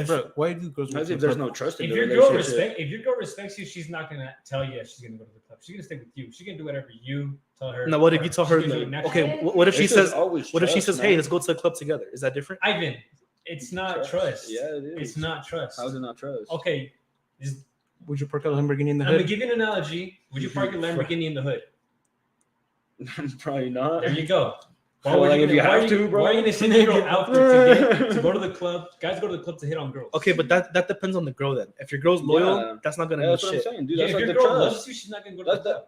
bro, why do girls? go As to if the there's club? no trust in If the your girl relationship. respects you, she's not gonna tell you she's gonna go to the club. She's gonna stick with you. She can do whatever you tell her. Now, what if you or tell her, she's gonna do it like, naturally. okay, what if she It's just says, always what if she trust, says, man. hey, let's go to the club together? Is that different? Ivan, it's not trust. Yeah, it is. It's not trust. How is it not trust? Okay, Would you park a Lamborghini in the I'm gonna hood? give you an analogy. Would you park a Lamborghini in the hood? Probably not. There you go. Well, would like, if you why have are to, bro. Why are you gonna send your girl out there to go to the club? Guys go to the club to hit on girls. Okay, but that depends on the girl then. If your girl's loyal, Yeah. that's not gonna Yeah, mean that's what I'm shit. saying, dude. Yeah, That's if like your the girl trust. loves you, she's not gonna go to the That's club.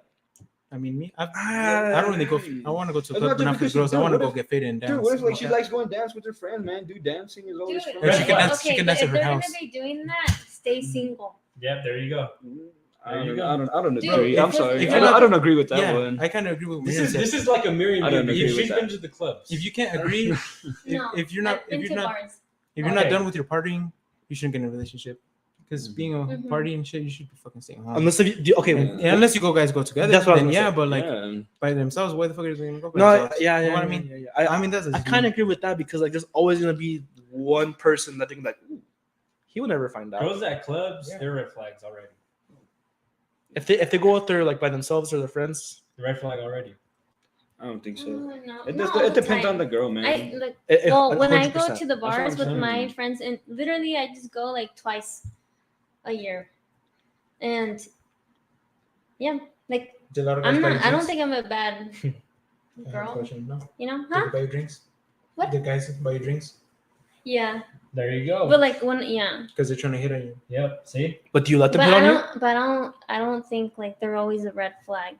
I mean, me. I Ah, don't really go. I want to go to a It's club, not but not just for because girls. I dude, want to what go if- get fit and dance. Dude, what if like she that. likes going dance with her friend, man? Dude, dancing is always Dude, fun. Or she can Red dance. She okay, can but dance at if her they're house. gonna be doing that, stay single. Yeah, there you go. I There you don't, go. I don't Dude, agree. if I'm you're- sorry. if I you're don't, not- I don't agree with that Yeah, one. I kind of agree with This Miriam is said. this is like a Miriam I don't baby. agree If with she's that. been to the clubs, If you can't agree, No, if you're not, I've been to bars. if you're not Okay. done with your partying, you shouldn't get in a relationship. Because being a Mhm. party and shit, you should be fucking staying home. Unless if you okay, And unless you guys go together, That's what I was then gonna yeah. say. But like Yeah. by themselves, why the fuck are they gonna go? By no, themselves? yeah, You know what I mean? yeah. I mean that's. I kind of agree with that because like there's always gonna be one person that think like, ooh, he will never find out. girls at clubs, Yeah. they're red flags already. If they go out there like by themselves or their friends, The red flag already. I don't think so. Mm, no, It, not just, all it the depends on time. the girl, man. I look. it- Well, when I go 100%. to the what bars I'm with my saying. friends, and literally I just go like twice a year, and yeah, like Do a lot of guys I'm buy not. you I don't drinks? think I'm a bad I have a girl. question. No. You know, Do huh? they buy you drinks? What? The guys buy you drinks Yeah, There you go. but like when yeah, because they're trying to hit on you. Yep. See. but do you let them but hit I on you? don't. But I don't think like they're always a red flag.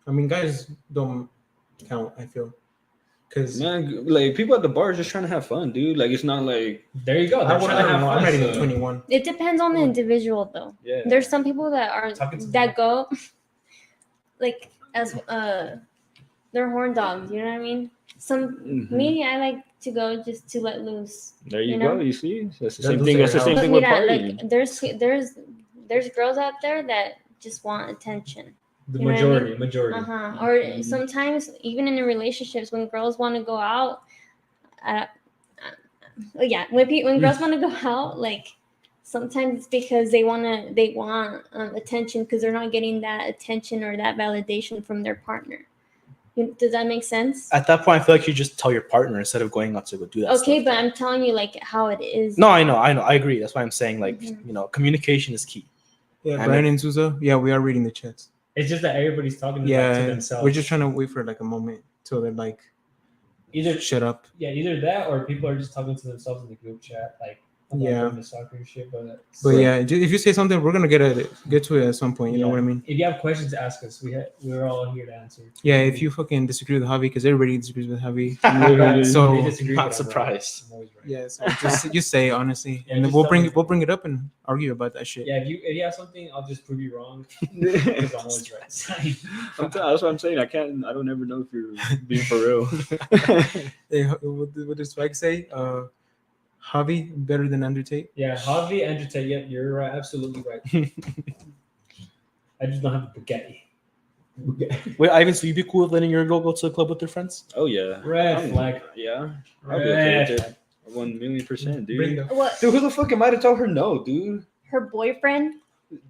I mean, guys don't count. I feel because Man, like people at the bar are just trying to have fun, dude. Like it's not like There you go. I They're don't trying to have know. fun. I'm not even so- 21. It depends on the individual though. yeah. There's some people that are Talking to that go like as they're horn dogs. You know what I mean? Mhm. Me, I like to go just to let loose. There you you go. know? You see, that's the That same looks thing. like That's the a same house. thing But with mira, partying. like there's girls out there that just want attention. The You know what I mean? majority. Or Mhm. sometimes even in relationships when girls want to go out, when girls want to go out, like sometimes it's because they want attention because they're not getting that attention or that validation from their partner. Does that make sense? At that point, I feel like you just tell your partner instead of going out to go do that. Okay, stuff. but I'm telling you like how it is. No, I know, I agree. That's why I'm saying like Mhm. communication is key. Yeah, I Brian and Souza. Yeah, we are reading the chats. It's just that everybody's talking to Yeah, themselves. we're just trying to wait for like a moment till they're like, either shut up. either that or people are just talking to themselves in the group chat, like about Yeah. going to soccer and shit. But Yeah, if you say something, we're gonna get to it at some point. You know Yeah. what I mean? If you have questions, ask us. We're all here to answer. Yeah, if you fucking disagree with Javi, because everybody disagrees with Javi. Literally. So They disagree, not but I'm right. surprised. I'm always right. yeah, so just say it, honestly, Yeah, and then just we'll tell bring me. it up and argue about that shit. Yeah, if you have something, I'll just prove you wrong because I'm always right. That's what I'm saying. I don't ever know if you're being for real. Hey, what does Spike say? Javi better than Undertake. Yeah, Javi and Tate, yep, you're right, absolutely right. I just don't have a Bugatti. Wait, Ivan, so you'd be cool with letting your girl go to the club with their friends? Oh yeah. Red flag. Yeah. I'll be okay Red with flag. it. 1,000,000%, dude. Bring the What? Dude, who the fuck am I to tell her no, dude? Her boyfriend?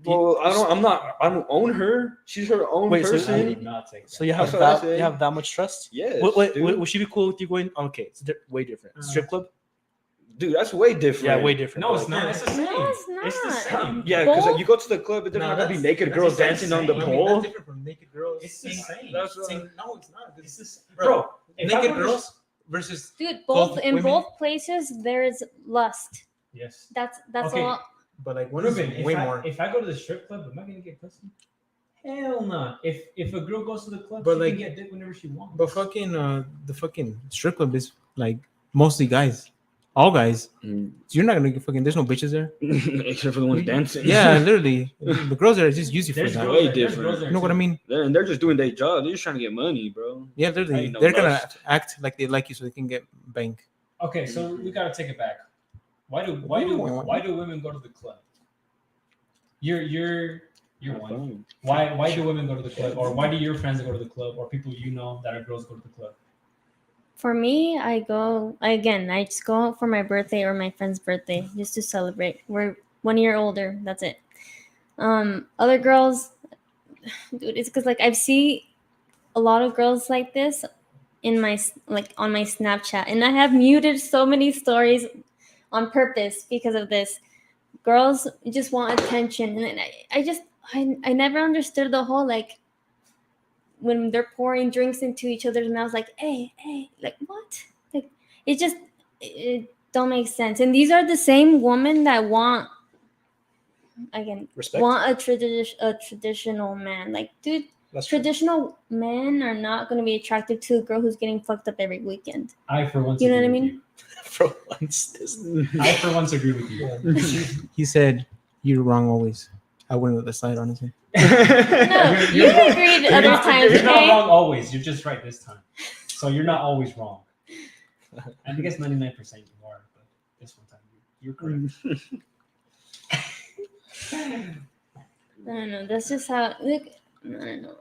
Well, I don't own her. She's her own Wait, so- I person. would not take that. So you have That's what I that. say. You have that much trust? Yes, Wait, dude. would she be cool with you going? Okay, it's way different. Strip club? Dude, that's way different. Yeah, way different. No, but it's like- not. It's the same. No, it's It's the not. same. Yeah, because Both? you go to the club, but there's not gonna be naked girls dancing on the pole. different from naked girls. It's the same. That's No, it's not. It's the same. Bro, Bro, if I naked go to- girls versus Dude, Both both in women? both places there is lust. Yes. That's Okay. all. but like one is Ruben, way if more. if I go to the strip club, am I gonna get pussy? Hell no. If a girl goes to the club, But she like- can get dick whenever she wants. But fucking the fucking strip club is like mostly guys, all guys. Mm. So you're not gonna get fucking. There's no bitches there. Except for the ones dancing. Yeah, literally, the girls there are just use you for There's that. girls Way there- there's different. girls there You know what I too. mean? They're just doing their job. They're just trying to get money, bro. Yeah, literally, Ain't no they're gonna lust. act like they like you so they can get bank. Okay, so we gotta take it back. Why do women go to the club? You're one. Why do women go to the club, or why do your friends go to the club, or people you know that are girls go to the club? For me, I just go out for my birthday or my friend's birthday just to celebrate. We're 1 year older. That's it. Other girls, dude, it's because like I've seen a lot of girls like this in my on my Snapchat, and I have muted so many stories on purpose because of this. Girls just want attention, and I never understood the whole like when they're pouring drinks into each other's mouths, like hey, like what? Like it don't make sense. And these are the same women that want Respect. want a traditional man. Like, dude, That's true. traditional men are not going to be attracted to a girl who's getting fucked up every weekend. I for once. You know what I agree with mean? For once, this. you. I for once agree with you. He said, "You're wrong always." I wouldn't let that slide, honestly. No, you agreed You're other not, times, you're not okay? wrong always. You're just right this time. So you're not always wrong. I guess 99% you are, but this one time you're correct. I don't know. That's just how. Look, I don't know.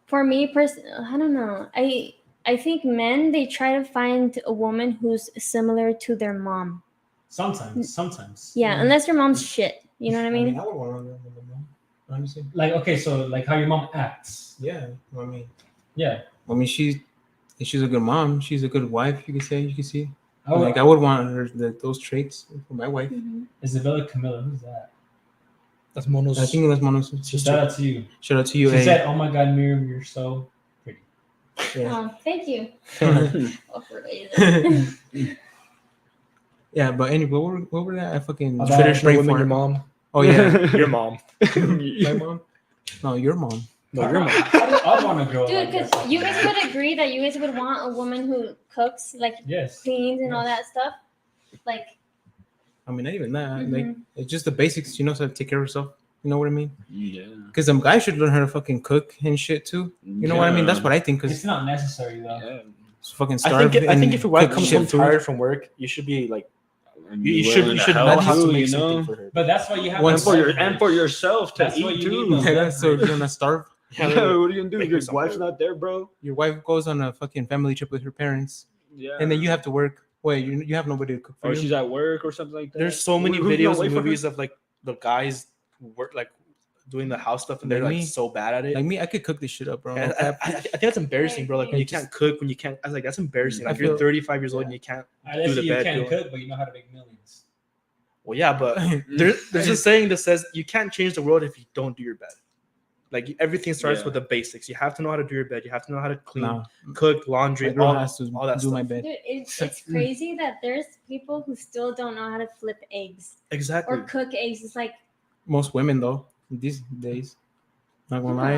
For me, I don't know. I think men, they try to find a woman who's similar to their mom. Sometimes. Yeah, unless your mom's shit. You know what I mean? I would want to honestly. Like, okay, so like how your mom acts. Yeah, I mean, Yeah. she's a good mom. She's a good wife. You could say. You can see. Oh, Like I would want her those traits for my wife. Isabella Camilla, who's that? That's Mono's. I think that's Mono's Shout sister. out to you. Shout out to you. She said, "Oh my God, Miriam, you're so pretty." Yeah. Oh, thank you. Oh, for amazing. Yeah, but anyway, what were that? I fucking About Traditional brain women, fart. your mom. Oh yeah, Your mom. my mom. No, your mom. No, your mom. I want a girl. Dude, like because that. you guys would agree that you guys would want a woman who cooks, like Yes. cleans and all that stuff. Like, I mean, not even that. Mhm. Like it's just the basics. She knows how to take care of herself. You know what I mean? Yeah. Because some guys should learn how to fucking cook and shit too. You know what I mean? That's what I think. It's Because not necessary though. Yeah. fucking I starve. think if your wife cook comes shit home food. tired from work, you should be like you Willing should to know help how to too, make you something know? for her. But that's why you have. Once to And for yourself to That's what eat you too. need, though. Yeah, so if you're gonna starve, Yeah, what are you gonna do? Make Your yourself wife's food. not there, bro. your wife goes on a fucking family trip with her parents, Yeah. and then you have to work. Wait, you have nobody to cook for or you. she's at work or something like that. There's so many Who's gonna videos wait and for her? movies of like the guys who work like doing the house stuff and they're Like like me. so bad at it. Like me, I could cook this shit up, bro. And I think that's embarrassing, bro. Like when you It's just- can't cook, when you can't. I was like, that's embarrassing. I Like you're feel- 35 years old and you can't. Unless do the you bed can't deal. cook, but you know how to make millions. Well, yeah, but there's a saying that says you can't change the world if you don't do your bed. Like everything starts Yeah. with the basics. You have to know how to do your bed. You have to know how to clean, Nah, cook, laundry, my girl all, has to all that do stuff. my bed. dude, it's crazy that there's people who still don't know how to flip eggs Exactly. or cook eggs. It's like, Most women though these days. Not gonna lie,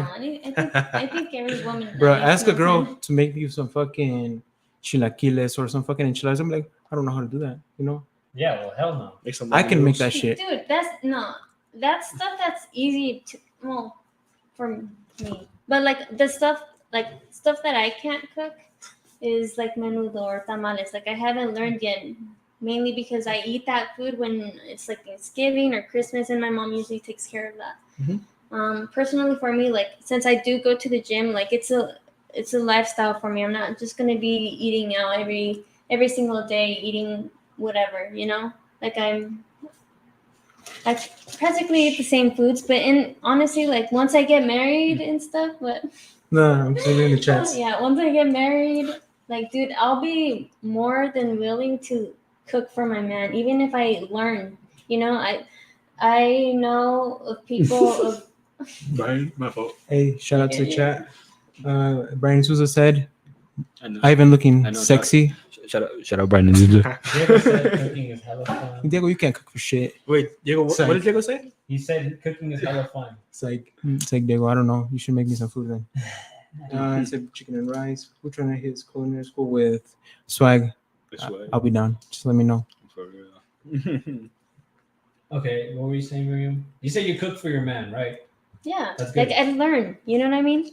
I think every woman. bro. that makes Ask a no girl sense. to make you some fucking chilaquiles or some fucking enchiladas. I'm like, I don't know how to do that. You know, Yeah, well, hell no. Make some I can make noodles. that shit. Dude, that's stuff that's easy to, well, for me. But like the stuff that I can't cook is like menudo or tamales. Like I haven't learned yet, mainly because I eat that food when it's like Thanksgiving or Christmas, and my mom usually takes care of that. Mhm. Personally, for me, like since I do go to the gym, like it's a lifestyle for me. I'm not just gonna be eating out every single day, eating whatever, you know. Like I practically eat the same foods, but honestly, like once I get married and stuff, but No, I'm just reading the chats. yeah, once I get married, like dude, I'll be more than willing to cook for my man, even if I learn. You know, I know of people of Brian, my fault. Hey, shout out to the chat. Brian Souza said, I know. Ivan looking I know, sexy. Shout out, Brian. and Zuzu. Diego said cooking is hella fun. Diego, you can't cook for shit. Wait, Diego, what, Sorry. what did Diego say? He said cooking is hella fun. It's like Diego, I don't know. You should make me some food then. I said chicken and rice. We're trying to hit his culinary school with swag. This way. I'll be down. Just let me know. For real. Okay, what were you saying, Miriam? You said you cook for your man, right? yeah, That's like good. I learn. You know what I mean?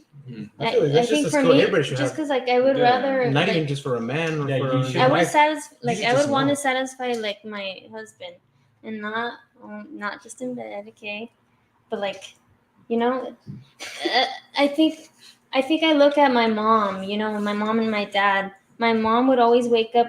I feel like that's just a skill everybody should just have. because like I would Yeah. rather Not like, even just for a man or Yeah, for you a should. I would wife. satisfy should I just would want know. to satisfy like my husband and not just in bed, okay? But like, you know, I think I look at my mom, you know, my mom and my dad. My mom would always wake up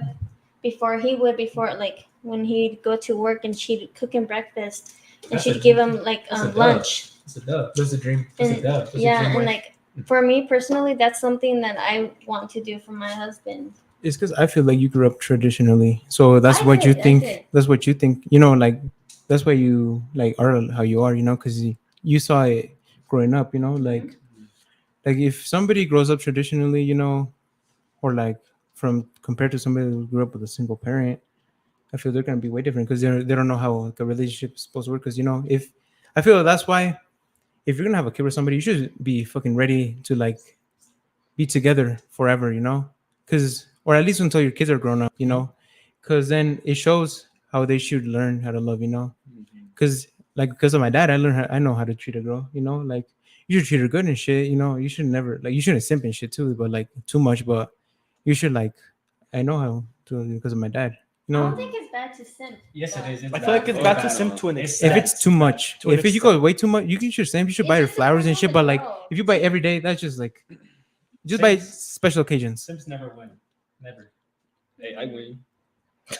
before like when he'd go to work and she'd cook him breakfast and That's she'd a- give him like that's a dub. lunch. It's a dub. That's a dream. It's a And- dub. It's a Yeah, dream and wife. like for me personally, that's something that I want to do for my husband. It's because I feel like you grew up traditionally, so that's I what you did, I think. did. That's what you think. You know, like that's why you like are how you are. You know, because you saw it growing up. You know, like if somebody grows up traditionally, you know, or like from compared to somebody who grew up with a single parent, I feel they're gonna be way different because they don't know how like, a relationship is supposed to work. Because you know, if I feel that's why if you're gonna have a kid with somebody, you should be fucking ready to like be together forever, you know, because or at least until your kids are grown up, you know, because then it shows how they should learn how to love, you know, because like because of my dad, I know how to treat a girl, you know, like you should treat her good and shit, you know, you should never like you shouldn't simp and shit too, but like too much, but you should like I know how to because of my dad, you I know. don't think it's bad to simp. Yes, it is. It's I feel like it's It's bad to simp to an It's extent. If it's too much, To an if you go way too much, you should simp. You should It buy her just flowers and depends shit. on But the like, girl. if you buy every day, that's just like, just buy Simps- special occasions. Sims never win. Never. Hey, I win.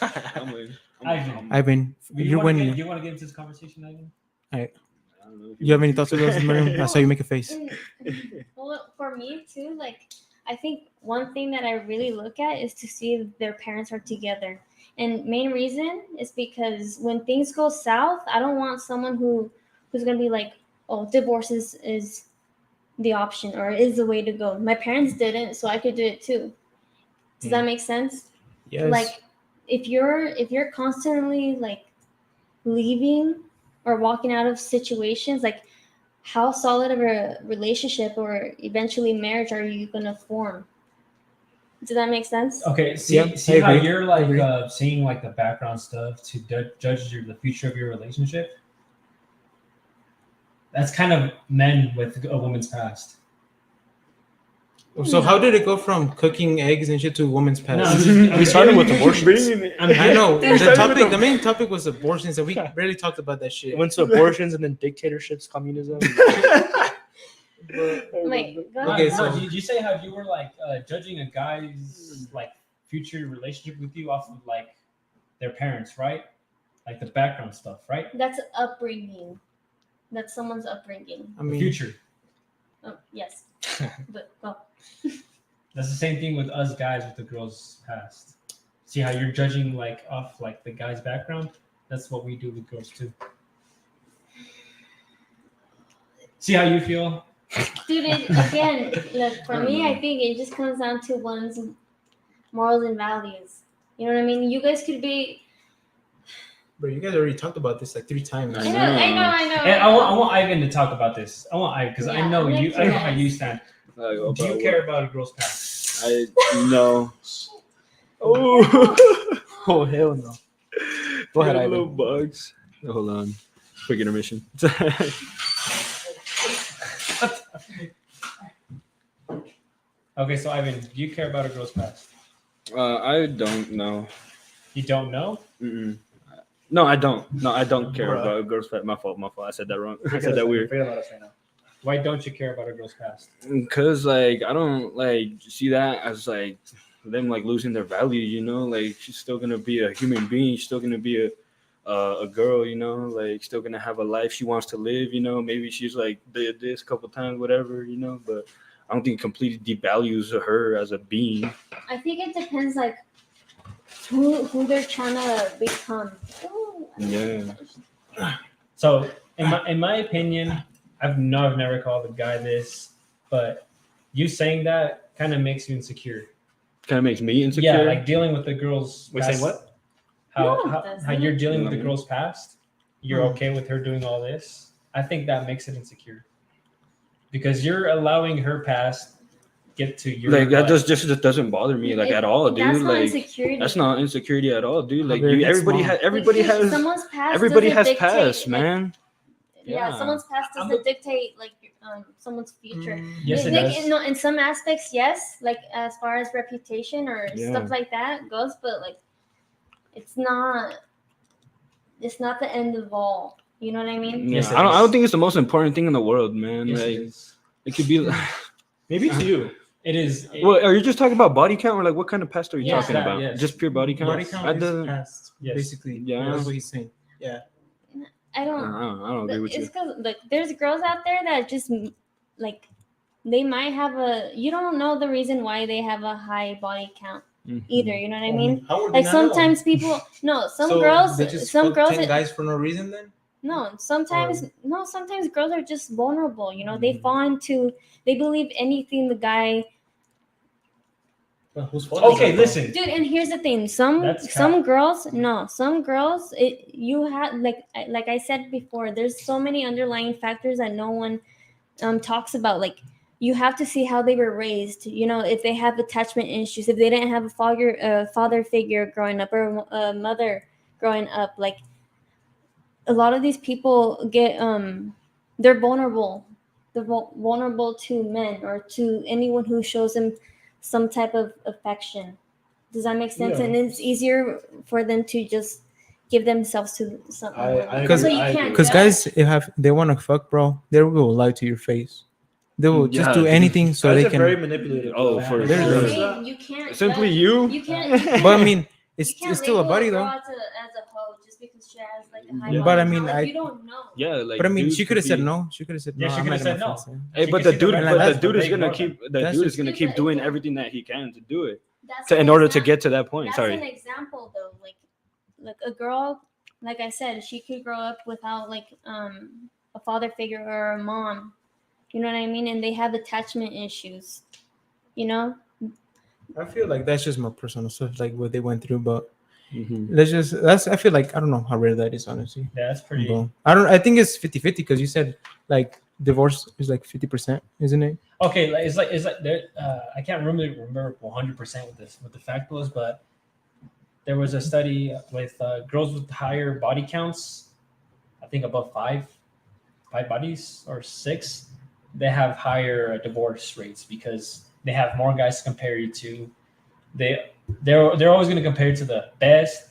I win. Ivan. Ivan, you're winning. You want to get into this conversation, Ivan? I don't know if You have any want thoughts to. on this, Miriam? I saw you make a face. Well, for me too, like I think one thing that I really look at is to see if their parents are together. And main reason is because when things go south, I don't want someone who's gonna be like, oh, divorce is the option or is the way to go. My parents didn't, so I could do it too. Does that make sense? Yes. Like if you're constantly like leaving or walking out of situations, like how solid of a relationship or eventually marriage are you gonna form? Does that make sense? Okay. See, Yep, I see how agree. you're I like agree. seeing like the background stuff to judge the future of your relationship. That's kind of men with a woman's past. So how did it go from cooking eggs and shit to woman's past? We started with abortions. I know It the main topic was abortions, and we barely talked about that shit. It went to abortions and then dictatorships, communism. Wait, go Okay, ahead. so- did you say how you were like judging a guy's like future relationship with you off of like their parents, right? Like the background stuff, right? That's upbringing. That's someone's upbringing. I The mean, future. Oh, yes. But That's the same thing with us guys with the girls' past. See how you're judging like off like the guy's background? That's what we do with girls too. See how you feel? dude, again, look, for me, I think it just comes down to one's morals and values. You know what I mean? You guys could be. bro, you guys already talked about this like 3 times. I know. And I want Ivan to talk about this. I want Ivan because Yeah, I know I'm you. I know how curious. you stand. Do you care about a girl's past? I no. Oh, oh hell no. Go ahead, Little Ivan. bugs. Hold on. Quick intermission. Okay, so Ivan, do you care about a girl's past? I don't know. You don't know? Mm-mm. No, I don't. No, I don't care Bruh. about a girl's pet. My fault. I said that wrong. I said that weird. Forget about us right now. Why don't you care about a girl's past? Cause like I don't like see that as like them like losing their value. You know, like she's still gonna be a human being. She's still gonna be a girl, you know, like still gonna have a life she wants to live, you know. Maybe she's like did this a couple times, whatever, you know, but I don't think it completely devalues her as a being. I think it depends like who they're trying to become. Ooh, Yeah. So in my opinion, I've never called a guy this, but you saying that kind of makes you insecure. Kind of makes me insecure. Yeah, like dealing with the girls. Wait, say what? How No, it how, doesn't. how you're dealing with the No. girl's past. You're okay with her doing all this. I think that makes it insecure because you're allowing her past get to your like that life. just doesn't bother me like at all, dude. That's not Like insecurity. that's not insecurity at all, dude. Like Javier, that's everybody small. has someone's past. everybody doesn't has dictate, past, like, man. Yeah, Yeah. someone's past I'm doesn't dictate like someone's future. Yes, it Like, does. no, in some aspects, yes, like as far as reputation or Yeah. stuff like that goes, but like it's not the end of all. You know what I mean? Yeah, Yes, it I don't is. think it's the most important thing in the world, man. Yes, like it is. it could be. Maybe to you. It is. Well, are you just talking about body count, or like what kind of past are you Yeah. talking That, about? yes. Just pure body count. Body That count is doesn't. past, Yes. basically. Yeah. That's what he's saying. I I don't. don't agree with you. It's because like there's girls out there that just like they might have you don't know the reason why they have a high body count Mhm. either. You know what I mean? How would Like they not know? sometimes people, no, some So girls, they just some fuck girls, 10 guys for no reason then? no, sometimes girls are just vulnerable. You know, they fall into, they believe anything the guy. Well, who's fault? Okay, listen. Dude, and here's the thing: some That's girls, you have like I said before. There's so many underlying factors that no one talks about. Like you have to see how they were raised. You know, if they have attachment issues, if they didn't have a father figure growing up or a mother growing up. Like a lot of these people get they're vulnerable. They're vulnerable to men or to anyone who shows them some type of affection. Does that make sense? Yeah. And it's easier for them to just give themselves to something. I That's agree. what I you can't agree. Because judge. guys, if they want to fuck, bro, they will lie to your face. They will just Yeah, do dude. anything so Guys they are very can. manipulative. Oh, bro. for They're I'm sure. saying you can't Simply judge. you. You can't. But I mean, it's you can't still a label body girl though. as a hoe just because she has like a high Yeah. body But I count. mean, Like, you don't know. Yeah, like. But I mean, dudes she could have said be- no. She could have said no. Yeah, she I'm could have not said gonna no. fuck you. Hey, She but can the see dude, red but but flags, the dude but is they gonna ignore keep. them. The That's- dude is gonna Yeah, keep but doing it's- everything that he can to do it. That's To, an in order to example. get to that point. That's Sorry. an example though. Like a girl, like I said, she could grow up without like a father figure or a mom. You know what I mean? And they have attachment issues. You know? I feel like that's just my personal stuff, like what they went through. But Mhm. I feel like I don't know how rare that is, honestly. Yeah, that's pretty. But I think it's 50-50 because you said like divorce is like 50%, isn't it? Okay, it's like there. I can't remember 100% what the fact was, but there was a study with girls with higher body counts. I think above five bodies or six, they have higher divorce rates because they have more guys to compare you to. They're always going to compare you to the best,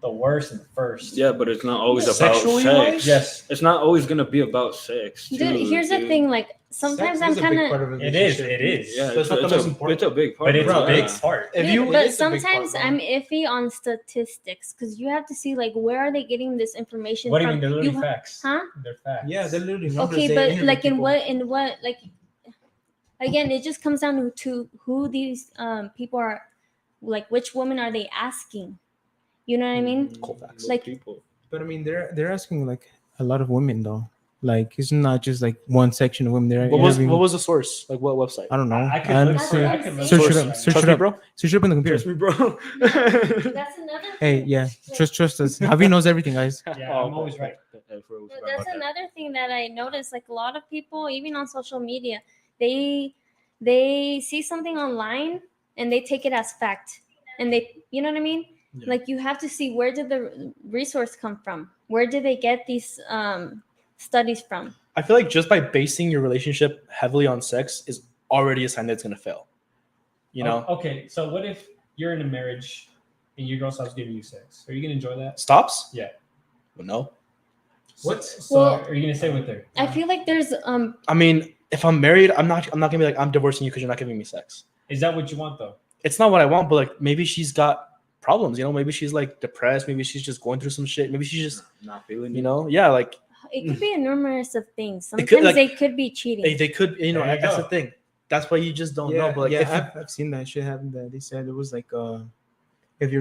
the worst, and the first. Yeah, but it's not always about Sexually sex. wise? Yes, It's not always gonna be about sex. Dude, too, here's the dude. thing, like sometimes I'm kind of it is. It is. Yeah, But it's not the most important. It's a big part. But it's of a it, big yeah. part. If Dude, you, but it is a big part, sometimes bro. I'm iffy on statistics because you have to see like where are they getting this information What do you from? mean? They're literally You- facts. Huh? They're facts. Yeah, they're literally numbers. Okay, They but interview like in people. what like again, it just comes down to who these people are, like which woman are they asking? You know what I mean? Cold facts. Like- people. But I mean, they're asking like a lot of women though. Like it's not just like one section of women. They're What was interviewing- the source? Like what website? I don't know. I could I look honestly- for it. I could look Search for it it up, right search now. it Trust me, up. bro. Search it up in the computer. Trust me, bro. That's another Hey, thing. yeah, trust us. Javi knows everything, guys. Yeah, Oh, I'm always right. But that's another thing that I noticed. Like a lot of people, even on social media, they see something online and they take it as fact, and you know what I mean? Yeah. Like you have to see where did the resource come from? Where did they get these studies from? I feel like just by basing your relationship heavily on sex is already a sign that it's gonna fail. You know, Okay, so what if you're in a marriage and your girl stops giving you sex? Are you gonna enjoy that? stops. Yeah. Well, no. What? So Well, are you gonna stay with her? I feel like there's I mean, if I'm married, I'm not gonna be like I'm divorcing you because you're not giving me sex. Is that what you want though? It's not what I want, but like maybe she's got problems. You know, maybe she's like depressed. Maybe she's just going through some shit. Maybe she's just, Not feeling you it. know, yeah, like It could be a numerous of things. It Sometimes could, like, they could be cheating. they could, you know, There you that's go. the thing. That's why you just don't know. But like, if I've seen that shit happen. That they said it was like, if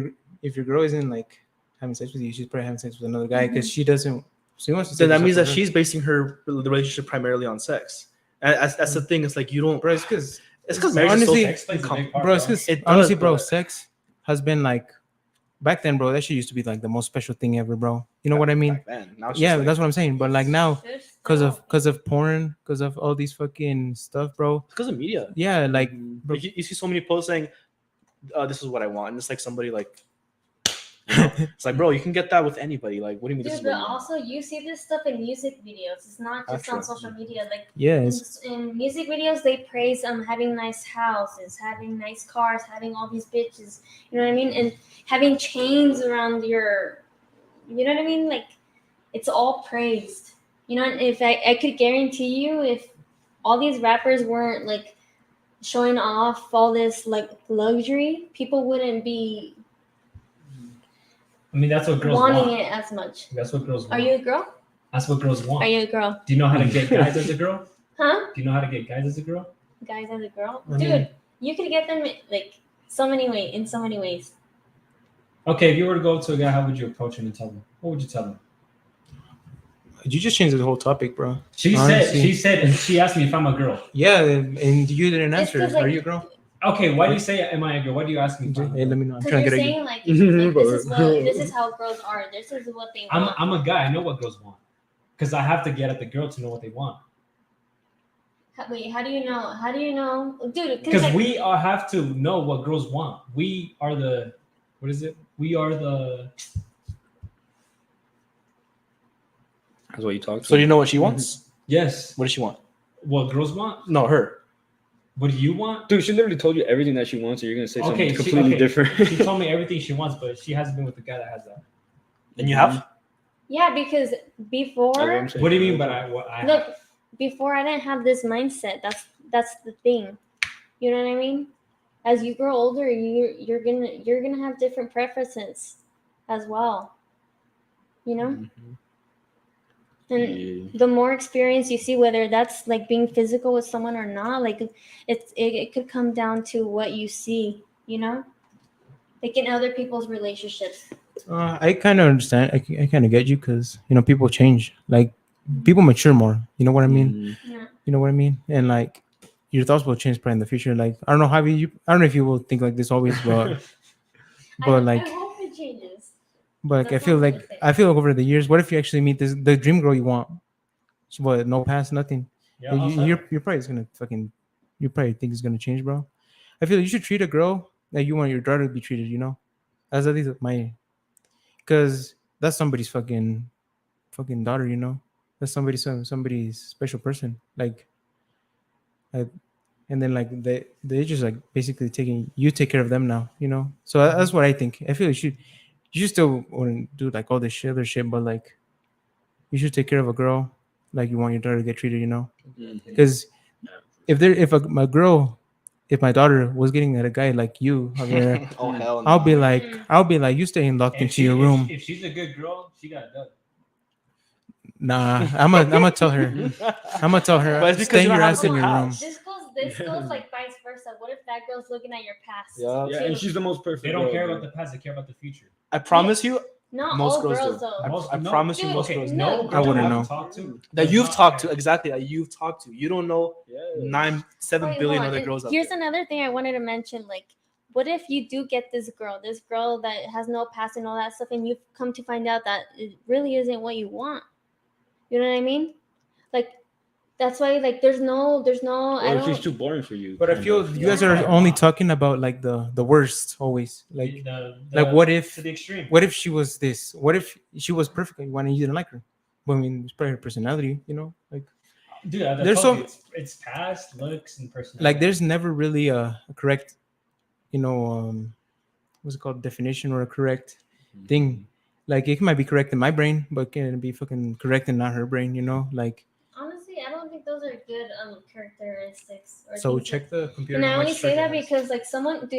your girl isn't like having sex with you, she's probably having sex with another guy because she doesn't. She wants to. then that take means herself that to her. she's basing the relationship primarily on sex. And that's the thing. It's like you don't, Bro, it's because it's because marriage honestly- is Sex plays a so big part, bro, it's because It does, honestly, bro, but- sex has been like back then, bro. That shit used to be like the most special thing ever, bro. You know what I mean? Back then. Now it's Yeah, just like, that's what I'm saying. But like now, There's because still- of porn, because of all these fucking stuff, bro. because of media. Yeah, like bro, Like, you see so many posts saying, "This is what I want," and it's like somebody like, you know, it's like, bro, you can get that with anybody. Like, what do you mean? This Dude, is what but you want? also you see this stuff in music videos. It's not just on That's true. social media. Like yeah, in, it's in music videos, they praise having nice houses, having nice cars, having all these bitches. You know what I mean? And having chains around your, you know what I mean? Like it's all praised. You know, and if I could guarantee you, if all these rappers weren't like showing off all this like luxury, people wouldn't be I mean, that's what girls wanting want. it as much. That's what girls Are want. you a girl? That's what girls want. Are you a girl? Do you know how to get guys as a girl? Huh? Do you know how to get guys as a girl? Guys as a girl? I Dude, mean- you could get them like so many ways in so many ways. Okay, if you were to go to a guy, how would you approach him and tell him? What would you tell him? you just changed the whole topic, bro. She Honestly. said, and she asked me if I'm a girl. Yeah, and you didn't It's answer. 'cause, like, Are you a girl? Okay, why do you say am I a girl? Why do you ask me? If I'm, a Hey, girl? let me know. I'm Because trying to you're get at you. saying like this is how girls are. This is what they want. I'm a guy. I know what girls want because I have to get at the girl to know what they want. Wait, how do you know? How do you know, dude? Because like, we all have to know what girls want. We are the what is it? We are the that's what you talk to. So do you know what she wants? yes. What does she want? What girls want? No, her. What do you want? Dude, she literally told you everything that she wants, and you're gonna say Okay, something completely different. She told me everything she wants, but she hasn't been with the guy that has that. And you have? yeah, because That's what before I'm saying. What do you mean by what I look, have? before I didn't have this mindset. That's the thing. You know what I mean? As you grow older, you're gonna have different preferences as well. You know? Mhm. And Yeah. the more experience you see, whether that's like being physical with someone or not, like it could come down to what you see, you know, like in other people's relationships. I kind of understand. I kind of get you because people change. Like people mature more. You know what I mean? Mhm. Yeah. You know what I mean? And like your thoughts will change probably in the future. Like I don't know how you. I don't know if you will think like this always, but like I hope it changes. but like, That's not what I feel like over the years, what if you actually meet the dream girl you want? What, no past, nothing. Yeah, I'll settle. You're probably just gonna you probably think it's gonna change, bro. I feel like you should treat a girl like you want your daughter to be treated. As at least my, because that's somebody's fucking daughter. That's somebody's special person. Like, and then like they just like basically take care of them now. So that's what I think. I feel like you should still want to do like all this other shit, but like you should take care of a girl like you want your daughter to get treated. Mhm. Because if my daughter was getting at a guy like you, Javier, Oh hell no. I'll be like, you staying locked into your room. If she's a good girl, she got it done. Nah, I'm gonna tell her. I'm gonna tell her. But it's because Stay you don't your have ass a in good your room. past. This goes like vice versa. What if that girl's looking at your past? Yeah. Yeah, and she's the most perfect. They don't girl, care bro. about the past; they care about the future. I promise you, Not most all girls girls do. though. I promise you, Dude, most okay, girls do. no, no. girl I wouldn't I've know. talked to That does you've not talked care. to, exactly, that you've talked to. You don't know Yeah. 7 Wait, billion hold on. other And girls out here's there. another thing I wanted to mention. Like, what if you do get this girl that has no past and all that stuff, and you come to find out that it really isn't what you want? You know what I mean? Like, that's why like there's no I Or don't. she's too boring for you. But I kind feel of. you guys are only talking about like the worst always. Like The- what if to the extreme? what if she was this? What if she was perfect and you didn't like her? But I mean, it's probably her personality. Like Dude, I there's told you, some- it's past looks and personality. like there's never really a correct, what's it called, definition or a correct thing. Like it might be correct in my brain, but can it be fucking correct in not her brain? Like Honestly, I don't think those are good characteristics. Or so things check the computer. And I how only much say strength that it has. because like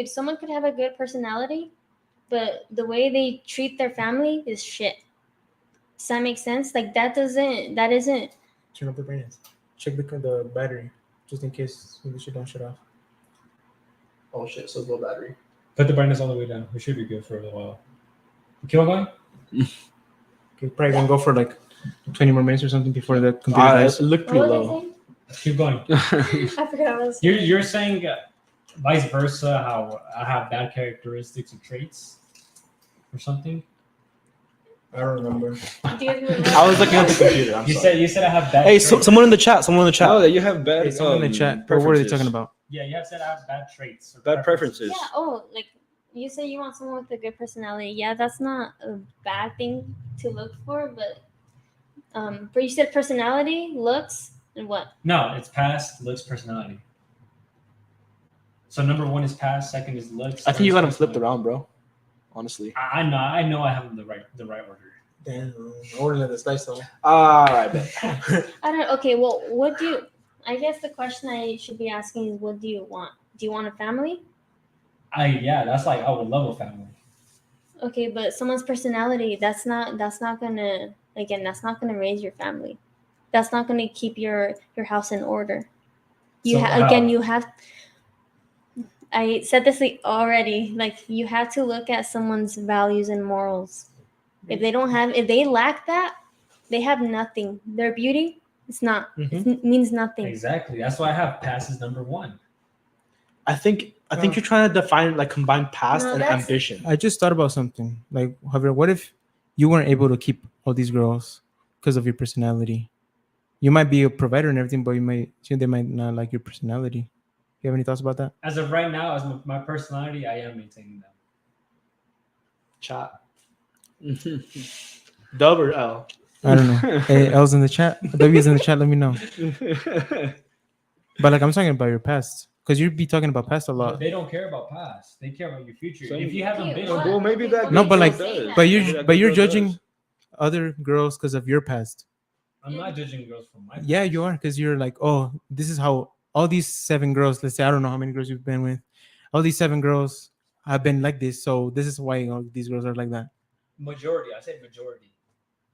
someone could have a good personality, but the way they treat their family is shit. Does that make sense? Like that isn't. Turn up the brightness. Check the battery, just in case the shit don't shut off. Oh shit, so low battery. Put the brightness all the way down. We should be good for a little while. Keep on going. Okay, probably gonna go for like 20 more minutes or something before the computer dies. It looked pretty What was I low. saying? Keep going. I forgot what I was saying. You're saying vice versa, how I have bad characteristics or traits or something. I don't remember. Do you guys remember? I was looking at the computer. I'm sorry. You said I have bad. Hey, traits. someone in the chat. Someone in the chat. Oh, that you have bad. Hey, someone in the chat. What are they talking about? Yeah, you have said I have bad traits. Or Bad preferences. Yeah. Oh, like you say you want someone with a good personality. Yeah, that's not a bad thing to look for, but you said personality, looks, and what? No, it's past, looks, personality. So number one is past, second is looks. I think you got third them is flipped personality. around, bro. Honestly. I know I have them the right order. Damn, order the slice though. All right, bet. I don't. Okay. Well, what do you? I guess the question I should be asking is, what do you want? Do you want a family? That's like I would love a family. Okay, but someone's personality, that's not gonna raise your family. That's not gonna keep your house in order. So how? You have. I said this already. Like you have to look at someone's values and morals. If they lack that, they have nothing. Their beauty, it means nothing. Exactly. That's why I have past as number one. I think you're trying to define like combine past and that's- ambition. I just thought about something. Like, Javier, what if you weren't able to keep all these girls because of your personality? You might be a provider and everything, but they might not like your personality. You have any thoughts about that? As of right now, as my personality, I am maintaining them. Chat. Dub or L? I don't know. Hey, L's in the chat. W's in the chat. Let me know. But like, I'm talking about your past, because you'd be talking about past a lot. They don't care about past. They care about your future. So if you have Okay, ambition, what? Well, maybe that. No, but like- does. But Maybe you're that but you're girl judging does. other girls because of your past. I'm not judging girls from my. Yeah, past. you are, because you're like, oh, this is how all these 7 girls. Let's say I don't know how many girls you've been with. All these 7 girls have been like this, so this is why all these girls are like that. Majority. I said majority.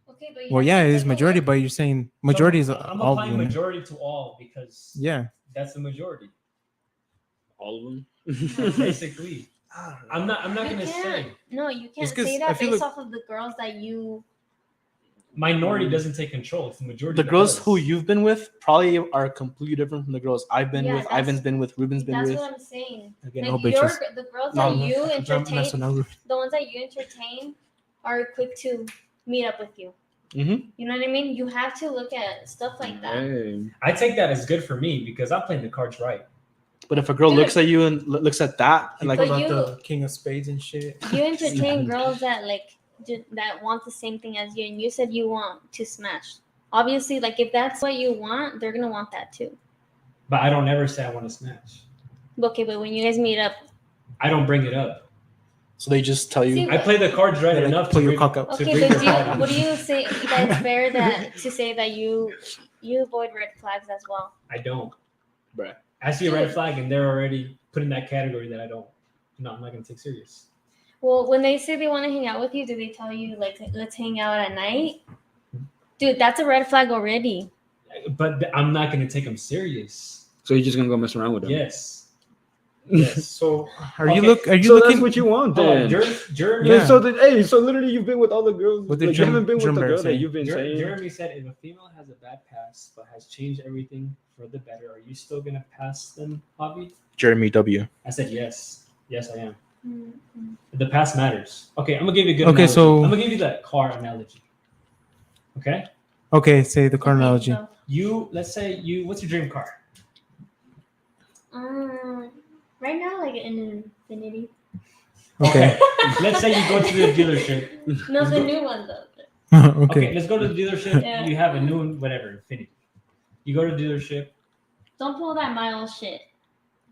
Okay, but you Well, have yeah, to it is take a majority, look. but you're saying majority is I'm all applying women. majority to all because Yeah, that's the majority. All of them. Basically, I'm not You gonna can't. say No, you can't 'cause say I that feel based like- off of the girls that you. minority doesn't take control. It's the majority. The that girls does. who you've been with probably are completely different from the girls I've been Yeah, with. that's- Ivan's been with. Ruben's been That's with. what I'm saying. again, Like all bitches. the girls No, that no, you That's entertain, not- the ones that you entertain, are quick to meet up with you. Mm-hmm. You know what I mean? You have to look at stuff like that. Hey. I take that as good for me because I'm playing the cards right. But if a girl Dude. looks at you and looks at that, and like, But About you- the king of spades and shit. You entertain girls that that want the same thing as you, and you said you want to smash. Obviously, like if that's what you want, they're gonna want that too. But I don't ever say I want to smash. Okay, but when you guys meet up, I don't bring it up. so they just tell you. See, I play the cards right Yeah, like, enough pull to your bring, cock up. to okay, bring but your what do you say that's fair to say that you avoid red flags as well? I don't. Bruh. I see a Dude. red flag and they're already put in that category that I don't. No, I'm not gonna take serious. Well, when they say they want to hang out with you, do they tell you like let's hang out at night? Dude, that's a red flag already. But I'm not gonna take them serious. So you're just gonna go mess around with them? Yes. Yes. So are Okay, you looking? So that's what you want Hold on, then. Jeremy, Yeah. So literally you've been with all the girls. What did Like, you haven't been with Germ the Bear girl say? that you've been saying. Jeremy said if a female has a bad past but has changed everything for the better, are you still gonna pass them, Javi? Jeremy W. I said yes. Yes, I am. Mm-hmm. The past matters. Okay, I'm gonna give you a good Okay, analogy. so- I'm gonna give you that car analogy. Okay? Okay, say the car analogy. Let's say what's your dream car? Right now, like an Infinity. Okay. Let's say you go to the dealership. No, the new one though. Okay, Okay. let's go to the dealership. Yeah. You have a new whatever, Infinity. You go to the dealership. Don't pull that Miles shit.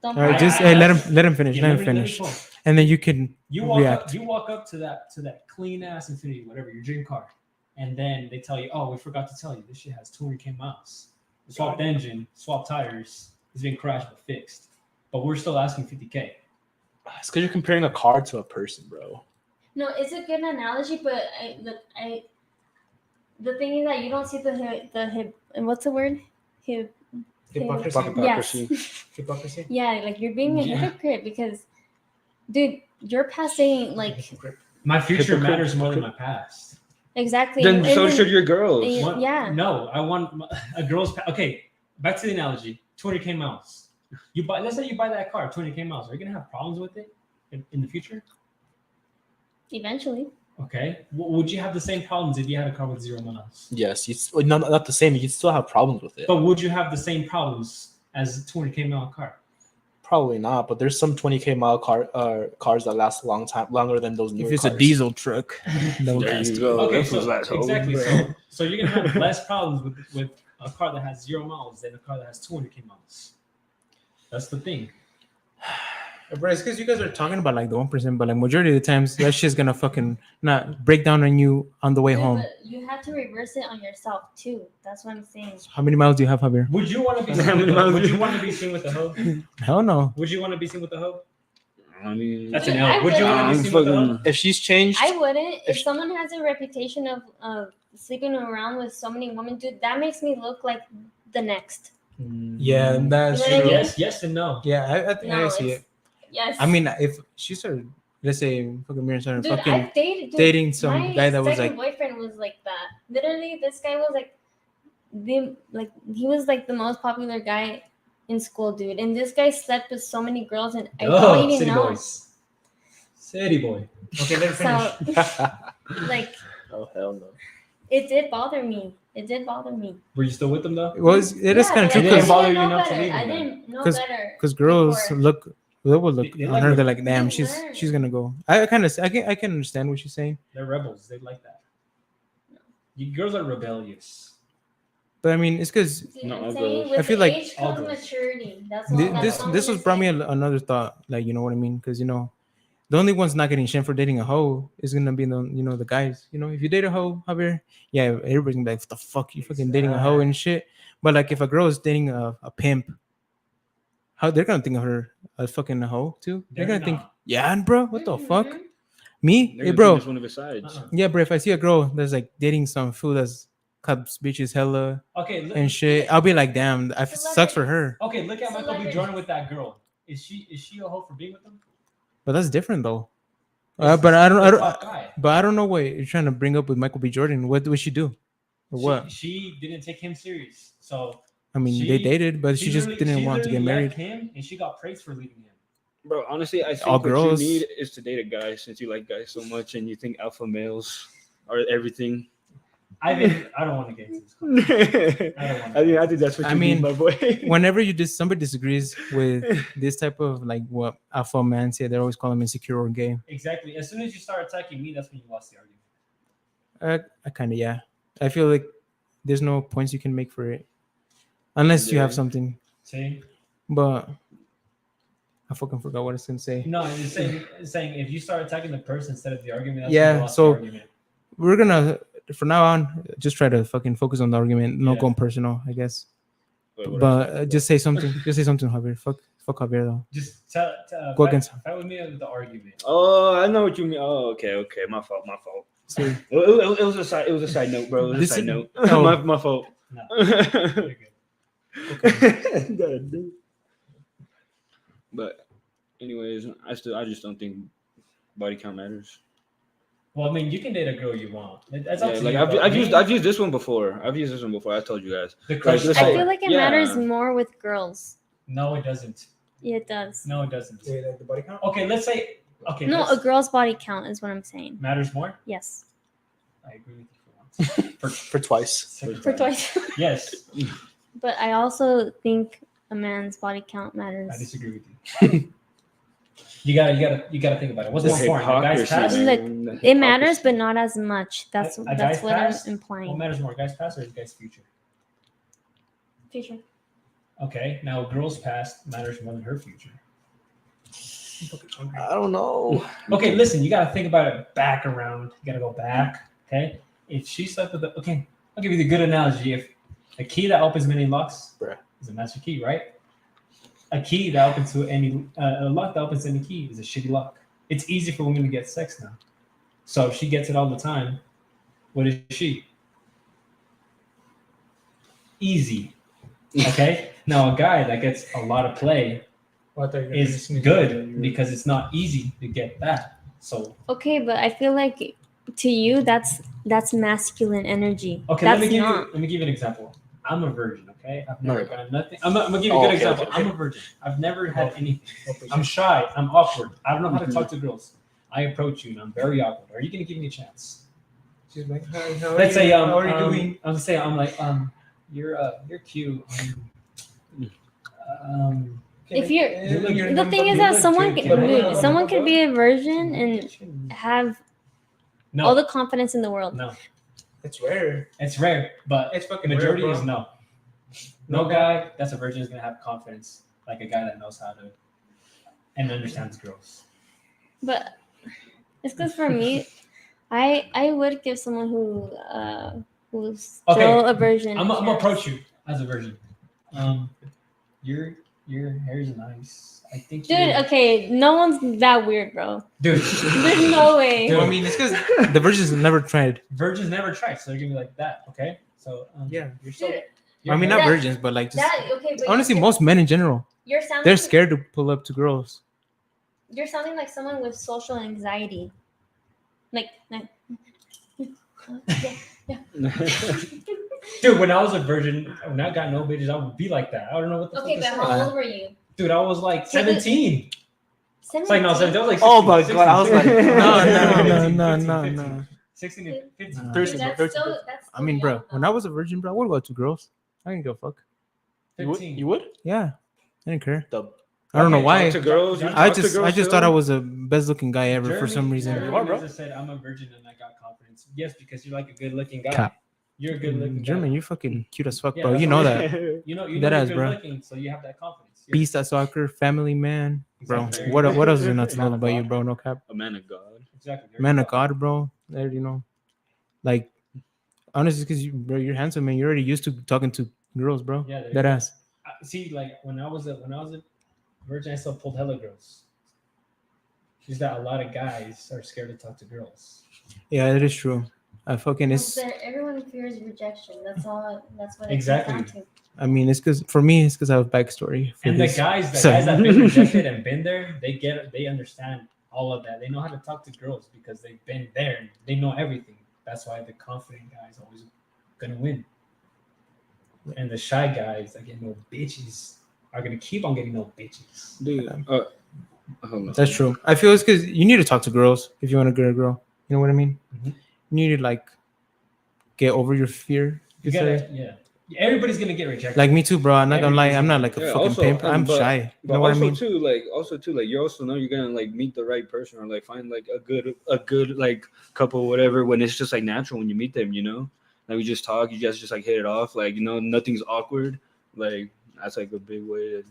Don't. All right, I- just I- let him finish. Yeah, let him let me finish, pull. and then you can You walk react. up to that clean ass Infinity, whatever your dream car, and then they tell you, oh, we forgot to tell you, this shit has 200K miles. Swapped engine, swapped tires. It's been crashed but fixed, but we're still asking 50K. It's because you're comparing a car to a person, bro. No, it's a good analogy, but the thing is that you don't see the hip, and what's the word? Hip. Hypocrisy. Hypocrisy. Hypocrisy. Yeah, like you're being a Yeah. hypocrite because, dude, your past saying like My future Hypocrite. matters more than my past. exactly. Then and so then- should your girls. and- What- yeah. No, I want a girl's. Okay, back to the analogy. 200K miles. You buy. Let's say you buy that car, 200K miles. Are you gonna have problems with it in the future? Eventually. Okay. Would you have the same problems if you had a car with 0 miles? Yes, not the same. You can still have problems with it. But would you have the same problems as a 200K mile car? Probably not. But there's some 20K mile cars that last a long time, longer than those newer If it's cars. a diesel truck, no. There you go. Okay, That was so like, oh, exactly. bro. So you're gonna have less problems with a car that has 0 miles than a car that has 200K miles. That's the thing. Bro, it's because you guys are talking about like the 1%, but like majority of the times that shit's gonna fucking not break down on you on the way Dude, home. but you have to reverse it on yourself too. That's what I'm saying. How many miles do you have, Javier? Would you want to be How seen with many the, miles would do you you- want to be seen with the hoe? Hell no. Would you want to be seen with the hoe? I mean, That's Dude, an L. Would you want to I'm be seen with the hoe? fucking. If she's changed, I wouldn't. If If- someone has a reputation of sleeping around with so many women, dude, that makes me look like the next. Yeah, that's You know what I true. mean? Yes and no. Yeah, I think I No, see it's it. yes. I mean, if she started, let's say, fucking Miriam started dude, fucking I've dated dating some my guy that was second like, boyfriend was like that. Literally, this guy was like he was like the most popular guy in school, dude. And this guy slept with so many girls, and I don't even City know. boys. City boy. okay, let her finish. So like oh hell no. it did bother me. It did bother me. Were you still with them though? It is kind of but true It didn't because bother you know enough to better. leave him I then? didn't know 'Cause- better. girls before. they will look They on like her. They're rebels. like, damn, They learn. she's gonna go. I can understand what she's saying, They're rebels. They like that. You girls are rebellious. but I mean, it's because Dude, No, I'm I'll saying go. with I feel the like age I'll comes go. maturity. That's all. That's this all I'm was gonna brought me say. another thought. Like, you know what I mean? Because the only ones not getting shamed for dating a hoe is gonna be the guys. If you date a hoe, Javier, yeah, everybody's gonna be like, what the fuck, you fucking dating a hoe and shit. But like, if a girl is dating a pimp, how they're gonna think of her as fucking a hoe too? They're They're gonna think, not. yeah, and bro, what the fuck? Mhm. Me, They're hey, gonna bro, think it's one of his sides. Uh-uh. yeah, bro. If I see a girl that's like dating some fool that's cups bitches hella Okay, and shit, I'll be like, damn, I sucks for her. okay, look at Michael B. Celebrities. Jordan with that girl. Is she a hoe for being with him? But that's different though. It's But I don't, the top guy. but I don't know what you're trying to bring up with Michael B. Jordan. What would she do? Or what? She didn't take him serious. So I mean, she- they dated, but she just literally- didn't she want to get literally married. left him, and she got praised for leaving him. Bro, honestly, I think All what girls- you need is to date a guy since you like guys so much and you think alpha males are everything. I don't want to get into this. I think that's what I you mean, mean, my boy. Whenever somebody disagrees with this type of like what alpha man say, they always call him insecure or gay. Exactly. As soon as you start attacking me, that's when you lost the argument. I kind of yeah. I feel like there's no points you can make for it unless you have Yeah. something. See? But I fucking forgot what I was gonna say. No, it's saying if you start attacking the person instead of the argument, that's Yeah, when you lost so- the argument. We're gonna from now on just try to fucking focus on the argument, not Yeah. going personal, I guess. Wait, what But else? just say something. Just say something, Javier. Fuck Javier though. Just Go fight, against- fight with me with the argument. Oh, I know what you mean. Oh, okay, my fault. So, It was a side note, bro. It was This a side is- note. oh. my fault. No, you're good. But anyways, I just don't think body count matters. Well, I mean, you can date a girl you want. That's up Yeah, to like you. I've, but I've me, used this one before. I told you guys. the crush. let's I say- feel like it Yeah. matters more with girls. No, it doesn't. Yeah, it does. No, it doesn't. the body count? Okay, let's say. Okay, No, let's- a girl's body count is what I'm saying. matters more. Yes. I agree with you for once. For twice. For twice. Yes, But I also think a man's body count I matters. disagree with you. you gotta think about it. What's more important? A guy's past? Look, man. It matters, but not as much. That's A that's guy's what past? I'm What implying. matters more, guy's past or his guy's future? Future. Okay, now a girl's past matters more than her future. I don't know. Okay, listen, you gotta think about it back around. You gotta go back. Okay, if she slept with okay, I'll give you the good analogy. If a key that opens many locks Bruh. is a master key, right? A key that opens to any a lock that opens to any key is a shitty lock. It's easy for women to get sex now. So if she gets it all the time, what is she? Easy. Okay. Now a guy that gets a lot of play is good because it's not easy to get that. So Okay, but I feel like to you that's masculine energy. okay, That's let me not. give you an example. I'm a virgin. Okay, I've never No. done nothing. I'm gonna give you a good example. I'm a virgin. I've never had anything. I'm shy. I'm awkward. I don't know how to talk to girls. I approach you and I'm very awkward. Are you gonna give me a chance? She's like, hi, how Let's say how are you doing? I'm gonna say I'm like you're cute. If you're You look- the thing is you that look someone good. someone could be a virgin and have no, all the confidence in the world. no, It's rare. it's rare, but It's fucking majority rare, is bro. no. No guy that's a virgin is gonna have confidence like a guy that knows how to and understands girls. But it's because for me, I would give someone who's Okay, still a virgin. I'm a gonna chance. approach you as a virgin. Your hair is nice. I think Dude, you're- okay, no one's that weird, bro. dude. There's no way. Dude. I mean, it's because the virgins never tried. Virgins never try, so they're gonna be like that. Okay, so Yeah. you're so. Dude, your I mean, hair- not That- virgins, but like just okay, but honestly, most men in general, you're sounding they're scared to pull up to girls. You're sounding like someone with social anxiety. Like yeah. Dude, when I was a virgin, when I got no bitches, I would be like that. I don't know what the Okay, fuck but to say. how old were you? Dude, I was like Take it- 17. 17? It's like no, 17. I was like 16, Oh my God, I was like, No. 16 and 15. Nah. 13, That's bro, still, that's I mean, still bro, young, when though. I was a virgin, bro, I would go to girls. I didn't give a fuck. You would? 15. You would? Yeah, I didn't care. The- I don't know Okay, why. Talk to girls. you I talk to just girls thought I still? was the best looking guy ever for some reason. Jeremy You are, bro. just said I'm a virgin and I got confidence. Yes, because you're like a good looking guy. Cap. You're a good looking German, guy. you fucking cute as fuck, Yeah, bro. that's You know what- that. You know That you're ass, good bro. looking, so you have that confidence. Yeah. Beast at soccer, family man, bro. Exactly. What else is not to Man love of about you, God. bro? No cap. A man of God. Exactly. There Man you of go. God, bro. There, you know, like honestly, because you, bro, you're handsome, man. You're already used to talking to girls, bro. Yeah, there you That go. ass. See, like when I was a virgin, I still pulled hella girls. Just that a lot of guys are scared to talk to girls. Yeah, it is true. I fucking it's. Everyone fears rejection. That's all. That's what it Exactly. comes down to. I mean, it's because for me, it's because I have backstory. For And the this. guys So- that have been rejected and been there, they understand all of that. They know how to talk to girls because they've been there. And they know everything. That's why the confident guys always gonna win. And the shy guys that get no bitches are gonna keep on getting no bitches. Dude. Hold on. That's true. I feel it's because you need to talk to girls if you want to get a girl. You know what I mean? Mhm. You need to like get over your fear. You gotta, yeah. Everybody's gonna get rejected. Like me too, bro. I'm not gonna lie. I'm not like a Yeah, fucking also, pimp. I'm but- shy. You But know what I also mean? too, like you also know you're gonna like meet the right person or like find like a good like couple, whatever, when it's just like natural when you meet them, you know? Like we just talk, you guys just like hit it off, like you know, nothing's awkward. Like that's like a big way to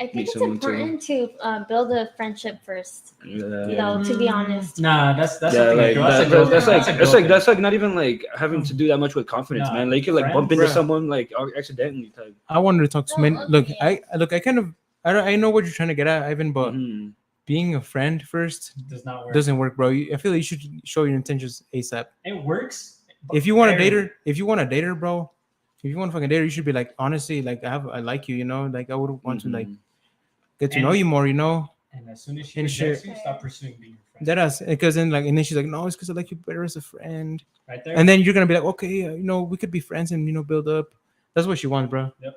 I think Meet it's someone too. important to build a friendship first. yeah. To be honest. Nah, that's Yeah, something like girl- that's a girl thing. that's like not even like having to do that much with confidence, Nah, man. Like you could like bump into friends, bruh. someone like accidentally type. I wanted to talk to Oh, men. Look, okay. I kind of I know what you're trying to get at, Ivan, but Mhm. being a friend first does not work. doesn't work, bro. I feel like you should show your intentions ASAP. It works. but If you want to date rarely. her, bro, if you want to fucking date her, you should be like, honestly, like I like you, you know, like I would want to like Mhm. get to And- know you more, you know. And as soon as she And rejects shit. you, stop pursuing being your friend. That us, because then then she's like, no, it's because I like you better as a friend, Right there. and then you're gonna be like, okay, you know, we could be friends and build up. That's what she wants, bro. Yep.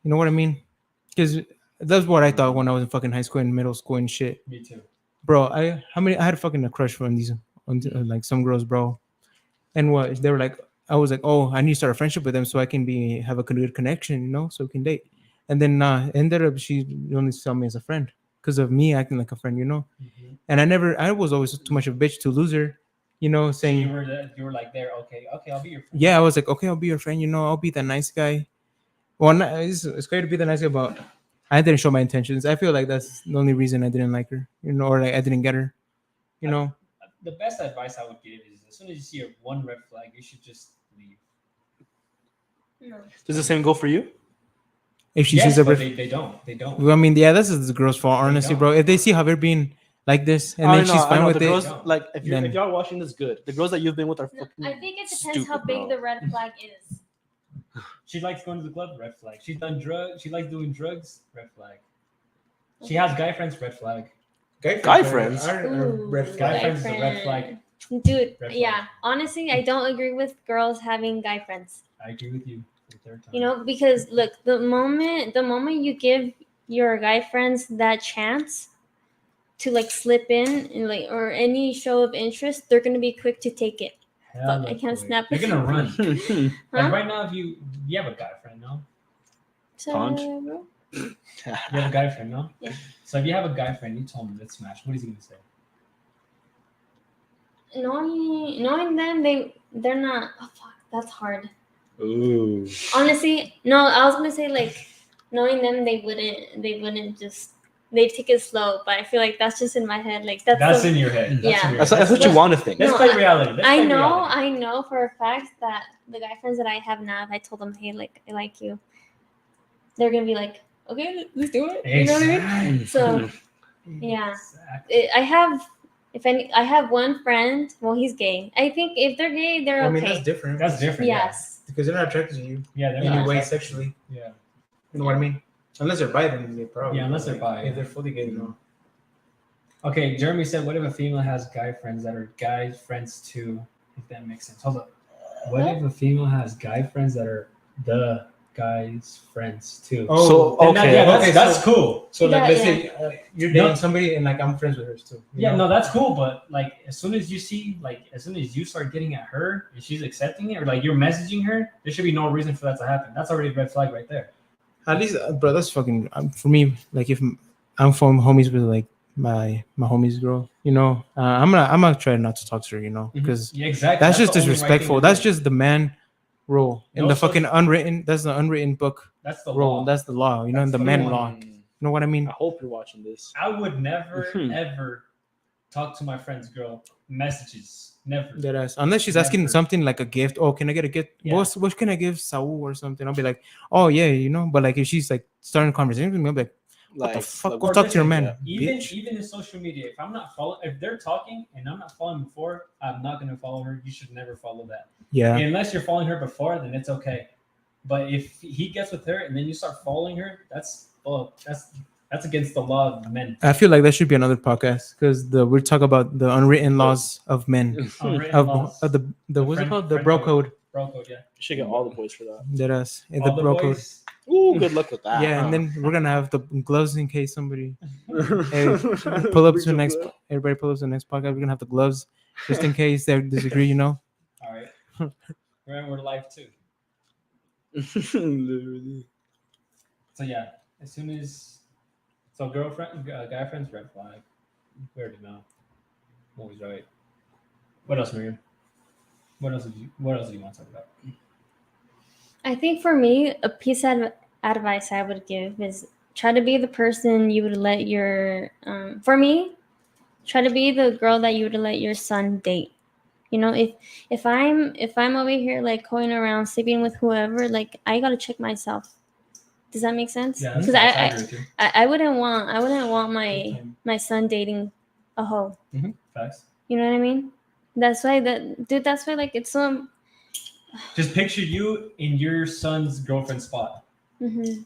You know what I mean? Because that's what I thought when I was in fucking high school and middle school and shit. Me too. Bro, I had fucking a crush on these on like some girls, bro. And what they were like, I was like, oh, I need to start a friendship with them so I can have a good connection, you know, so we can date. And then ended up she only saw me as a friend because of me acting like a friend, you know. Mhm. And I was always too much of a bitch to lose her, you know, So saying you were like there. Okay, I'll be your friend. yeah, I was like, okay, I'll be your friend, you know, I'll be the nice guy. Well, it's great to be the nice guy, but I didn't show my intentions. I feel like that's the only reason I didn't like her, you know, or like I didn't get her, you know. The best advice I would give is as soon as you see one red flag, you should just leave. No. Does the same go for you? If she Yes, sees a but red, they don't. They don't. well, I mean, yeah, this is the girl's fault, honestly, don't. bro. If they see Javier being like this, and I then know, she's I fine know, with the it. girls, like if then- y'all watching this, good. The girls that you've been with are No, fucking. I think it depends stupid, how big bro. the red flag is. She likes going to the club, red flag. She's done drugs. She likes doing drugs, red flag. She has guy friends, red flag. Guy friends? are Ooh, red Guy flag. friends is a red flag. Dude, Red flag. yeah. Honestly, I don't agree with girls having guy friends. I agree with you for the third time. You know, because look, the moment you give your guy friends that chance to like slip in and like or any show of interest, they're gonna be quick to take it. Hella Fuck, I can't quick. snap. They're gonna run. Huh? Like right now, if you have a guy friend, no? Punch. So, You have a guy friend, no? Yeah. So if you have a guy friend, you told him let's smash. What is he gonna say? knowing them, they're not. Oh fuck, that's hard. Ooh. Honestly, no. I was gonna say like knowing them, they wouldn't just. They take it slow, but I feel like that's just in my head. Like that's in your head. That's Yeah. in your That's, head. that's what you want to think. Let's No, play reality. Let's I play know, reality. I know for a fact that the guy friends that I have now, if I told them, hey, like I like you, they're gonna be like, okay, let's do it. You know what I mean? So yeah, Exactly. I have one friend. Well, he's gay. I think if they're gay, they're I okay. mean, that's different. That's different. Yes. because they're not attracted to you Yeah, they're in any not way attracted. sexually. Yeah. You know what I mean? Unless they're bi, then they probably. Yeah, unless they're bi. If they're fully gay, no. Okay, Jeremy said, what if a female has guy friends that are guy friends too? If that makes sense. Hold up. What if a female has guy friends that are the guy's friends too? Oh, So, Then that- okay. yeah, that's, okay, that's so- cool. So like, Yeah, let's yeah. say you're No. dating somebody and like I'm friends with hers too. you Yeah, know? no, that's cool. But like, as soon as you see, like, as soon as you start getting at her and she's accepting it, or like you're messaging her, there should be no reason for that to happen. That's already a red flag right there. At least, bro, that's fucking for me. Like if I'm from homies with like my homies girl, you know, I'm gonna try not to talk to her, you know, because Yeah, exactly. that's just the only right thing disrespectful. to That's do. just the man rule in No the such- fucking unwritten. That's the unwritten book That's the rule. law. That's the law. You know, That's the the man law. law. You know what I mean? I hope you're watching this. I would never ever talk to my friend's girl messages. Never. That ass. Unless she's asking Never. something like a gift. Oh, can I get a gift? Yeah. What can I give Saul or something? I'll be like, oh yeah, you know. But like if she's like starting a conversation with me, I'll be like, what the fuck? Go Or talk to your listen, man, Even bitch. even in social media, if I'm not following, if they're talking and I'm not following before, I'm not gonna follow her. You should never follow that. Yeah. Unless you're following her before, then it's okay. But if he gets with her and then you start following her, that's against the law of men. I feel like that should be another podcast because we're talking about the unwritten laws of men. Unwritten Of laws. the what's it friend- called? The friend bro code. code. Bro code, yeah. You should get all the boys for that. That us. The All the bro code. boys. Ooh, good luck with that. Yeah, huh? and then we're gonna have the gloves in case somebody pull up to the next. Everybody pull up to the next podcast. We're gonna have the gloves just in case they disagree. You know. All right. We're live too. Literally. So yeah, as soon as girlfriend, guy friends, red flag. We already know. Always right. What else, Miriam? What else do you want to talk about? I think for me, a piece of advice I would give is try to be the person you would let your. For me, try to be the girl that you would let your son date. You know, if I'm over here like going around sleeping with whoever, like I gotta check myself. Does that make sense? Yeah, that's Because facts. I agree with you. I wouldn't want my son dating a hoe. Facts. You know what I mean? That's why like it's so. Just picture you in your son's girlfriend spot. Mm-hmm.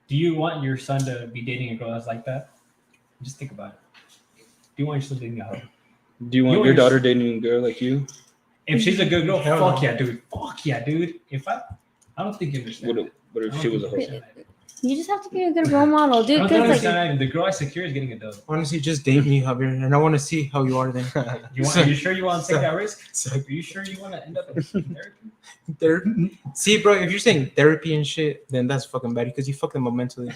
Do you want your son to be dating a girl that's like that? Just think about it. Do you want your son dating a hoe? Do you want your daughter dating a girl like you? If she's a good girl, Hell fuck no. yeah, dude. Fuck yeah, dude. I don't think you understand. What if she was a hoe? You just have to be a good role model, I dude. don't think you Because like, understand. The girl I secure is getting a dub. Honestly, just date me, Javier, and I want to see how you are then. Are you sure you want to take that risk? Are you sure you want to end up in therapy? See, bro, if you're saying therapy and shit, then that's fucking bad because you fuck them up mentally.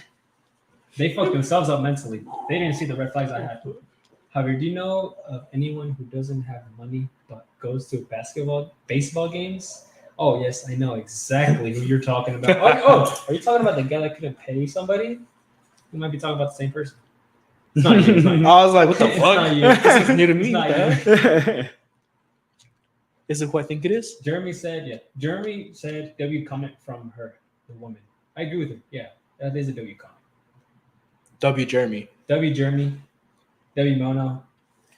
They fucked themselves up mentally. They didn't see the red flags I had. However, do you know of anyone who doesn't have money but goes to baseball games? Oh, yes, I know exactly who you're talking about. Oh, are you talking about the guy that couldn't pay somebody? You might be talking about the same person. It's not you. It's not you. I was like, what the It's fuck? not you. This is new to It's me. not What the heck? Is it who I think it is? Jeremy said W comment from her, the woman. I agree with him. Yeah, that is a W comment. W. Jeremy. W Jeremy. W Mono.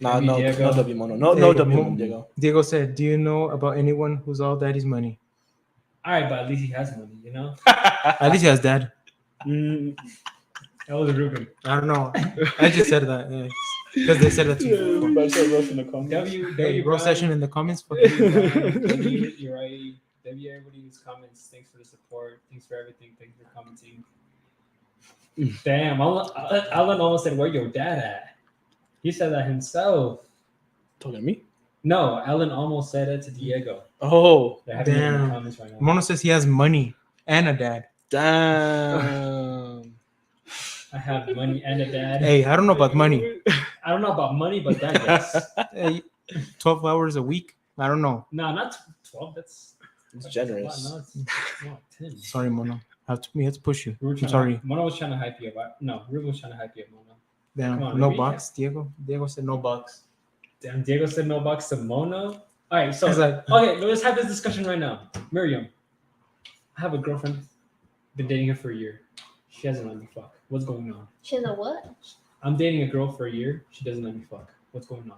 Nah, W no, Diego. no W Mono. No, Hey, no W Mono, Diego. Diego said, "Do you know about anyone who's all daddy's money?" All right, but at least he has money, you know. At least he has dad. Mm, That was Ruben. I don't know. I just said that because they said that to me. but I saw Russ in the comments. W Hey, bro, Brian. session in the comments. W Brian, W Uri, W everybody in these comments. Thanks for the support. Thanks for everything. Thanks for commenting. Damn, Alan almost said, "Where your dad at?" He said that himself. Talking to me? No, Alan almost said it to Diego. Oh, They're having it in the Damn. comments right now. Mono says he has money and a dad. damn. I have money and a dad. Hey, I don't know about money. I don't know about money, but that yes. Hey, 12 hours a week. I don't know. No, not 12. That's It's a generous. lot. No, it's more like 10. Sorry, Mono. We have to push you. We were I'm trying sorry. Mono was trying to hype you up. No, Ruben was trying to hype you up, Mono. Damn, Come on, no Ruben, box, Diego. Diego said no box. Damn, Diego said no box to Mono. All right, so He's like, okay, let's have this discussion right now. Miriam, I have a girlfriend. Been dating her for a year. She hasn't let me fuck. What's going on? She's a what? I'm dating a girl for a year. She doesn't let me fuck. What's going on?